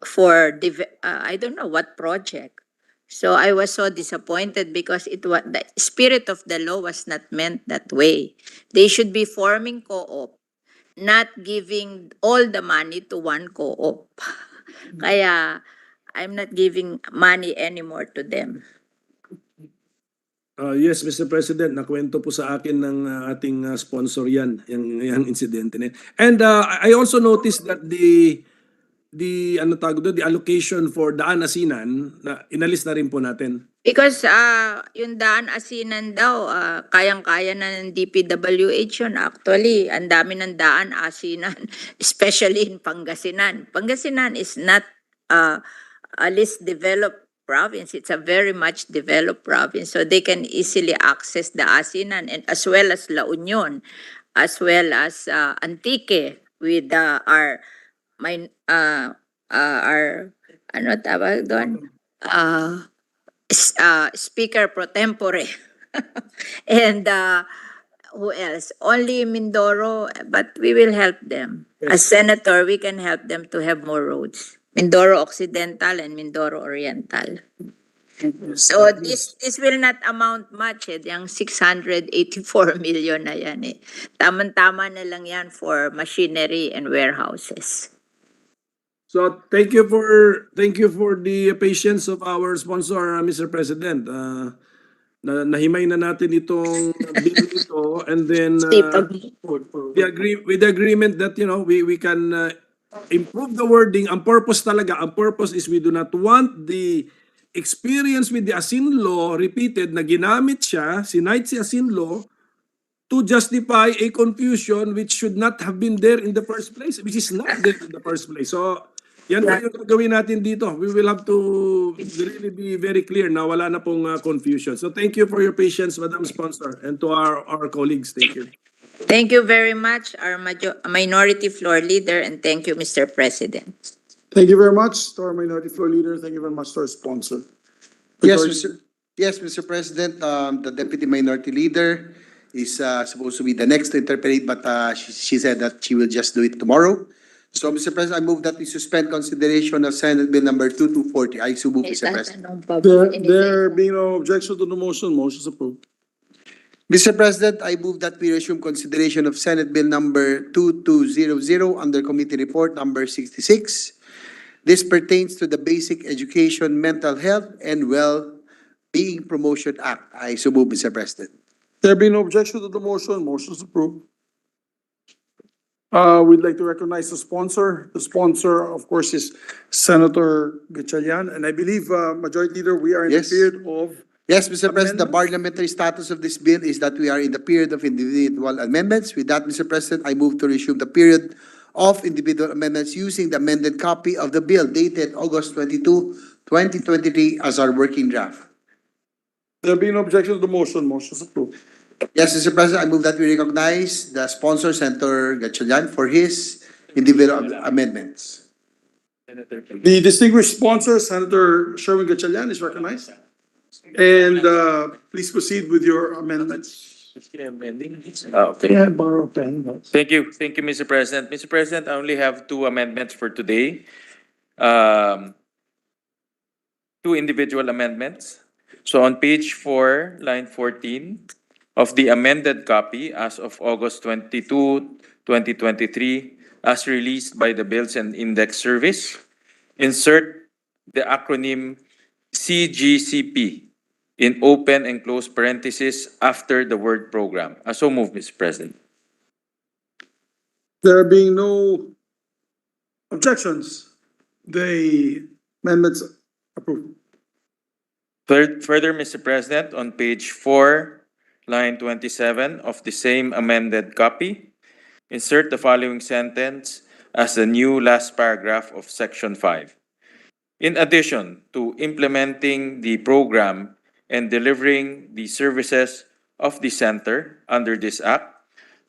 [SPEAKER 14] I don't know what project. So I was so disappointed because the spirit of the law was not meant that way. They should be forming co-op, not giving all the money to one co-op. Kaya I'm not giving money anymore to them.
[SPEAKER 13] Yes, Mr. President, nakwento po sa akin ng ating sponsor yan, yung insidente na yan. And I also noticed that the allocation for daan asinan na inalis na rin po natin.
[SPEAKER 14] Because yung daan asinan daw, kayang-kaya na ng DPWH yun. Actually, ang dami ng daan asinan, especially in Pangasinan. Pangasinan is not a least developed province. It's a very much developed province. So they can easily access the asinan and as well as La Union, as well as Antique with our ano tawag doon? Speaker pro tempore. And who else? Only Mindoro, but we will help them. As senator, we can help them to have more roads. Mindoro Occidental and Mindoro Oriental. So this will not amount much eh. Yung 684 million na yan eh. Tama-tama na lang yan for machinery and warehouses.
[SPEAKER 13] So thank you for the patience of our sponsor, Mr. President. Nahimay na natin itong bill ito, and then with the agreement that we can improve the wording. Ang purpose is we do not want the experience with the Asin law repeated na ginamit siya, sinight si Asin law to justify a confusion which should not have been there in the first place, which is not there in the first place. So yan po yung gagawin natin dito. We will have to really be very clear na wala na pong confusion. So thank you for your patience, Madam Sponsor, and to our colleagues. Thank you.
[SPEAKER 14] Thank you very much, our minority floor leader, and thank you, Mr. President.
[SPEAKER 2] Thank you very much to our minority floor leader. Thank you very much to our sponsor.
[SPEAKER 12] Yes, Mr. President, the Deputy Minority Leader is supposed to be the next to interpret, but she said that she will just do it tomorrow. So, Mr. President, I move that we suspend consideration of Senate Bill number 2240. I so move, Mr. President.
[SPEAKER 2] There being no objection to the motion, motion is approved.
[SPEAKER 12] Mr. President, I move that we resume consideration of Senate Bill number 2200 under Committee Report number 66. This pertains to the Basic Education, Mental Health, and Well-Being Promotion Act. I so move, Mr. President.
[SPEAKER 2] There being no objection to the motion, motion is approved. We'd like to recognize the sponsor. The sponsor, of course, is Senator Gatchalian, and I believe, Majority Leader, we are in the
[SPEAKER 12] Yes.
[SPEAKER 2] period of
[SPEAKER 12] Yes, Mr. President, the
[SPEAKER 2] Amendments?
[SPEAKER 12] parliamentary status of this bill is that we are in the period of individual amendments. With that, Mr. President, I move to resume the period of individual amendments using the amended copy of the bill dated August 22, 2023 as our working draft.
[SPEAKER 2] There being no objection to the motion, motion is approved.
[SPEAKER 12] Yes, Mr. President, I move that we recognize the sponsor, Senator Gatchalian, for his individual amendments.
[SPEAKER 2] The distinguished sponsor, Senator Sherwin Gatchalian, is recognized. And please proceed with your amendments.
[SPEAKER 17] Okay. Thank you, Mr. President. Mr. President, I only have two amendments for today. Two individual amendments. So on page 4, line 14 of the amended copy as of August 22, 2023, as released by the Bills and Index Service, insert the acronym CGCP in open and close parentheses after the word program. So move, Mr. President.
[SPEAKER 2] There being no objections, the amendments approved.
[SPEAKER 17] Further, Mr. President, on page 4, line 27 of the same amended copy, insert the following sentence as the new last paragraph of Section 5. In addition to implementing the program and delivering the services of the center under this act,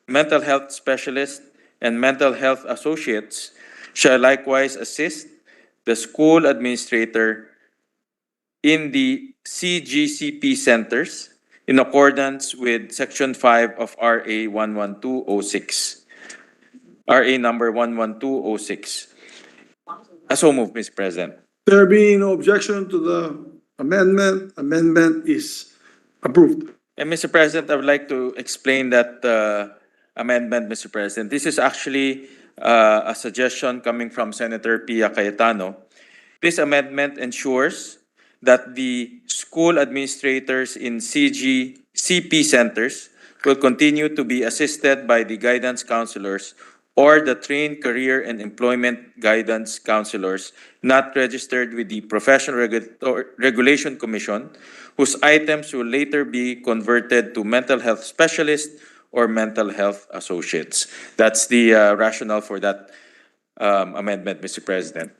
[SPEAKER 17] mental health specialists and mental health associates shall likewise assist the school administrator in the CGCP centers in accordance with Section 5 of RA 11206. RA number 11206. So move, Mr. President.
[SPEAKER 2] There being no objection to the amendment is approved.
[SPEAKER 17] And Mr. President, I would like to explain that amendment, Mr. President. This is actually a suggestion coming from Senator Pia Cayetano. This amendment ensures that the school administrators in CGCP centers will continue to be assisted by the guidance counselors or the trained career and employment guidance counselors not registered with the Professional Regulation Commission, whose items will later be converted to mental health specialists or mental health associates. That's the rationale for that amendment, Mr. President.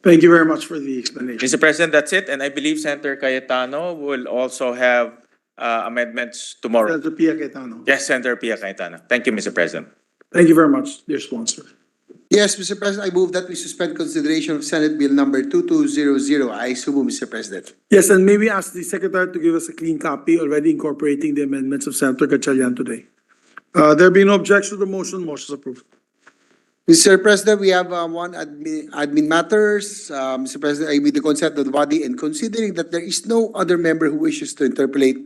[SPEAKER 2] Thank you very much for the explanation.
[SPEAKER 17] Mr. President, that's it. And I believe Senator Cayetano will also have amendments tomorrow.
[SPEAKER 2] Senator Pia Cayetano.
[SPEAKER 17] Yes, Senator Pia Cayetano. Thank you, Mr. President.
[SPEAKER 2] Thank you very much, dear sponsor.
[SPEAKER 12] Yes, Mr. President, I move that we suspend consideration of Senate Bill number 2200. I so move, Mr. President.
[SPEAKER 2] Yes, and may we ask the Secretary to give us a clean copy already incorporating the amendments of Senator Gatchalian today. There being no objection to the motion, motion is approved.
[SPEAKER 12] Mr. President, we have one admin matters. Mr. President, I with the consent of the body and considering that there is no other member who wishes to interpolate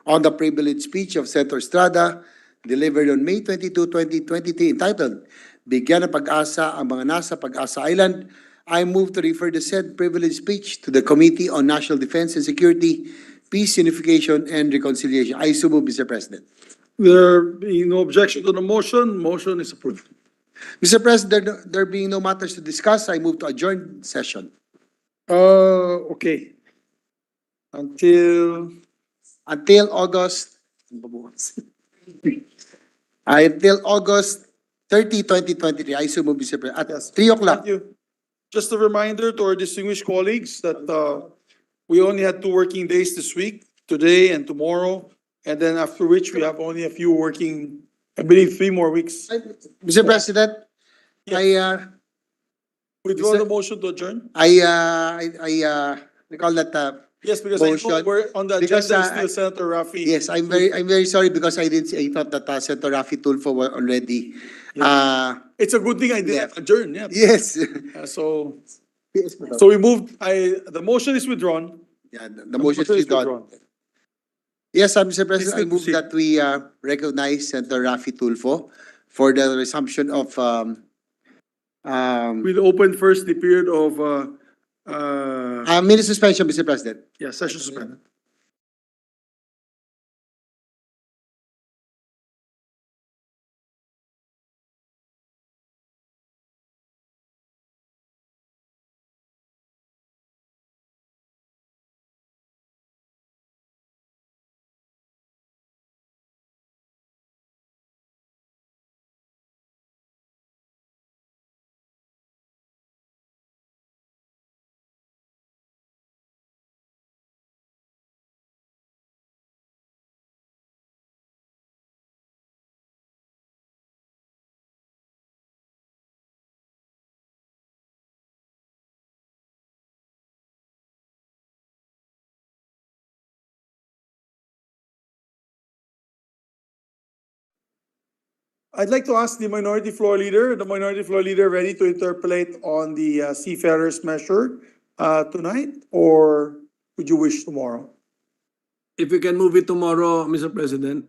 [SPEAKER 12] on the privileged speech of Senator Estrada delivered on May 22, 2023 entitled Bigyan ng Pag-asa ang mga nasa Pag-asa Island, I move to refer the said privileged speech to the Committee on National Defense and Security, Peace, Unification, and Reconciliation. I so move, Mr. President.
[SPEAKER 2] There being no objection to the motion, motion is approved.
[SPEAKER 12] Mr. President, there being no matters to discuss, I move to adjourn session.
[SPEAKER 2] Okay. Until
[SPEAKER 12] August until August 30, 2023. I so move, Mr. President. At 3 o'clock.
[SPEAKER 2] Thank you. Just a reminder to our distinguished colleagues that we only had 2 working days this week, today and tomorrow, and then after which we have only a few working, I believe 3 more weeks.
[SPEAKER 12] Mr. President, I
[SPEAKER 2] Withdraw the motion to adjourn?
[SPEAKER 12] recall that
[SPEAKER 2] Yes, because
[SPEAKER 12] motion.
[SPEAKER 2] I know we're on the
[SPEAKER 12] Because,
[SPEAKER 2] agenda is still Senator Rafi.
[SPEAKER 12] yes, I'm very sorry because I didn't I thought that Senator Rafi Tulfo were already
[SPEAKER 2] It's a good thing I didn't adjourn, yeah.
[SPEAKER 12] yes.
[SPEAKER 2] So we moved, the motion is withdrawn.
[SPEAKER 12] Yeah, the motion is done. Yes, Mr. President, I move that we recognize Senator Rafi Tulfo for the resumption of
[SPEAKER 2] We'll open first the period of
[SPEAKER 12] minute suspension, Mr. President.
[SPEAKER 2] session suspended. I'd like to ask the minority floor leader, ready to interpolate on the seafarers measure tonight, or would you wish tomorrow?
[SPEAKER 13] If we can move it tomorrow, Mr. President,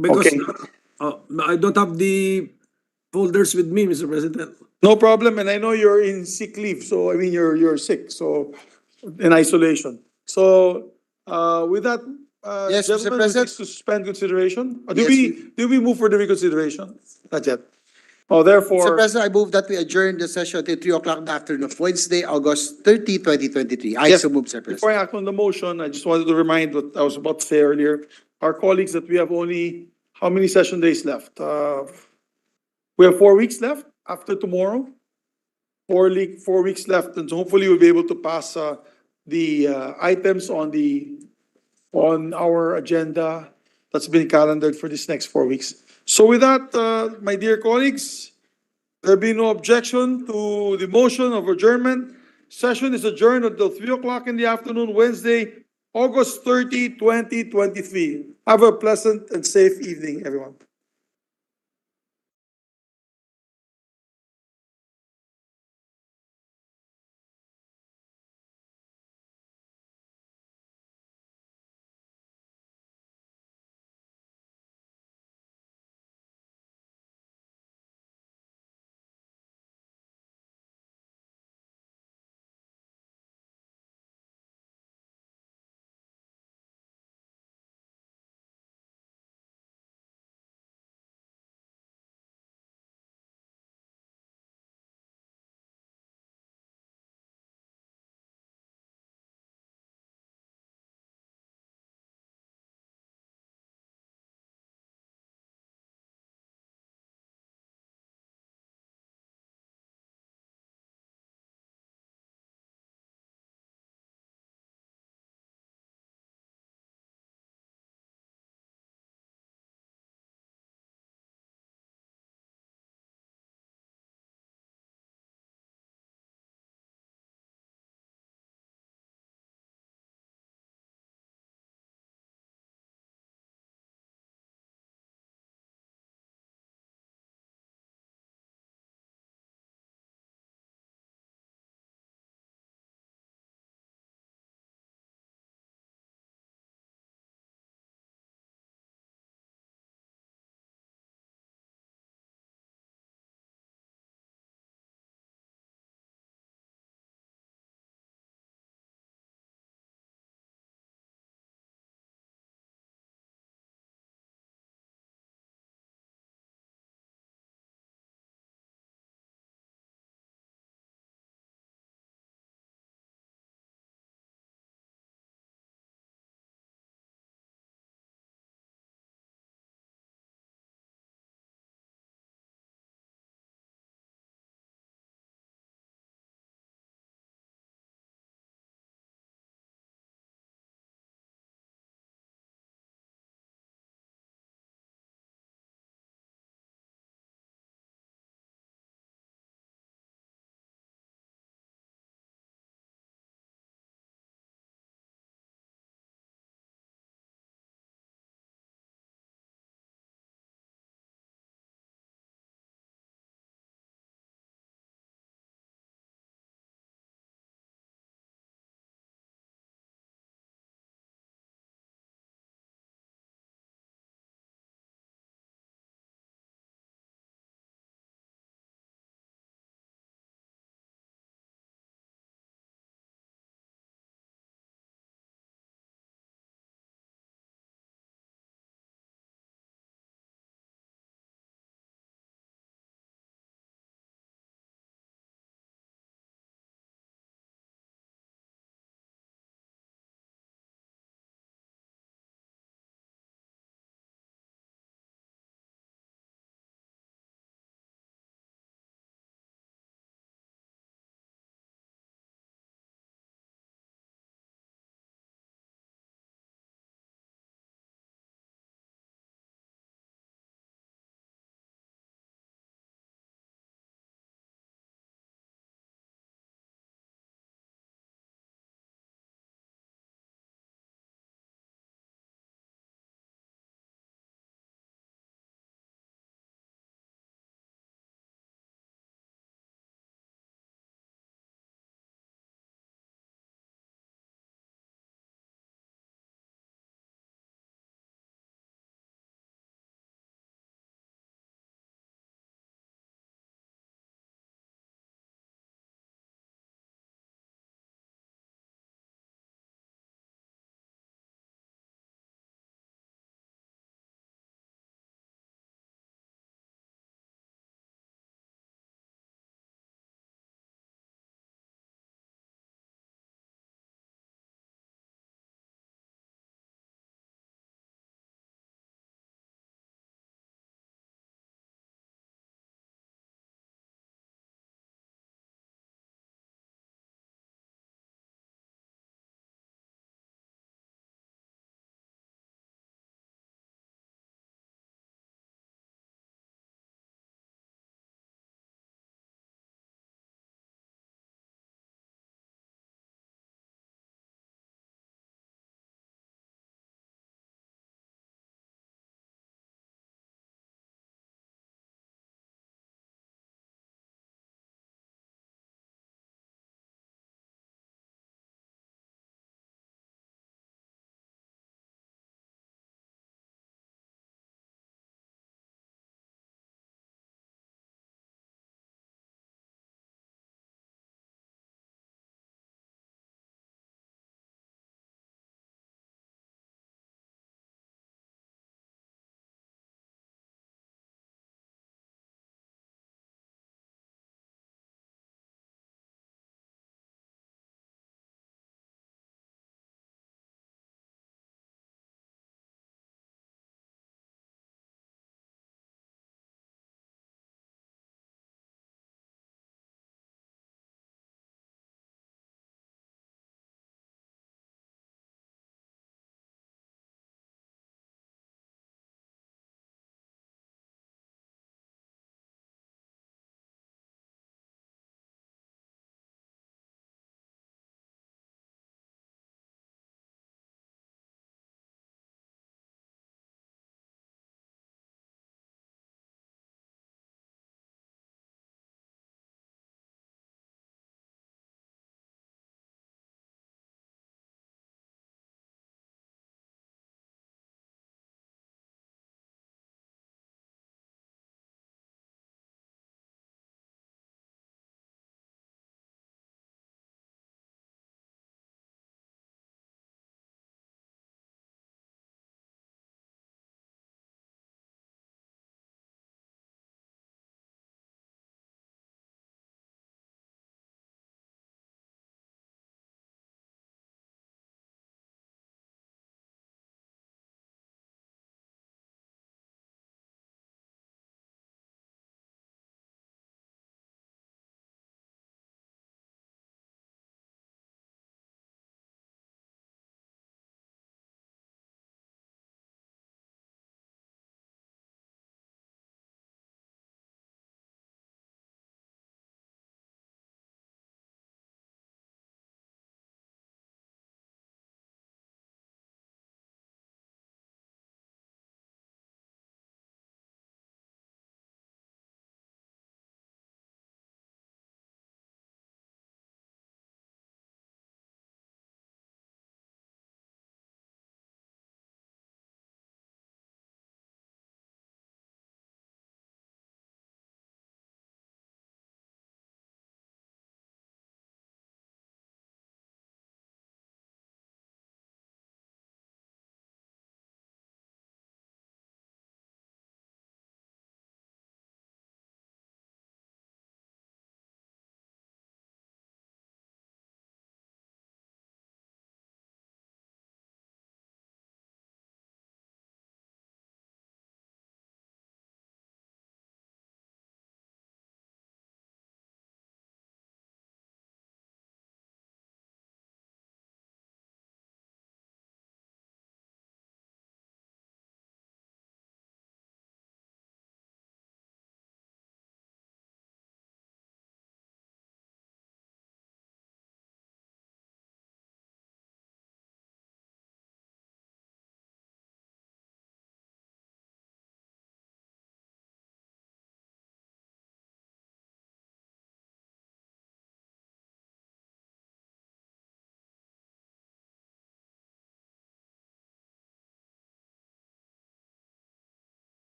[SPEAKER 13] because
[SPEAKER 2] Okay.
[SPEAKER 13] I don't have the folders with me, Mr. President.
[SPEAKER 2] No problem, and I know you're in sick leave, so I mean, you're sick, so in isolation. So, with that,
[SPEAKER 12] Yes, Mr.
[SPEAKER 2] gentlemen, we
[SPEAKER 12] President.
[SPEAKER 2] wish to suspend consideration.
[SPEAKER 12] Yes,
[SPEAKER 2] Did we move for the reconsideration? Not yet. Oh,
[SPEAKER 12] Mr.
[SPEAKER 2] therefore,
[SPEAKER 12] President, I move that we adjourn the session until 3 o'clock in the afternoon of Wednesday, August 30, 2023. I
[SPEAKER 2] Yes,
[SPEAKER 12] so move, Mr.
[SPEAKER 2] before
[SPEAKER 12] President.
[SPEAKER 2] I act on the motion, I just wanted to remind what I was about to say earlier. Our colleagues that we have only, how many session days left? We have 4 weeks left after tomorrow. 4 weeks left, and so hopefully we'll be able to pass the items on our agenda that's been calendared for this next 4 weeks. So with that, my dear colleagues, there be no objection to the motion of adjournment. Session is adjourned until 3 o'clock in the afternoon, Wednesday, August 30, 2023. Have a pleasant and safe evening, everyone.